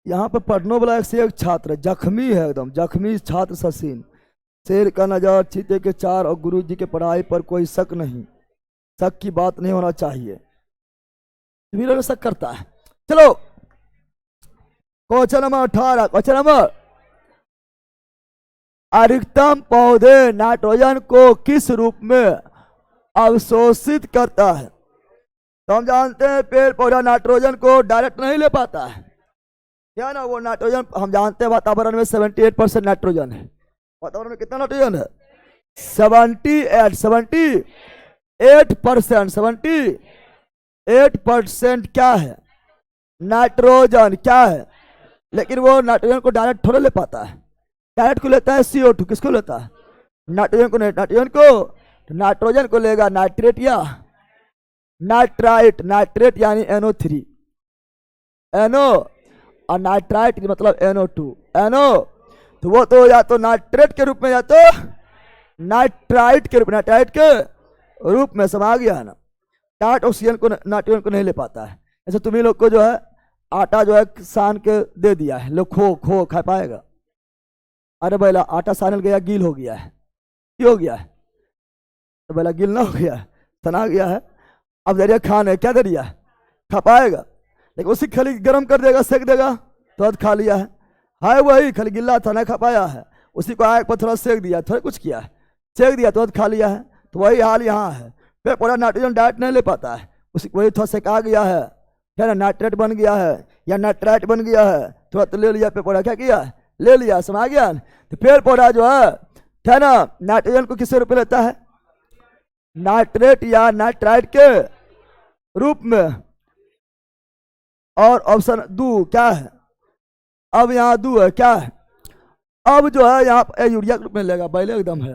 यहाँ पर पढ़ने वाला एक से एक छात्र जख्मी है, एकदम जख्मी छात्र ससीन। शेर का नजर चीते के चार और गुरु जी के पढ़ाई पर कोई शक नहीं, शक की बात नहीं होना चाहिए, सभी लोग शक करता है। चलो क्वेश्चन नंबर 18, क्वेश्चन नंबर, अधिकतम पौधे नाइट्रोजन को किस रूप में अवशोषित करता है। तो हम जानते हैं पेड़ पौधा नाइट्रोजन को डायरेक्ट नहीं ले पाता है, क्या ना, वो नाइट्रोजन हम जानते हैं वातावरण में 78% नाइट्रोजन है। वातावरण में कितना नाइट्रोजन है, 78%, 78% क्या है, नाइट्रोजन क्या है। लेकिन वो नाइट्रोजन को डायरेक्ट थोड़ा ले पाता है, डायरेक्ट को लेता है CO2, किसको लेता है, नाइट्रोजन को नहीं, नाइट्रोजन को, तो नाइट्रोजन को लेगा नाइट्रेट या नाइट्राइट, नाइट्रेट यानी NO3, NO, और नाइट्राइट मतलब NO2, NO, तो वो तो या तो नाइट्रेट के रूप में या तो नाइट्राइट के रूप में, नाइट्राइट के रूप में। समझ गया है ना, डायरेक्ट ऑक्सीजन को नाइट्रोजन को नहीं ले पाता है। ऐसे तुम्हें लोग को जो है आटा जो है सान के दे दिया है, लोग खो खा पाएगा, अरे भैया आटा सानल गया गील हो गया है, क्यों हो गया है, तो भैया गील ना हो गया है, तना गया है, अब दरिया खाने क्या दरिया खा पाएगा, लेकिन उसी खाली गर्म कर देगा, सेक देगा तो खा लिया है, हाय वही खाली गिल्ला था ना खा पाया है, उसी को आग पर थोड़ा सेक दिया, थोड़ा कुछ किया है, सेक दिया तो खा लिया है। तो वही हाल यहाँ है, पेड़ पौधा नाइट्रोजन डायरेक्ट नहीं ले पाता है, उसी वही थोड़ा सेका गया है ना, नाइट्रेट बन गया है या नाइट्राइट बन गया है, थोड़ा तो ले लिया, पेड़ पौधा क्या किया, ले लिया। समझ गया। तो पेड़ पौधा जो है ना नाइट्रोजन को किसके रूप में लेता है, नाइट्रेट या नाइट्राइट के रूप में। और ऑप्शन दो क्या है, अब यहाँ दो है क्या है, अब जो है यहाँ पर यूरिया के रूप में लेगा, पहले एकदम है,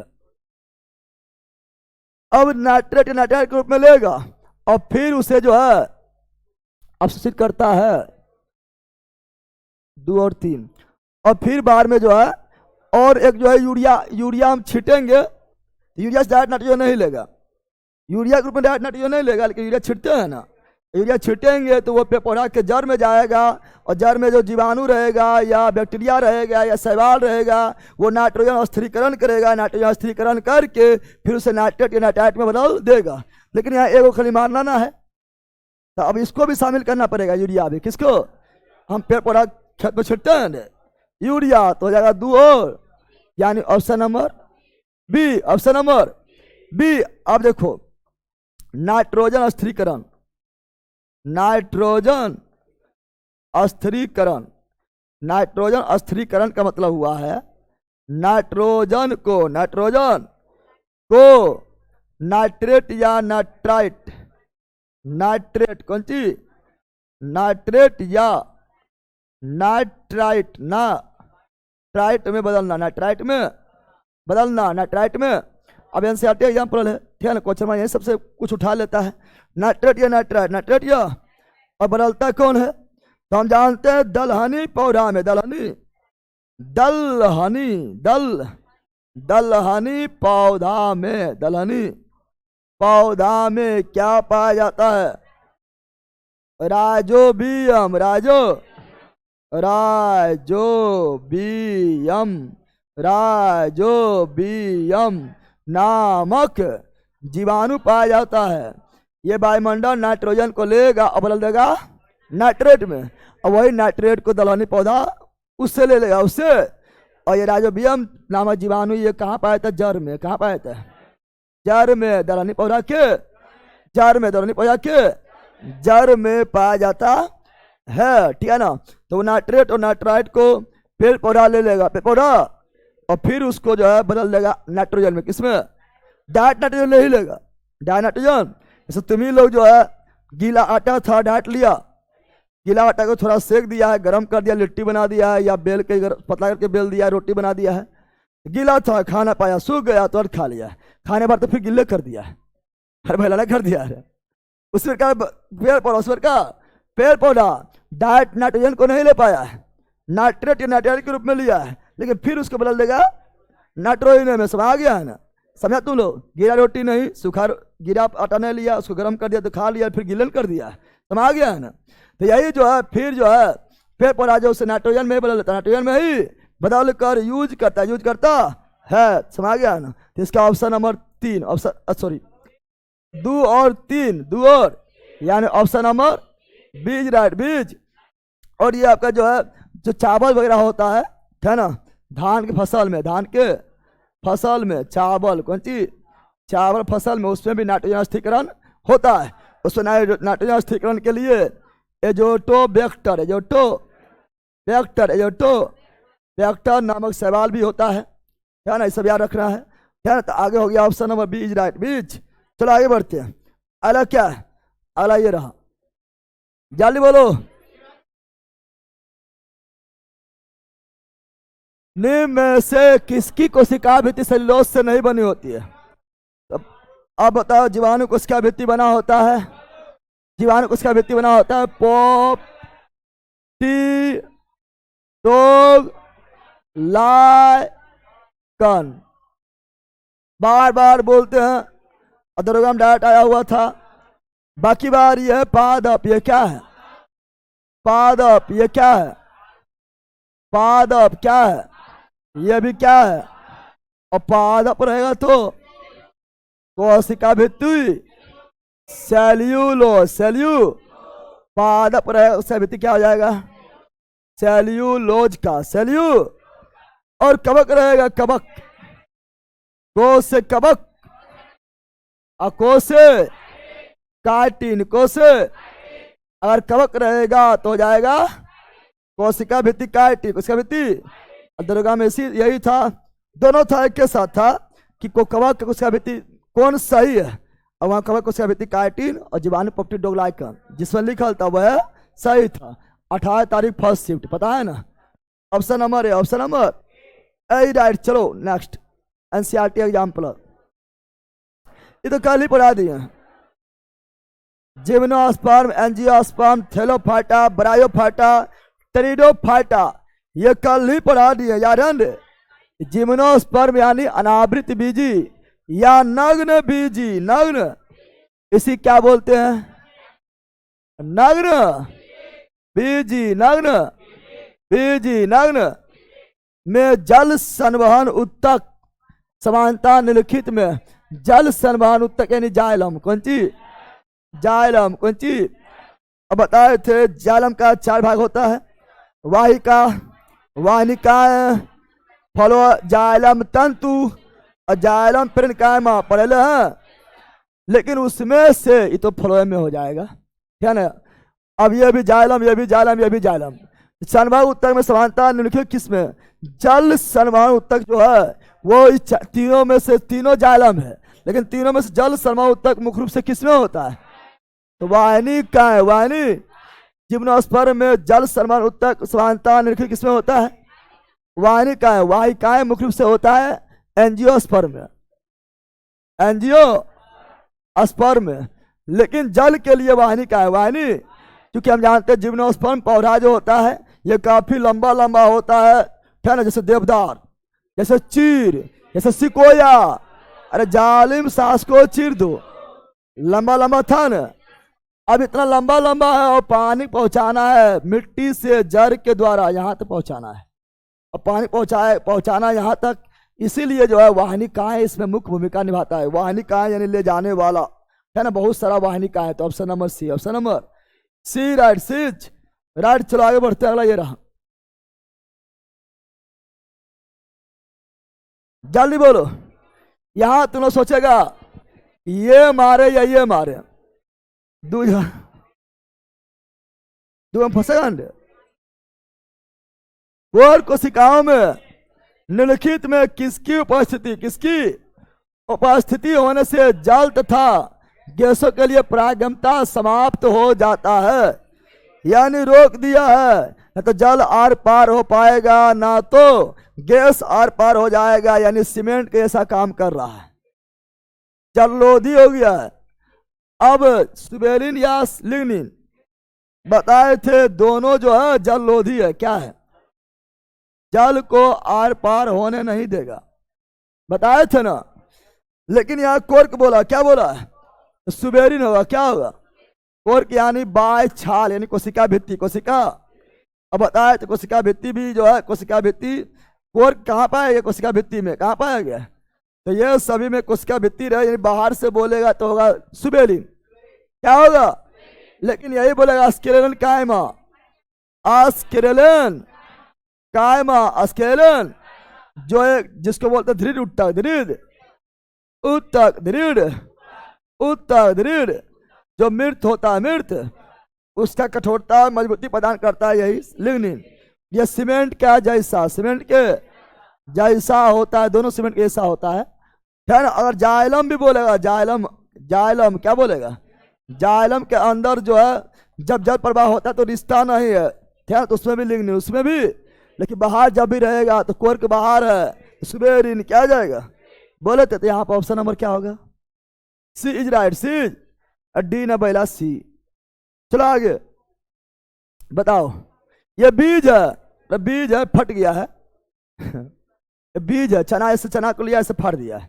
अब नाइट्रेट नाइट्राइट के रूप में लेगा और फिर उसे जो है अवशोषित करता है 2 और 3, और फिर बाद में जो है और एक जो है यूरिया हम छीटेंगे, यूरिया से डायरेक्ट नाइट्रोजन नहीं लेगा, यूरिया के रूप में डायरेक्ट नाइट्रोजन नहीं लेगा, लेकिन यूरिया छीटते हैं ना, यूरिया छीटेंगे तो वो पेड़ पौधा के जड़ में जाएगा, और जड़ में जो जीवाणु रहेगा या बैक्टीरिया रहेगा या शैवाल रहेगा वो नाइट्रोजन स्थिरीकरण करेगा, नाइट्रोजन स्थिरीकरण करके फिर उसे नाइट्रेट या नाइट्राइट में बदल देगा। लेकिन यहाँ एगो खाली मारना ना है, तो अब इसको भी शामिल करना पड़ेगा, यूरिया भी, किसको, हम पेड़ पौधा खेत में छिटते हैं यूरिया, तो हो जाएगा 2 और, यानी option number B, option number B. अब देखो नाइट्रोजन स्थिरीकरण, नाइट्रोजन स्थिरीकरण, नाइट्रोजन स्थिरीकरण का मतलब हुआ है नाइट्रोजन को नाइट्रेट या नाइट्राइट, नाइट्रेट कौन सी, नाइट्रेट या नाइट्राइट, नाइट्राइट में बदलना, नाइट्राइट में बदलना, नाइट्राइट में। अब एनसीईआरटी एग्जाम्पल है, ठीक है ना, क्वेश्चन में यही सबसे कुछ उठा लेता है, नाइट्रेट या नाइट्राइट, नाइट्रेट या, और बदलता कौन है, तो हम जानते हैं दलहनी पौधा में, दलहनी दलहनी, दलहनी पौधा में, दलहनी पौधा में क्या पाया जाता है? राइजोबियम, राइजोबियम नामक जीवाणु पाया जाता है। ये वायुमंडल नाइट्रोजन को लेगा और बदल देगा नाइट्रेट में, और वही नाइट्रेट को दलहनी पौधा उससे ले लेगा, उससे। और ये राइजोबियम नामक जीवाणु ये कहाँ पाया था? जड़ में। कहाँ पाया था? जड़ में, दलहनी पौधा के जड़ में, दलहनी पौधा के जड़ में पाया जाता है, ठीक है ना। तो वो नाइट्रेट और नाइट्राइट को पेड़ पौधा ले लेगा, पेड़ पौधा, और फिर उसको जो है बदल देगा नाइट्रोजन में। किसमें? डाइट नाइट्रोजन ले ही लेगा, डाइट नाइट्रोजन। जैसे तुम ही लोग जो है गीला आटा था, डाइट लिया, गीला आटा को थोड़ा सेक दिया है, गरम कर दिया, लिट्टी बना दिया है, या बेल के पतला करके बेल दिया है, रोटी बना दिया है। गीला था, खाना पाया, सूख गया तो खा लिया, खाने बाद तो फिर गिल्ले कर दिया है, हर महिला ने कर दिया है। उसमें क्या पेड़ पौधा, उसमें क्या पेड़ पौधा डाइट नाइट्रोजन को नहीं ले पाया है, नाइट्रेट या नाइट्राइट के रूप में लिया है, लेकिन फिर उसको बदल देगा नाइट्रोजन में। समझ आ गया है ना? समझा तुम लोग? गीला रोटी नहीं, सूखा गीला आटा नहीं लिया, उसको गर्म कर दिया तो खा लिया, फिर गिलन कर दिया। समझ आ गया है ना? तो यही जो है फिर जो है पेड़ पौधा जो उसे नाइट्रोजन में बदल लेता है, नाइट्रोजन में ही बदल कर यूज करता है। समझ आ गया है ना? तो इसका ऑप्शन नंबर 3, ऑप्शन सॉरी 2 और 3, 2 और यानी ऑप्शन नंबर बीज, राइट, बीज। और ये आपका जो है जो चावल वगैरह होता है ना, धान की फसल में, धान के फसल में चावल, कौन चीज? चावल फसल में, उसमें भी नाइट्रोजन स्थिरीकरण होता है। उसमें नाइट्रोजन स्थिरीकरण के लिए एजोटोबैक्टर, एजोटोबैक्टर नामक सवाल भी होता है ना, ये सब याद रखना है ना। तो आगे हो गया ऑप्शन नंबर बीज, राइट, बीज। चलो आगे बढ़ते हैं। अगला क्या है? अगला ये रहा, जल्दी बोलो। निम्न में से किसकी कोशिका भित्ति सेल्यूलोज से नहीं बनी होती है? अब बताओ, जीवाणु कोशिका भित्ति बना होता है, जीवाणु कोशिका भित्ति बना होता है पोप्टिडोग्लाइकन। बार बार बोलते हैं, अधोगम डायट आया हुआ था। बाकी बार ये है पादप, ये क्या है? पादप, ये क्या है? पादप क्या है? ये भी क्या है? और पादप रहेगा तो कोशिका भित्ति सेल्यूलोज, पादप रहेगा, उसका भित्ति क्या हो जाएगा? सेल्यूलोज का सेल्यू। और कवक रहेगा, कवक, को से कवक, अको से काइटिन, को से अगर कवक रहेगा तो हो जाएगा कोशिका भित्ति काइटिन, कोशिका भित्ति। दरोगा में इसी यही था, दोनों था, एक के साथ था कि कवक कोशिका भित्ति कौन सही है, और वहां कवक कोशिका भित्ति काइटिन और जीवाणु पोप्टिडोग्लाइकन जिसमें लिखा था वह सही था। 18 तारीख फर्स्ट शिफ्ट, पता है ना? Option number A, option number A, right. चलो नेक्स्ट, एनसीईआरटी एग्जाम्पल, ये तो कल ही पढ़ा दिए। Gymnosperm, angiosperm, Thallophyta, bryophyta, pteridophyta, ये कल ही पढ़ा दिए, याद है? जिम्नोस्पर्म यानी अनावृत बीजी या नग्न बीजी, नग्न, इसी क्या बोलते हैं? नग्न बीजी, नग्न बीजी, नग्न में जल संवहन उत्तक समानता निम्नलिखित में जल संवहन उत्तक यानी जाइलम, कौन चीज? जाइलम, कौन चीज? अब बताए थे जाइलम का 4 भाग होता है, वाहिका, वाहिनिकाएं, फलो जाइलम तंतु और जाइलम पेरेन्काइमा, पढ़े हैं। लेकिन उसमें से ये तो फ्लोएम में हो जाएगा, क्या ना? अब ये भी जाइलम, ये भी जाइलम, ये भी जाइलम। संवहन उत्तक में समानता निम्नलिखित किसमें? जल संवहन उत्तक जो है वो इस तीनों में से, तीनों जाइलम है, लेकिन तीनों में से जल संवहन उत्तक मुख्य रूप से किसमें होता है? तो वाहिनिकाएं, वाहिनी, जिम्नोस्पर्म में जल संवहन उत्तक समानता निम्नलिखित किसमें होता है? वाहिनिकाएं, वाहिकाएं मुख्य रूप से होता है एंजियोस्पर्म में, एंजियोस्पर्म में। लेकिन जल के लिए वाहिनिकाएं, वाहिनी, क्योंकि हम जानते हैं जिम्नोस्पर्म पौधा जो होता है ये काफी लंबा लंबा होता है है ना, जैसे देवदार, जैसे चीर, जैसे सिकोया। अरे जालिम सास को चीर दो, लंबा लंबा था ना, अब इतना लंबा लंबा है और पानी पहुंचाना है मिट्टी से जड़ के द्वारा यहां तक पहुंचाना है, और पानी पहुंचाना यहां तक। इसीलिए जो है वाहिनिकाएं इसमें मुख्य भूमिका निभाता है। वाहिनिकाएं यानी ले जाने वाला, है ना, बहुत सारा वाहिनिकाएं। तो option number C, option number C right, C's right. चलो आगे बढ़ते हैं, अगला ये रहा, जल्दी बोलो। यहां तुम लोग सोचेगा ये मारे या ये मारे, दो में फंसेगा। और कोशिकाओं में निम्नलिखित में किसकी उपस्थिति होने से जल तथा गैसों के लिए परागमता समाप्त हो जाता है, यानी रोक दिया है। न तो जल आर पार हो पाएगा, ना तो गैस आर पार हो जाएगा, यानी सीमेंट के ऐसा काम कर रहा है, जलरोधी हो गया है। अब सुबेरिन या लिग्निन बताए थे, दोनों जो है जलरोधी है। क्या है? जल को आर पार होने नहीं देगा, बताए थे ना। लेकिन यहाँ कोर्क बोला, क्या बोला? सुबेरिन होगा, क्या होगा? कोर्क यानी बाय छाल, यानी कोशिका भित्ति, कोशिका। अब बताए तो कोशिका भित्ति भी जो है, कोशिका भित्ति, कोर्क कहाँ पाया गया? कोशिका भित्ति में। कहाँ पाया गया? तो ये सभी में कोशिका भित्ति रहे, यानी बाहर से बोलेगा तो होगा सुबेरिन, क्या होगा? लेकिन यही बोलेगा स्केलेलन कायमा, स्केलेलन कायमा, स्केलेलन जो है जिसको बोलते दृढ़ उत्तक, दृढ़ उत्तक, दृढ़ उत्तक, दृढ़ जो मृत होता है, मृत उसका कठोरता मजबूती प्रदान करता है, यही लिग्निन। ये सीमेंट का जैसा, सीमेंट के जैसा होता है, दोनों सीमेंट के जैसा होता है ना। अगर जाइलम भी बोलेगा, जाइलम, जाइलम क्या बोलेगा? जाइलम के अंदर जो है जब जल प्रवाह होता है तो रिश्ता नहीं है, ठीक है, तो उसमें भी लिग्निन, उसमें भी। लेकिन बाहर जब भी रहेगा तो कोर्क बाहर है, सुबेरिन क्या आ जाएगा? बोले थे। तो यहाँ पर ऑप्शन नंबर क्या होगा? C is right, C is D न बैला सी। चलो आगे बताओ। ये बीज है, बीज है, फट गया है बीज है, चना, ऐसे चना को लिया, ऐसे फाड़ दिया है,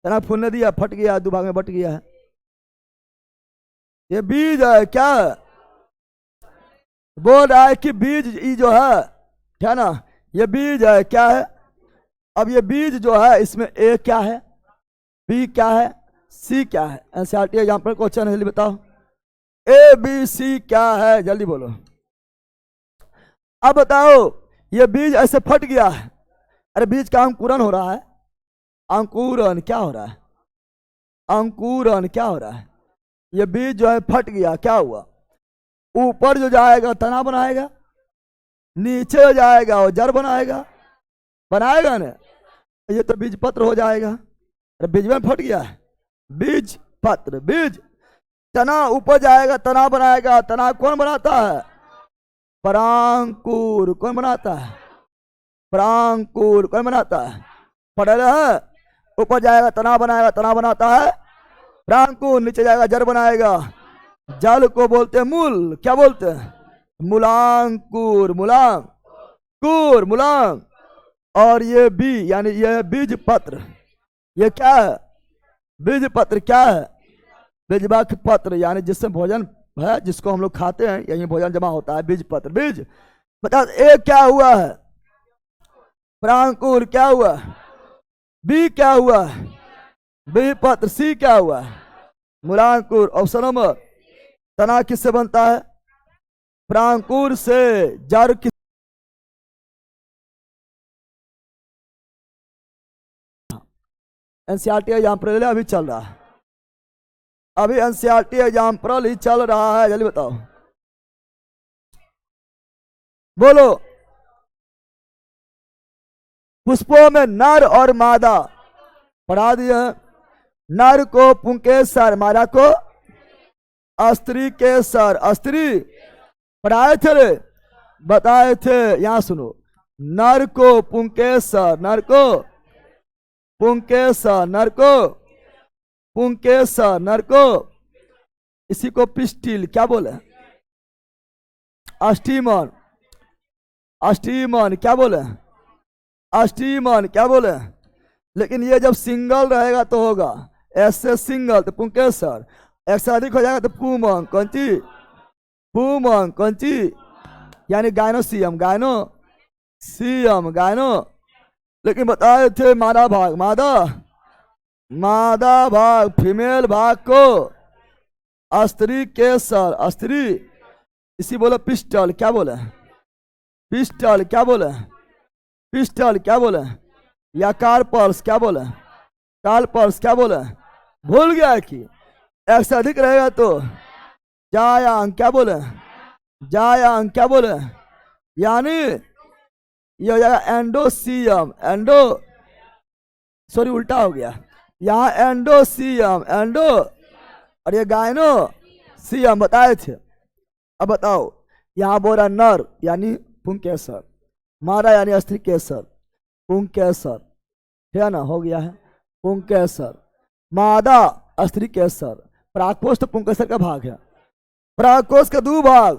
चना फूलने दिया, फट गया, दो भाग में बट गया है। ये बीज है, क्या है? बोल रहा है कि बीज ये जो है ना, ये बीज है, क्या है? अब ये बीज जो है इसमें ए क्या है, बी क्या है, सी क्या है? एनसीईआरटी एग्जाम्पल क्वेश्चन है, जल्दी बताओ। ए बी सी क्या है, जल्दी बोलो। अब बताओ, ये बीज ऐसे फट गया है, अरे बीज का अंकुरन हो रहा है, अंकुरन क्या हो रहा है? अंकुरन क्या हो रहा है? ये बीज जो है फट गया, क्या हुआ? ऊपर जो जाएगा तना बनाएगा, नीचे जाएगा और जड़ बनाएगा, बनाएगा ना, ये तो बीज पत्र हो जाएगा। अरे बीज में फट गया है, बीज पत्र, बीज तना ऊपर जाएगा, तना बनाएगा। तना कौन बनाता है? परांकुर। कौन बनाता है? परांकुर। कौन बनाता है? पढ़े है। ऊपर जाएगा तना बनाएगा, तना बनाता है परांकुर, नीचे जाएगा जड़ बनाएगा। जल को बोलते हैं मूल, क्या बोलते हैं? मूलांकुर, मूलांकुर, मूलांग। और ये बी यानी ये बीज पत्र, ये क्या है? बीज पत्र क्या है? बीजवाक पत्र, यानी जिससे भोजन है, जिसको हम लोग खाते हैं, यही भोजन जमा होता है, बीज पत्र। बीज बता, ए क्या हुआ है? परांकुर। क्या हुआ? बी क्या हुआ? बी पत्र। सी क्या हुआ? मूलांकुर। ऑप्शन नंबर, तना किससे बनता है? परांकुर से। जड़ किस? एनसीईआरटी एग्जाम्पल अभी चल रहा है, अभी एनसीईआरटी एग्जाम्पल ही चल रहा है, जल्दी बताओ, बोलो। पुष्पों में नर और मादा पढ़ा दिए। नर को पुंकेसर, मादा को स्त्री केसर। स्त्री पढ़ाए थे रे, बताए थे। यहां सुनो, नर को पुंकेसर, नर को पुंकेसर, नर को पुंकेसर, नर को, इसी को पिस्टिल क्या बोले? अस्टीमन, अस्टीमन क्या बोले? अष्टीमन, क्या बोले, लेकिन ये जब सिंगल रहेगा तो होगा, ऐसे सिंगल तो पुंकेसर, एक से अधिक हो जाएगा तो पुमंग, कौन चीज, पुमंग, कौन चीज, यानी गायनोसियम, गायनोसियम, गायनो। लेकिन बताए थे मादा भाग, मादा, मादा भाग, फीमेल भाग को स्त्री केसर, स्त्री, इसी बोले पिस्टल, क्या बोले, पिस्टल, क्या बोले, पिस्टल, क्या बोले, या कार्पर्स, क्या बोले, कार्पर्स, क्या बोले, भूल गया कि एक से अधिक रहेगा तो जायांग, क्या बोले, जायांग, क्या बोले, यानी ये हो जाएगा एंडोसियम, एंडो, सॉरी उल्टा हो गया, यहाँ एंडोसियम, एंडो, और ये गायनो सियम बताए थे। अब बताओ, यहाँ बोला नर यानी पुंकेसर, मादा यानी स्त्री केसर, पुंकेसर, है ना, हो गया है पुंकेसर, मादा स्त्री केसर, प्राकोष्ठ पुंकेसर का भाग है, प्राकोष्ठ का दो भाग,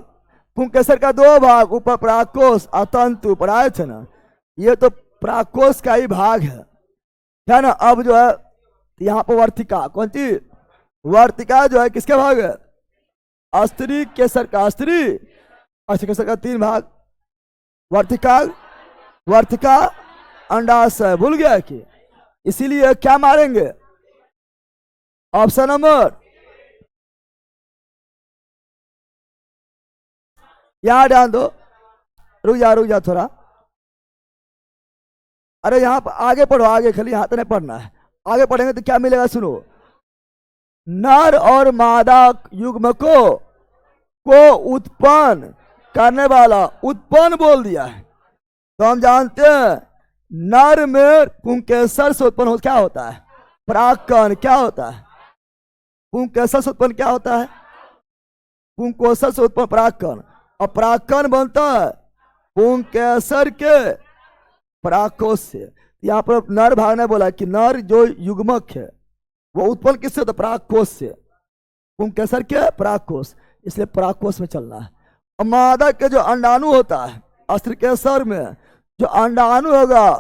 पुंकेसर का दो भाग, ऊपर प्राकोष्ठ अतंतु पर आए थे ना, ये तो प्राकोष्ठ का ही भाग है ना। अब जो है यहाँ पर वर्तिका, कौन सी वर्तिका जो है किसके भाग है, स्त्री केसर का, स्त्री केसर का तीन भाग, वर्तिका, वर्तिका, अंडाशय, भूल गया कि, इसीलिए क्या मारेंगे, ऑप्शन नंबर, यहां ध्यान दो, रुक जा थोड़ा, अरे यहाँ पर आगे पढ़ो, आगे खाली यहाँ तो नहीं पढ़ना है, आगे पढ़ेंगे तो क्या मिलेगा, सुनो, नर और मादा युग्म को उत्पन्न करने वाला, उत्पन्न बोल दिया है तो हम जानते हैं नर में पुंकेसर से उत्पन्न हो क्या होता है, प्राक्कन, क्या होता है, पुंकेसर से उत्पन्न क्या होता है, पुंकोसर से उत्पन्न प्राक्कन, और प्राक्कन बनता है पुंकेसर के प्राकोष से। यहाँ पर नर भाग ने बोला कि नर जो युग्मक है वो उत्पन्न किससे होता है, प्राकोष से, पुंकेसर के प्राकोष, इसलिए प्राकोष में चलना है। और मादा के जो अंडाणु होता है स्त्री केसर में, जो अंडाणु होगा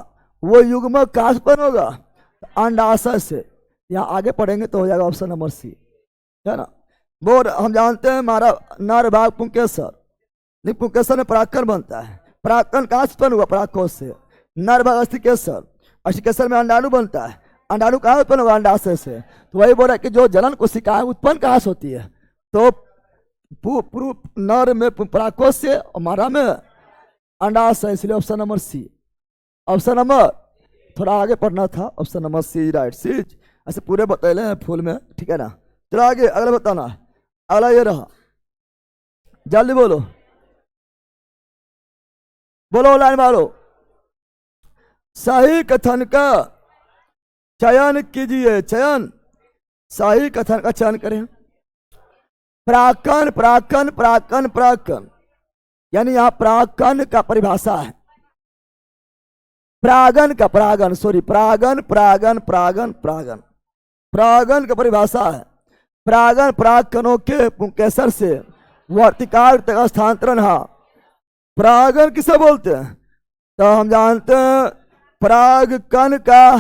वो युग्मक कहाँ से उत्पन्न होगा, अंडाशय से। यहाँ आगे पढ़ेंगे तो हो जाएगा ऑप्शन नंबर सी, है ना। वो हम जानते हैं हमारा नर भाग पुंकेसर, नहीं पुंकेसर में पराक्कन बनता है, पराक्कन कहाँ से उत्पन्न हुआ, प्राकोष से, नर भाग स्त्री केसर, स्त्री केसर में अंडाणु बनता है, अंडाणु कहाँ उत्पन्न होगा, अंडाशय से। तो वही बोल रहा है कि जो जनन कोशिका उत्पन्न कहाँ से होती है, तो नर में प्राकोष से और मादा में अंडाशय, इसलिए option number C, option number, थोड़ा आगे पढ़ना था, ऑप्शन नंबर सी राइट, सी ऐसे पूरे बतैले हैं फुल में, ठीक है ना। चलो आगे अगला बताना, अगला ये रहा, जल्दी बोलो, बोलो लाइन मारो, सही कथन का चयन कीजिए, चयन, सही कथन का चयन करें। प्राक्कन, प्राक्कन, प्राक्कन, प्राक्कन, यानी यहां प्राक्कन का परिभाषा है, प्रागन का, प्रागन सॉरी, प्रागन, प्रागन, प्रागन, प्रागन, प्रागन का परिभाषा है, प्रागन प्राक्कनों के पुंकेसर से वर्तिकाल तक स्थानांतरण है। प्रागन किसे बोलते हैं, तो हम जानते हैं प्रागकन का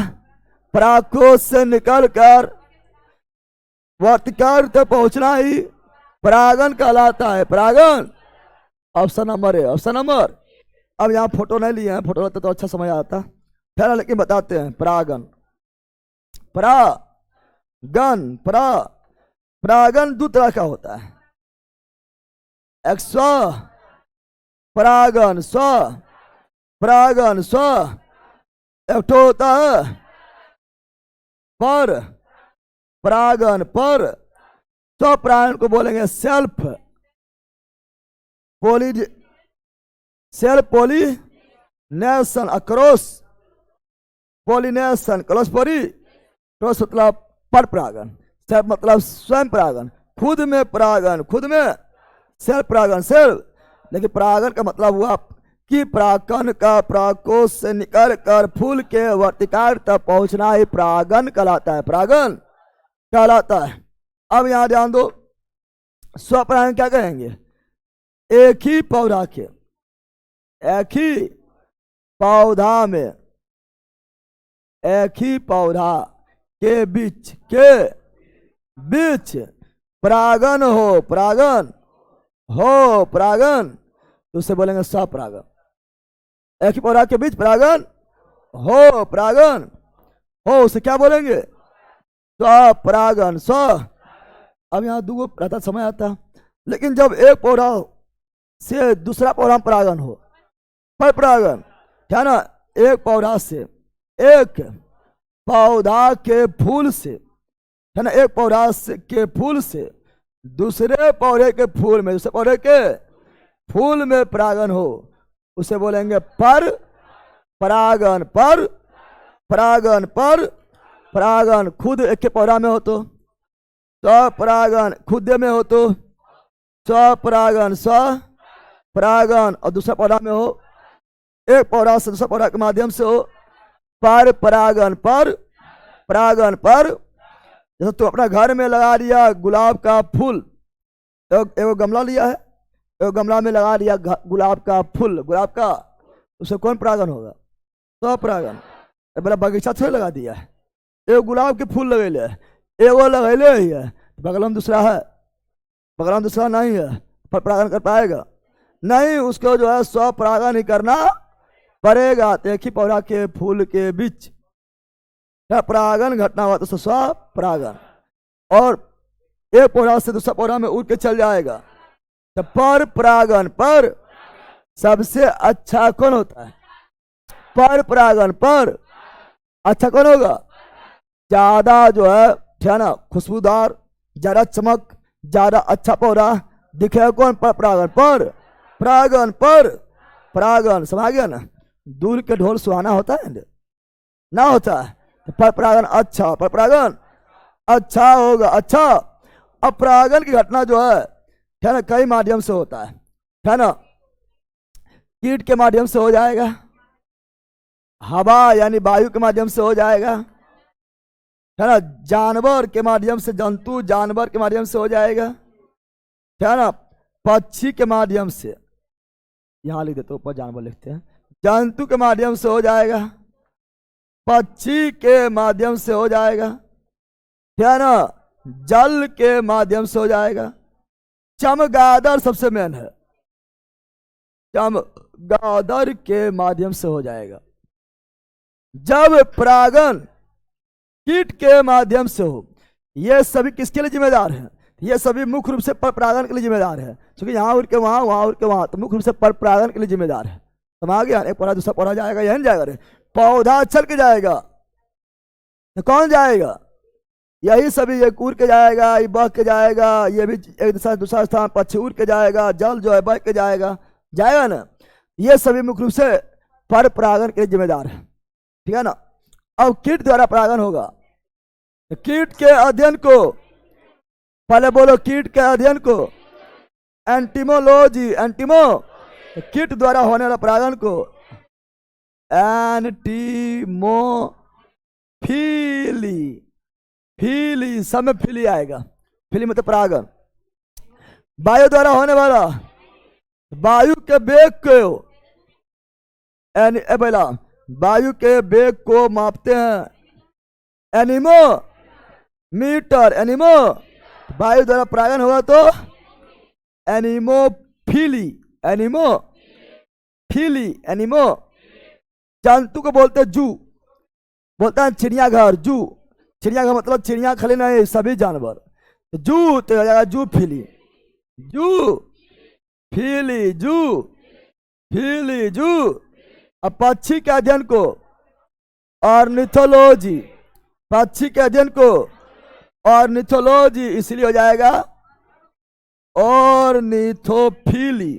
प्राकोष से निकलकर वर्तिकाल तक पहुंचना ही प्रागन कहलाता है, प्रागन, ऑप्शन नंबर है, ऑप्शन नंबर। अब यहाँ फोटो नहीं लिए हैं, फोटो रहते तो अच्छा समझ आता फिर, लेकिन बताते हैं प्रागन, प्रागन, प्रागन दो तरह का होता है, एक स्व परागन, स्व परागन, स्व एक होता है पर परागन, पर स्वपरागन को बोलेंगे self poly, self pollination, across pollination, cross poly, cross मतलब पर परागन, सेल्फ मतलब स्वयं परागन, खुद में परागन, खुद में सेल्फ परागन, सेल्फ। लेकिन परागन का मतलब हुआ कि परागन का प्राकोष से निकल कर फूल के वर्तिकाल तक पहुंचना ही परागन कहलाता है, परागन कहलाता है। अब यहां ध्यान दो, स्वपरागन क्या कहेंगे, एक ही पौधा के, एक ही पौधा में एक ही पौधा के बीच परागन हो, परागन, तो उसे बोलेंगे स्वपरागन। एक ही पौधा के बीच परागन हो, उसे क्या बोलेंगे? स्वपरागन। अब यहाँ दो रहता समय आता, लेकिन जब एक पौधा से दूसरा पौधा में परागन हो, पर परागन क्या ना, एक पौधा से, एक पौधा के फूल से, है ना, एक पौधा से के फूल से दूसरे पौधे के फूल में, दूसरे पौधे के फूल में परागन हो, उसे बोलेंगे पर परागन। परागन खुद एक के पौधा में हो तो स्वपरागन, खुद में हो तो स्वपरागन, और दूसरा पौधा में हो, एक पौधा से दूसरा पौधा के माध्यम से हो, पर परागन। जैसे तू अपना घर में लगा दिया गुलाब का फूल, एगो गमला लिया है, एगो गमला में लगा दिया गुलाब का फूल, गुलाब का, उसे कौन परागन होगा? स्वपरागन। बड़ा बगीचा थोड़ी लगा दिया है, एगो गुलाब के फूल लगेले, एगो लगेले ही है, बगल में दूसरा है, बगल में दूसरा नहीं है, पर परागन कर पाएगा? नहीं, उसको जो है स्वपरागन ही करना पड़ेगा। तो एक ही पौधा के फूल के बीच परागन घटना हुआ तो स्वपरागन, और एक पौधा से दूसरा पौधा में उड़ के चल जाएगा तो पर परागन। पर सबसे अच्छा कौन होता है? पर परागन। पर अच्छा कौन होगा? ज्यादा जो है ना, खुशबूदार, ज्यादा चमक, ज्यादा अच्छा पौधा दिखेगा कौन? पर परागन। पर परागन समझ गया ना? दूर के ढोल सुहाना होता है ना, होता है? पर परागन अच्छा, पर परागन अच्छा होगा। अच्छा, अब परागन की घटना जो है ना, कई माध्यम से होता है ना? कीट के माध्यम से हो जाएगा, हवा यानी वायु के माध्यम से हो जाएगा, है ना? जानवर के माध्यम से, जंतु जानवर के माध्यम से हो जाएगा, है ना? पक्षी के माध्यम से, यहां लिख देते ऊपर जानवर लिखते हैं, जंतु के माध्यम से हो जाएगा, पक्षी के माध्यम से हो जाएगा, है ना? जल के माध्यम से हो जाएगा। चमगादड़ सबसे मेन है, चमगादड़ के माध्यम से हो जाएगा। जब परागन कीट के माध्यम से हो, ये सभी किसके लिए जिम्मेदार हैं? ये सभी मुख्य रूप से पर परागन के लिए जिम्मेदार है, क्योंकि यहाँ उड़ के वहां, वहां उड़ के वहां, तो मुख्य रूप से पर परागन के लिए जिम्मेदार है। समझ गया? एक पौधा दूसरा पौधा जाएगा, यही जाएगा रे, पौधा चल के जाएगा तो कौन जाएगा? यही सभी, ये उड़ के जाएगा, ये बह के जाएगा, ये भी एक दूसरा स्थान, पक्षी उड़ के जाएगा, जल जो है बह के जाएगा ना। ये सभी मुख्य रूप से पर परागन के लिए जिम्मेदार है, ठीक है ना? अब कीट द्वारा परागन होगा, कीट के अध्ययन को, पहले बोलो, कीट के अध्ययन को एंटिमोलॉजी, कीट द्वारा होने वाला परागन को एंटिमोफिली, सब में फिली आएगा, फिली मतलब परागन। वायु द्वारा होने वाला, वायु के वेग को, वायु के वेग को मापते हैं एनीमोमीटर, वायु द्वारा परागन होगा तो एनीमोफिली, जंतु को बोलते हैं जू, बोलता है चिड़ियाघर, चिड़ियाघर मतलब चिड़िया खाली नहीं, सभी जानवर, जू तो हो जाएगा जू फिली, अब पक्षी के अध्ययन को ऑर्निथोलॉजी, पक्षी के अध्ययन को ऑर्निथोलॉजी, इसलिए हो जाएगा ऑर्निथोफिली,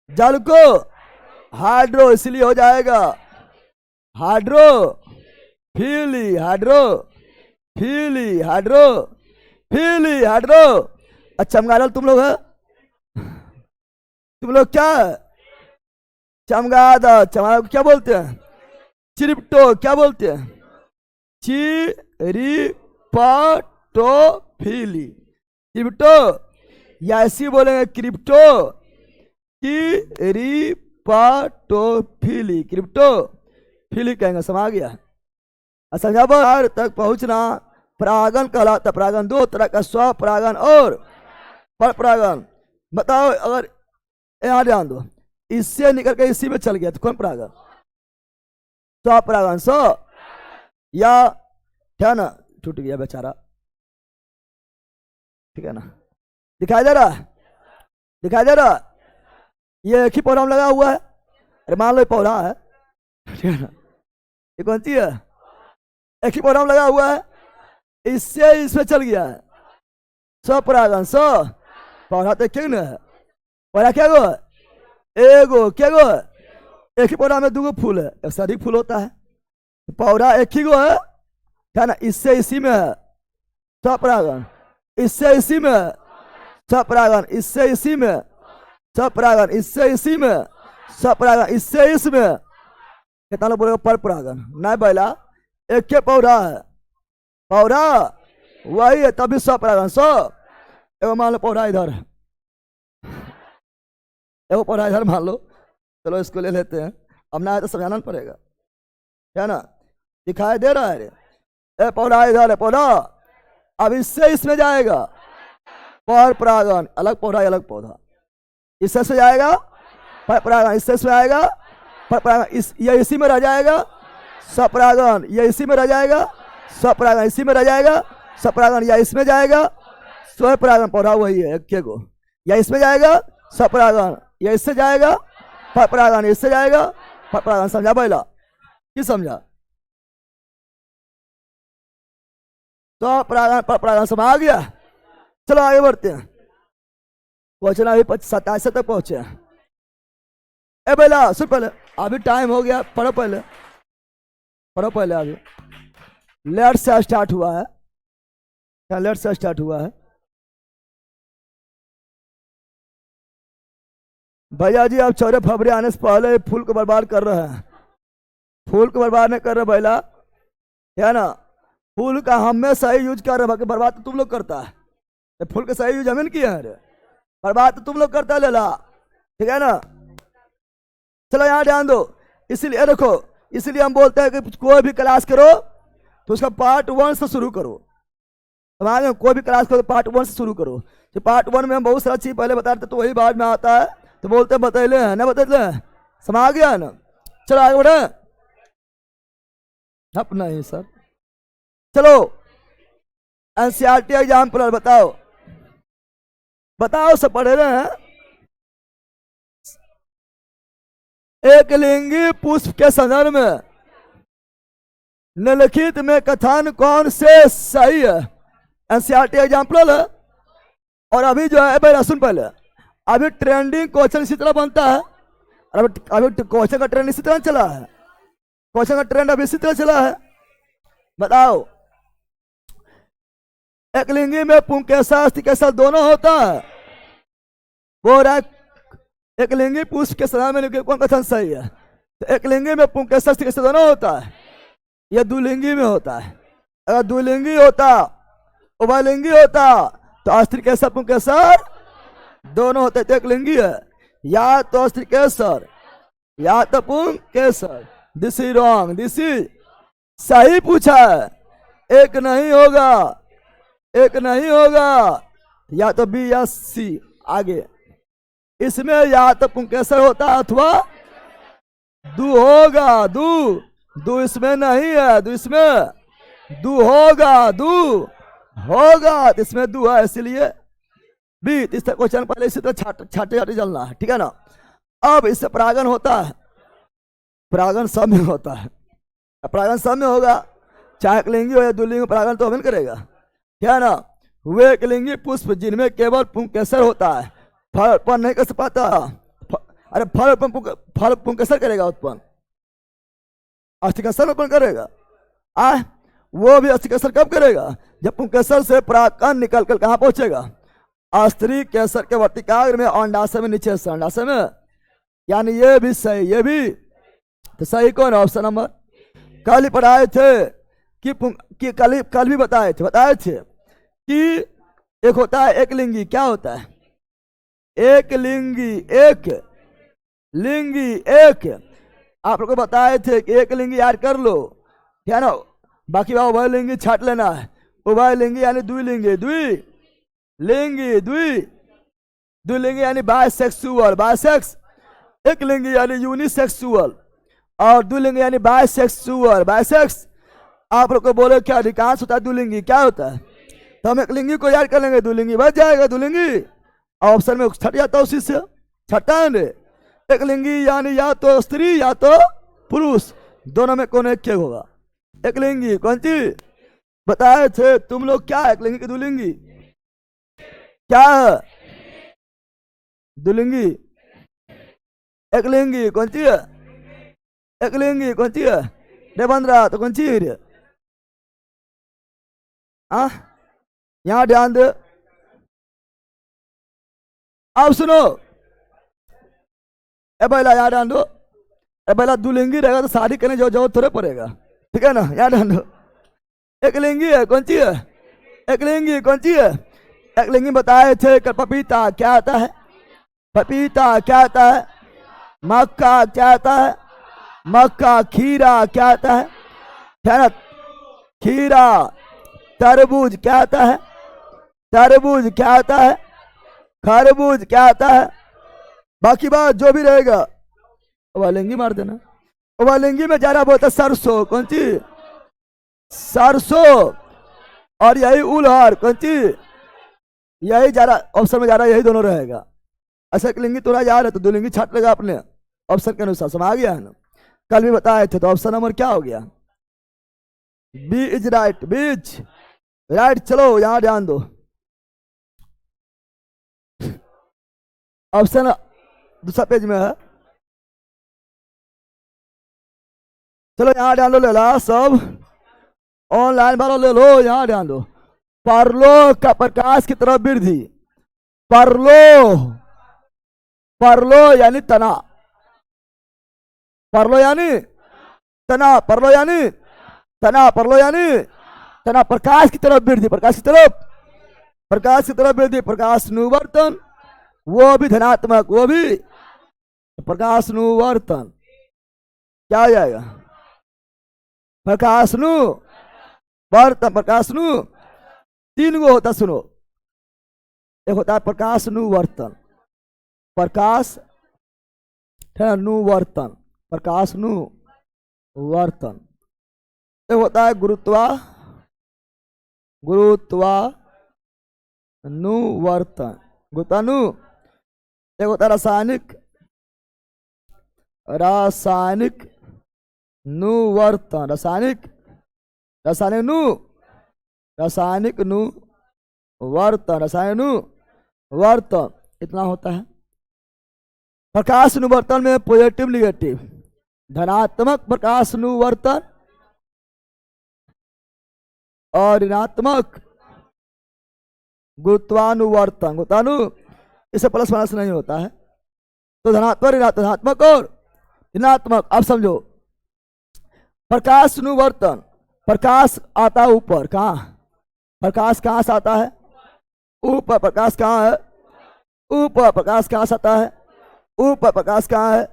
जल को हाइड्रो, इसलिए हो जाएगा हाइड्रोफिली, अच्छा चमगादड़ तुम लोग है, तुम लोग क्या है? चमगादड़ क्या बोलते हैं? चिरिप्टो, क्या बोलते हैं? चिरिपटोफिली, क्रिप्टो, या ऐसी बोलेंगे क्रिप्टो, क्रिप्टोफिली, क्रिप्टोफिली कहेंगे, समा गया। समझा तक पहुंचना परागन कहलाता। परागन दो तरह का, स्वपरागन और परपरागन। बताओ, अगर यहाँ ध्यान दो, इससे निकल के इसी में चल गया तो कौन परागन? स्वपरागन। या क्या ना, टूट गया बेचारा, ठीक है ना, दिखाई दे रहा है, दिखाई दे रहा है। ये एक ही पौधा में लगा हुआ है, अरे मान लो पौधा है, ठीक है ना, ये कौन सी है? एक ही पौधा में लगा हुआ है, इससे इसमें चल गया है, स्वपरागन। पौधा तो क्या ना है, पौधा क्या गो? एगो, क्या गो? एक ही पौधा में दूगो फूल है, एक से अधिक फूल होता है, पौधा एक ही गो है, क्या ना, इससे इसी में है स्वपरागन, इससे इसी में है स्वपरागन, इससे इसी में स्वपरागन, इससे इसी में स्वपरागन, इससे इसमें। कितना लोग बोलेगा परपरागन? नहीं बैला, एक के पौधा है, पौधा वही है, तभी स्वपरागन। एगो मान लो पौधा इधर है, एगो पौधा इधर मान लो, चलो इसको ले लेते हैं, अब ना है तो समझाना पड़ेगा, क्या ना, दिखाई दे रहा है रे, ए पौधा इधर है, पौधा अब इससे इसमें जाएगा परपरागन, अलग पौधा अलग पौधा, इससे से जाएगा परपरागन, इससे इसमें आएगा परपरागन, ये इसी में रह जाएगा स्वपरागन, ये इसी में रह जाएगा स्वपरागन, इसी में रह जाएगा स्वपरागन, या इसमें जाएगा स्वपरागन, पौधा वही है एक को, या इसमें जाएगा स्वपरागन, या इससे जाएगा परपरागन, इससे जाएगा परपरागन। समझा पहला कि समझा? स्वपरागन परपरागन समझ आ गया। चलो आगे बढ़ते हैं, पहुंचना अभी 27 तक पहुंचे। ए बेला सुन, पहले अभी टाइम हो गया, पढ़ो पहले, पढ़ो पहले। अभी लेट से स्टार्ट हुआ है, क्या लेट से स्टार्ट हुआ है? भैया जी आप 14 फरवरी आने से पहले फूल को बर्बाद कर रहे हैं, फूल को बर्बाद नहीं कर रहे भैया, है ना, फूल का हमेशा ही यूज कर रहे, बाकी बर्बाद तो तुम लोग करता है, फूल का सही यूज हमें किया है, बर्बाद तो तुम लोग करता है लेला, ठीक है ना। चलो यहाँ ध्यान दो, इसीलिए देखो, इसीलिए हम बोलते हैं कि कोई भी क्लास करो तो उसका पार्ट 1 से शुरू करो, हमारे कोई भी क्लास करो तो पार्ट 1 से शुरू करो। तो पार्ट 1 में हम बहुत सारा चीज पहले बताते तो वही बाद में आता है, तो बोलते हैं बतैले हैं ना, बतैले हैं, समझ गया ना। चलो आगे बढ़े, अपना ही सर। चलो एनसीईआरटी एग्जाम्पल बताओ, बताओ सब पढ़े रहे हैं। एक लिंगी पुष्प के संदर्भ में निम्नलिखित में कथन कौन से सही है? एनसीईआरटी एग्जाम्पल है। और अभी जो है भाई सुन पहले, अभी ट्रेंडिंग क्वेश्चन इसी तरह बनता है, अभी क्वेश्चन का ट्रेंड इसी तरह चला है, क्वेश्चन का ट्रेंड अभी इसी तरह चला है। बताओ, एक लिंगी में पुंकेसर अस्थिकेसर दोनों होता है, वो एक लिंगी पुष्प के संदर्भ में कौन कथन सही है? तो एक लिंगी में पुंकेसर अस्थिकेसर दोनों होता है, यह द्विलिंगी में होता है। अगर द्विलिंगी होता, उभयलिंगी होता तो अस्थिकेसर पुंकेसर दोनों होते, तो एक लिंगी है, या तो अस्थिकेसर या तो पुंकेसर। This is wrong, this is सही पूछा है, एक नहीं होगा, एक नहीं होगा, या तो बी या सी। आगे इसमें या तो पुंकेसर होता है अथवा दू होगा, दू इसमें नहीं है, दू इसमें दू होगा, दू होगा, तो इसमें दू है, इसलिए बी। इस तरह क्वेश्चन पहले इसी तरह छाटे छाटे चलना है, ठीक है ना। अब इससे परागन होता है, परागन सब में होता है, परागन सब में होगा, चाहे एक लिंगी हो या द्विलिंगी, परागन तो हमें करेगा, क्या है ना। वे एक लिंगी पुष्प जिनमें केवल पुंकेसर होता है, फल उत्पन्न नहीं कर पाता। अरे फल पुंकेसर करेगा उत्पन्न, अस्थिकेसर उत्पन्न करेगा। वो भी अस्थिकेसर कब करेगा? जब पुंकेसर से परागकण निकल कर कहां पहुंचेगा? अस्त्री केसर के वर्तिकाग्र में, अंडाशय में, नीचे से अंडाशय में। यानी ये भी सही, ये भी तो सही कौन है? Option number. कल ही पढ़ाए थे कि कल भी बताए थे कि एक होता है एक लिंगी, क्या होता है? एक लिंगी, एक लिंगी एक। आप लोग को बताए थे कि एक लिंगी याद कर लो, ठीक है ना। बाकी बात उभय लिंगी छाट लेना है। उभय लिंगी यानी द्विलिंगी, द्विलिंगी, द्विलिंगी यानी बायसेक्सुअल, बायसेक्स। एक लिंगी यानी यूनिसेक्सुअल और द्विलिंगी यानी बायसेक्सुअल, बायसेक्स। आप लोग को बोले क्या अधिकांश होता है द्विलिंगी, क्या होता है? तो हम एक लिंगी को याद कर लेंगे, द्विलिंगी बच जाएगा, द्विलिंगी। ऑप्शन में छट जाता है उसी से, छटा है। एक लिंगी यानी या तो स्त्री या तो पुरुष, दोनों में कौन एक होगा? एक लिंगी कौन सी बताए थे तुम लोग? क्या एक लिंगी की द्विलिंगी क्या है? द्विलिंगी एक लिंगी कौन सी है? एक लिंगी कौन सी है? देवेंद्र तो कौन सी है? यहां ध्यान दे। अब सुनो, ए पहला याद ध्यान दो। ए पहला द्विलिंगी रहेगा तो शादी करने जो जरूरत थोड़े पड़ेगा, ठीक है ना। याद ध्यान दो। एक लिंगी है कौन सी है? एक लिंगी कौन सी है? एक लिंगी बताए थे कि पपीता क्या आता है? पपीता क्या आता है? मक्का क्या आता है? मक्का। खीरा क्या आता है? खीरा। तरबूज क्या आता है? तरबूज क्या आता है? खरबूज क्या आता है? बाकी बात जो भी रहेगा वालेंगी मार देना। वालेंगी में जा रहा बोलता सरसों, कौन सी? सरसों। और यही उलहर, कौन सी? यही जा रहा ऑप्शन में, जा रहा यही दोनों रहेगा। ऐसा एक लिंगी तोड़ा जा रहा है तो दो लिंगी छाट लेगा अपने ऑप्शन के अनुसार, समझ आ गया है ना। कल भी बताए थे, तो ऑप्शन नंबर क्या हो गया? बी इज राइट, बीच राइट। चलो यहां ध्यान दो, ऑप्शन दूसरा पेज में है। चलो यहां ध्यान दो, ले ला सब ऑनलाइन वालों ले लो, यहां ध्यान दो। परलोक का प्रकाश की तरफ वृद्धि। परलोक, परलो यानी तना, परलो यानी तना, परलो यानी तना, परलो यानी तना। प्रकाश की तरफ वृद्धि, प्रकाश की तरफ, प्रकाश की तरफ वृद्धि। प्रकाश नुवर्तन, वो भी धनात्मक, वो भी प्रकाश नुवर्तन। क्या आ जाएगा? प्रकाश नु वर्तन, प्रकाश नु तीन गो होता, सुनो। एक होता है प्रकाश नुवर्तन, प्रकाश नुवर्तन, प्रकाश नुवर्तन। एक होता है गुरुत्वा, गुरुत्वा नुवर्तन, गुरुत्वानु। एक होता है रासायनिक, रासायनिक नुवर्तन, रासायनिक, रासायनिक नु, रासायनिक नु वर्तन, रासायनिक नु वर्तन। इतना होता है। प्रकाश नुवर्तन में पॉजिटिव निगेटिव, धनात्मक प्रकाश नुवर्तन और ऋणात्मक गुरुत्वानुवर्तन। गुरुत्वानु इसे प्लस माइनस नहीं होता है, तो धनात्मक ऋणात्मक और ऋणात्मक। अब समझो, प्रकाश नुवर्तन, प्रकाश आता है ऊपर, कहाँ? प्रकाश कहाँ से आता है? ऊपर। प्रकाश कहाँ है? ऊपर। प्रकाश कहाँ से आता है? ऊपर। प्रकाश कहाँ है?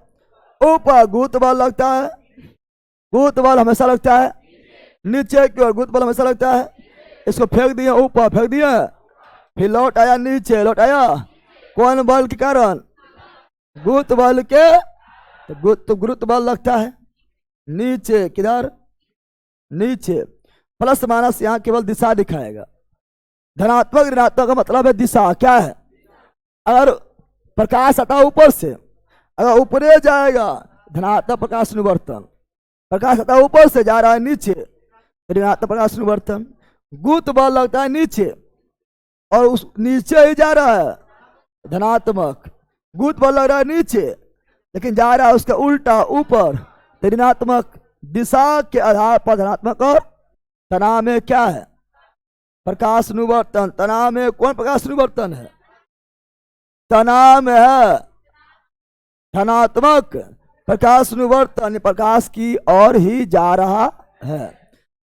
ऊपर। गुरुत्व बल लगता है, गुरुत्व बल हमेशा लगता है नीचे की ओर, गुरुत्व बल हमेशा लगता है। इसको फेंक दिए ऊपर, फेंक दिए, फिर लौट आया नीचे, लौट आया। कौन बल के कारण? गुरुत्व बल के। तो गुरुत्व बल लगता है नीचे, किधर? नीचे। प्लस माइनस यहाँ केवल दिशा दिखाएगा। धनात्मक ऋणात्मक का मतलब है दिशा। क्या है? अगर प्रकाश आता ऊपर से, अगर ऊपर जाएगा धनात्मक प्रकाश निवर्तन, प्रकाश आता ऊपर से जा रहा है नीचे, ऋणात्मक प्रकाश निवर्तन। गुरुत्व बल लगता है नीचे और उस नीचे ही जा रहा है धनात्मक। गुरुत्व बल लग रहा है नीचे लेकिन जा रहा है उसका उल्टा ऊपर, तो ऋणात्मक। दिशा के आधार पर धनात्मक और तनाव में क्या है? प्रकाश निवर्तन। तनाव में कौन प्रकाश निवर्तन है? तनाव में है धनात्मक प्रकाश निवर्तन, प्रकाश की ओर ही जा रहा है।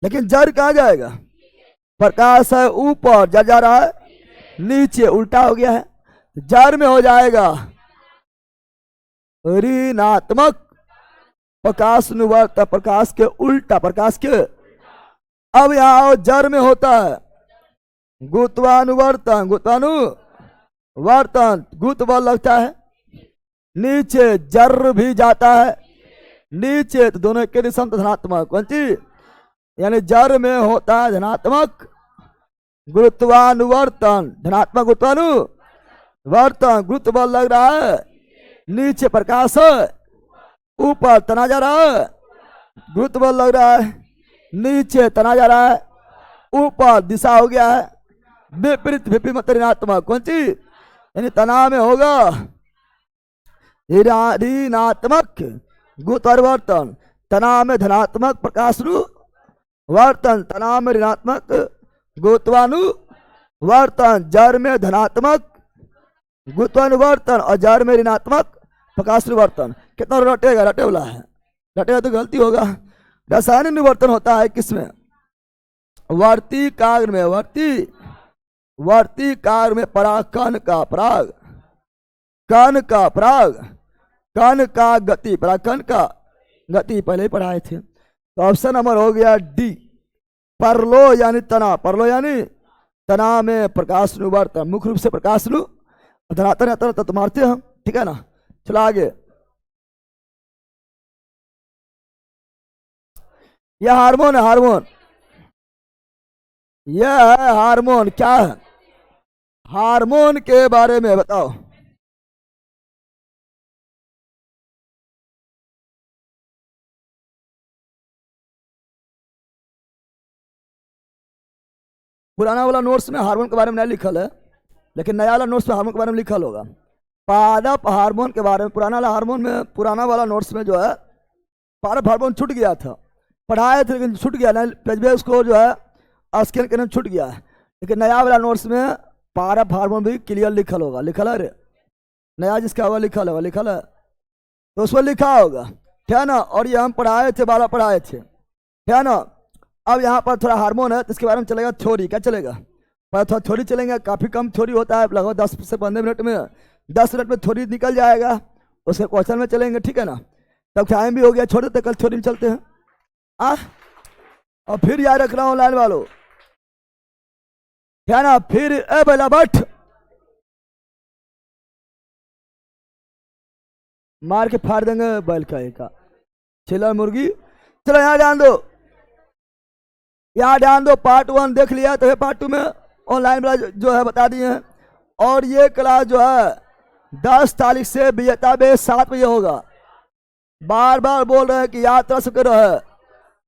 लेकिन जड़ कहाँ जाएगा? प्रकाश है ऊपर, जड़ जा रहा है नीचे, उल्टा हो गया है। जड़ में हो जाएगा ऋणात्मक प्रकाशानुवर्तन, प्रकाश के उल्टा, प्रकाश के। अब यहाँ जड़ में होता है गुरुत्वानुवर्तन, गुरुत्वानुवर्तन, गुरुत्व बल लगता है नीचे, जड़ भी जाता है नीचे, तो दोनों के दिशा में धनात्मक। कौन सी? यानी जड़ में होता है धनात्मक गुरुत्वानुवर्तन, धनात्मक गुरुत्वानुवर्तन, गुरुत्व बल लग रहा है नीचे, प्रकाश ऊपर तना जा रहा है, गुरुत्व बल लग रहा है नीचे, तना जा रहा है ऊपर, दिशा हो गया है विपरीत, विपरीत ऋणात्मक। कौन सी? यानी तनाव में होगा ऋणात्मक गुरुत्वानुवर्तन, तनाव में धनात्मक प्रकाशानुवर्तन, तनाव में ऋणात्मक गुरुत्वानुवर्तन, जड़ में धनात्मक गुरुत्वानुवर्तन और जड़ में ऋणात्मक प्रकाशानुवर्तन। कितना रटेगा? रटे वाला है, रटेगा तो गलती होगा। रसायन निवर्तन होता है किसमें? वर्ती काग्र में, वर्ती काग्र में पराग, कण का पराग, कण का पराग, कण का गति, पराग कण का गति पहले ही पढ़ाए थे। तो ऑप्शन नंबर हो गया डी, परलो यानी तना, परलो यानी तना में प्रकाशानुवर्तन, मुख्य रूप से प्रकाशानुवर्तन रहता रहता तो मारते हम, ठीक है ना। चलो आगे, यह हार्मोन है, हार्मोन, यह है हार्मोन। क्या है? हार्मोन के बारे में बताओ। पुराना वाला नोट्स में हार्मोन के बारे में नहीं लिखल है, लेकिन नया वाला नोट्स में हार्मोन के बारे में लिखल होगा। पादप हार्मोन के बारे में पुराना वाला हार्मोन में, पुराना वाला नोट्स में जो है पादप हार्मोन छूट गया था, पढ़ाए थे लेकिन छूट गया ना, पेज को जो है स्कैन करने में छूट गया है। लेकिन नया वाला नोट्स में पादप हार्मोन भी क्लियर लिखल होगा, लिखल है रे, नया जिसका होगा लिखल होगा, लिखल है तो उसमें लिखा होगा, ठीक है ना। और ये हम पढ़ाए थे, 12 पढ़ाए थे, ठीक है ना। अब यहाँ पर थोड़ा हार्मोन है तो इसके बारे में चलेगा थ्योरी। क्या चलेगा? पर थोड़ा थ्योरी चलेंगे, काफ़ी कम थ्योरी होता है, लगभग 10 से 15 मिनट में, 10 मिनट में थ्योरी निकल जाएगा, उसके क्वेश्चन में चलेंगे, ठीक है ना। तब टाइम भी हो गया, छोड़ देते, कल थ्योरी में चलते हैं। और फिर याद रख रहा हूँ लाइन वालों, क्या ना, फिर ए बेला बट मार के फाड़ देंगे बैल का एक चिल्लर मुर्गी। चलो यहाँ ध्यान दो, यहाँ ध्यान दो, पार्ट 1 देख लिया तो पार्ट 2 में ऑनलाइन जो है बता दिए हैं। और ये क्लास जो है 10 तारीख से विजेता बेस 7 बजे होगा। बार बार बोल रहे हैं कि याद रख सके रहे,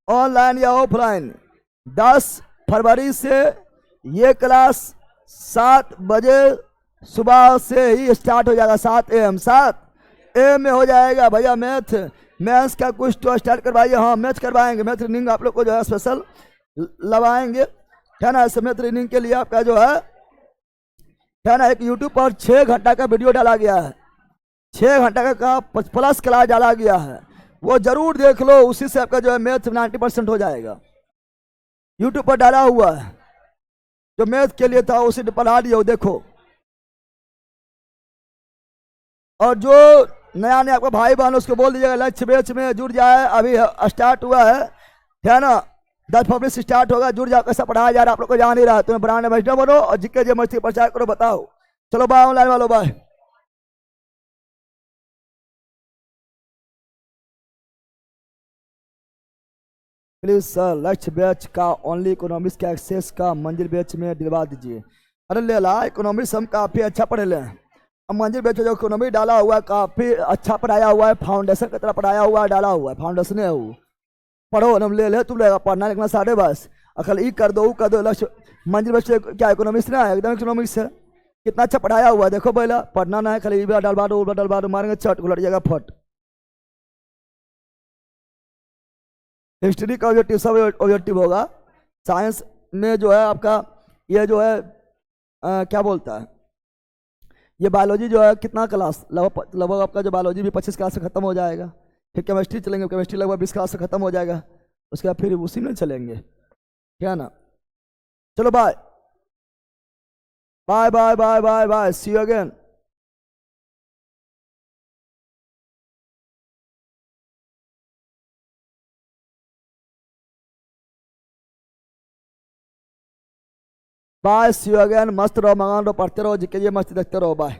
ऑनलाइन या ऑफलाइन। 10 फरवरी से ये क्लास 7 बजे सुबह से ही स्टार्ट हो जाएगा, 7 AM, 7 AM में हो जाएगा भैया। मैथ्स का कुछ तो स्टार्ट करवाइए। हाँ, मैथ करवाएंगे, मैथ रीडिंग आप लोग को जो है स्पेशल लगाएंगे, है ना। इस मैथ रीडिंग के लिए आपका जो है ना, एक यूट्यूब पर 6 घंटा का वीडियो डाला गया है, 6 घंटा का प्लस क्लास डाला गया है, वो जरूर देख लो। उसी से आपका जो है मैथ 90% हो जाएगा। यूट्यूब पर डाला हुआ है, जो मैथ के लिए था उसे पढ़ा दिया, देखो। और जो नया नया आपका भाई बहन उसको बोल दीजिएगा लक्ष्य बैच में जुड़ जाए, अभी स्टार्ट हुआ है ना। 10 फरवरी से स्टार्ट होगा, जुड़ जाओ। कैसा पढ़ाया जा रहा है आप लोग को जान ही रहा है। तुम्हें ब्रांड एम्बेसडर बनो और जिक्के जो मस्ती प्रचार करो, बताओ। चलो बाय ऑनलाइन वालों, बाय। प्लीज सर, लक्ष्य बैच का ओनली इकोनॉमिक्स का एक्सेस का मंजिल बैच में दिलवा दीजिए। अरे ले ला, इकोनॉमिक्स हम काफ़ी अच्छा पढ़े ले। अब मंजिल बैच जो इकोनॉमिक डाला हुआ है काफ़ी अच्छा पढ़ाया हुआ है, फाउंडेशन की तरह पढ़ाया हुआ है, डाला हुआ है, फाउंडेशन है वो। पढ़ो ना, ले तुम लेगा पढ़ना लिखना साढ़े बस, अकल ई कर दो, कर दो। लक्ष्य मंजिल बैच क्या इकोनॉमिक्स ना है, एकदम इकोनॉमिक्स है। कितना अच्छा पढ़ाया हुआ है, देखो पहला पढ़ना ना है, खाली ई डलवा दो, डलवा दो, मारेंगे चट को लट जाएगा फट। हिस्ट्री का ऑब्जेक्टिव सब ऑब्जेक्टिव होगा। साइंस में जो है आपका ये जो है क्या बोलता है, ये बायोलॉजी जो है कितना क्लास, लगभग आपका जो बायोलॉजी भी 25 क्लास से खत्म हो जाएगा। फिर केमिस्ट्री चलेंगे, केमिस्ट्री लगभग 20 क्लास से खत्म हो जाएगा। उसके बाद फिर उसी में चलेंगे, क्या ना। चलो bye bye bye bye bye bye, see you again. Bye, see you again. मस्त रहो, मगन रहो, पढ़ते रहो, जीके, मस्ती देखते रहो, बाय।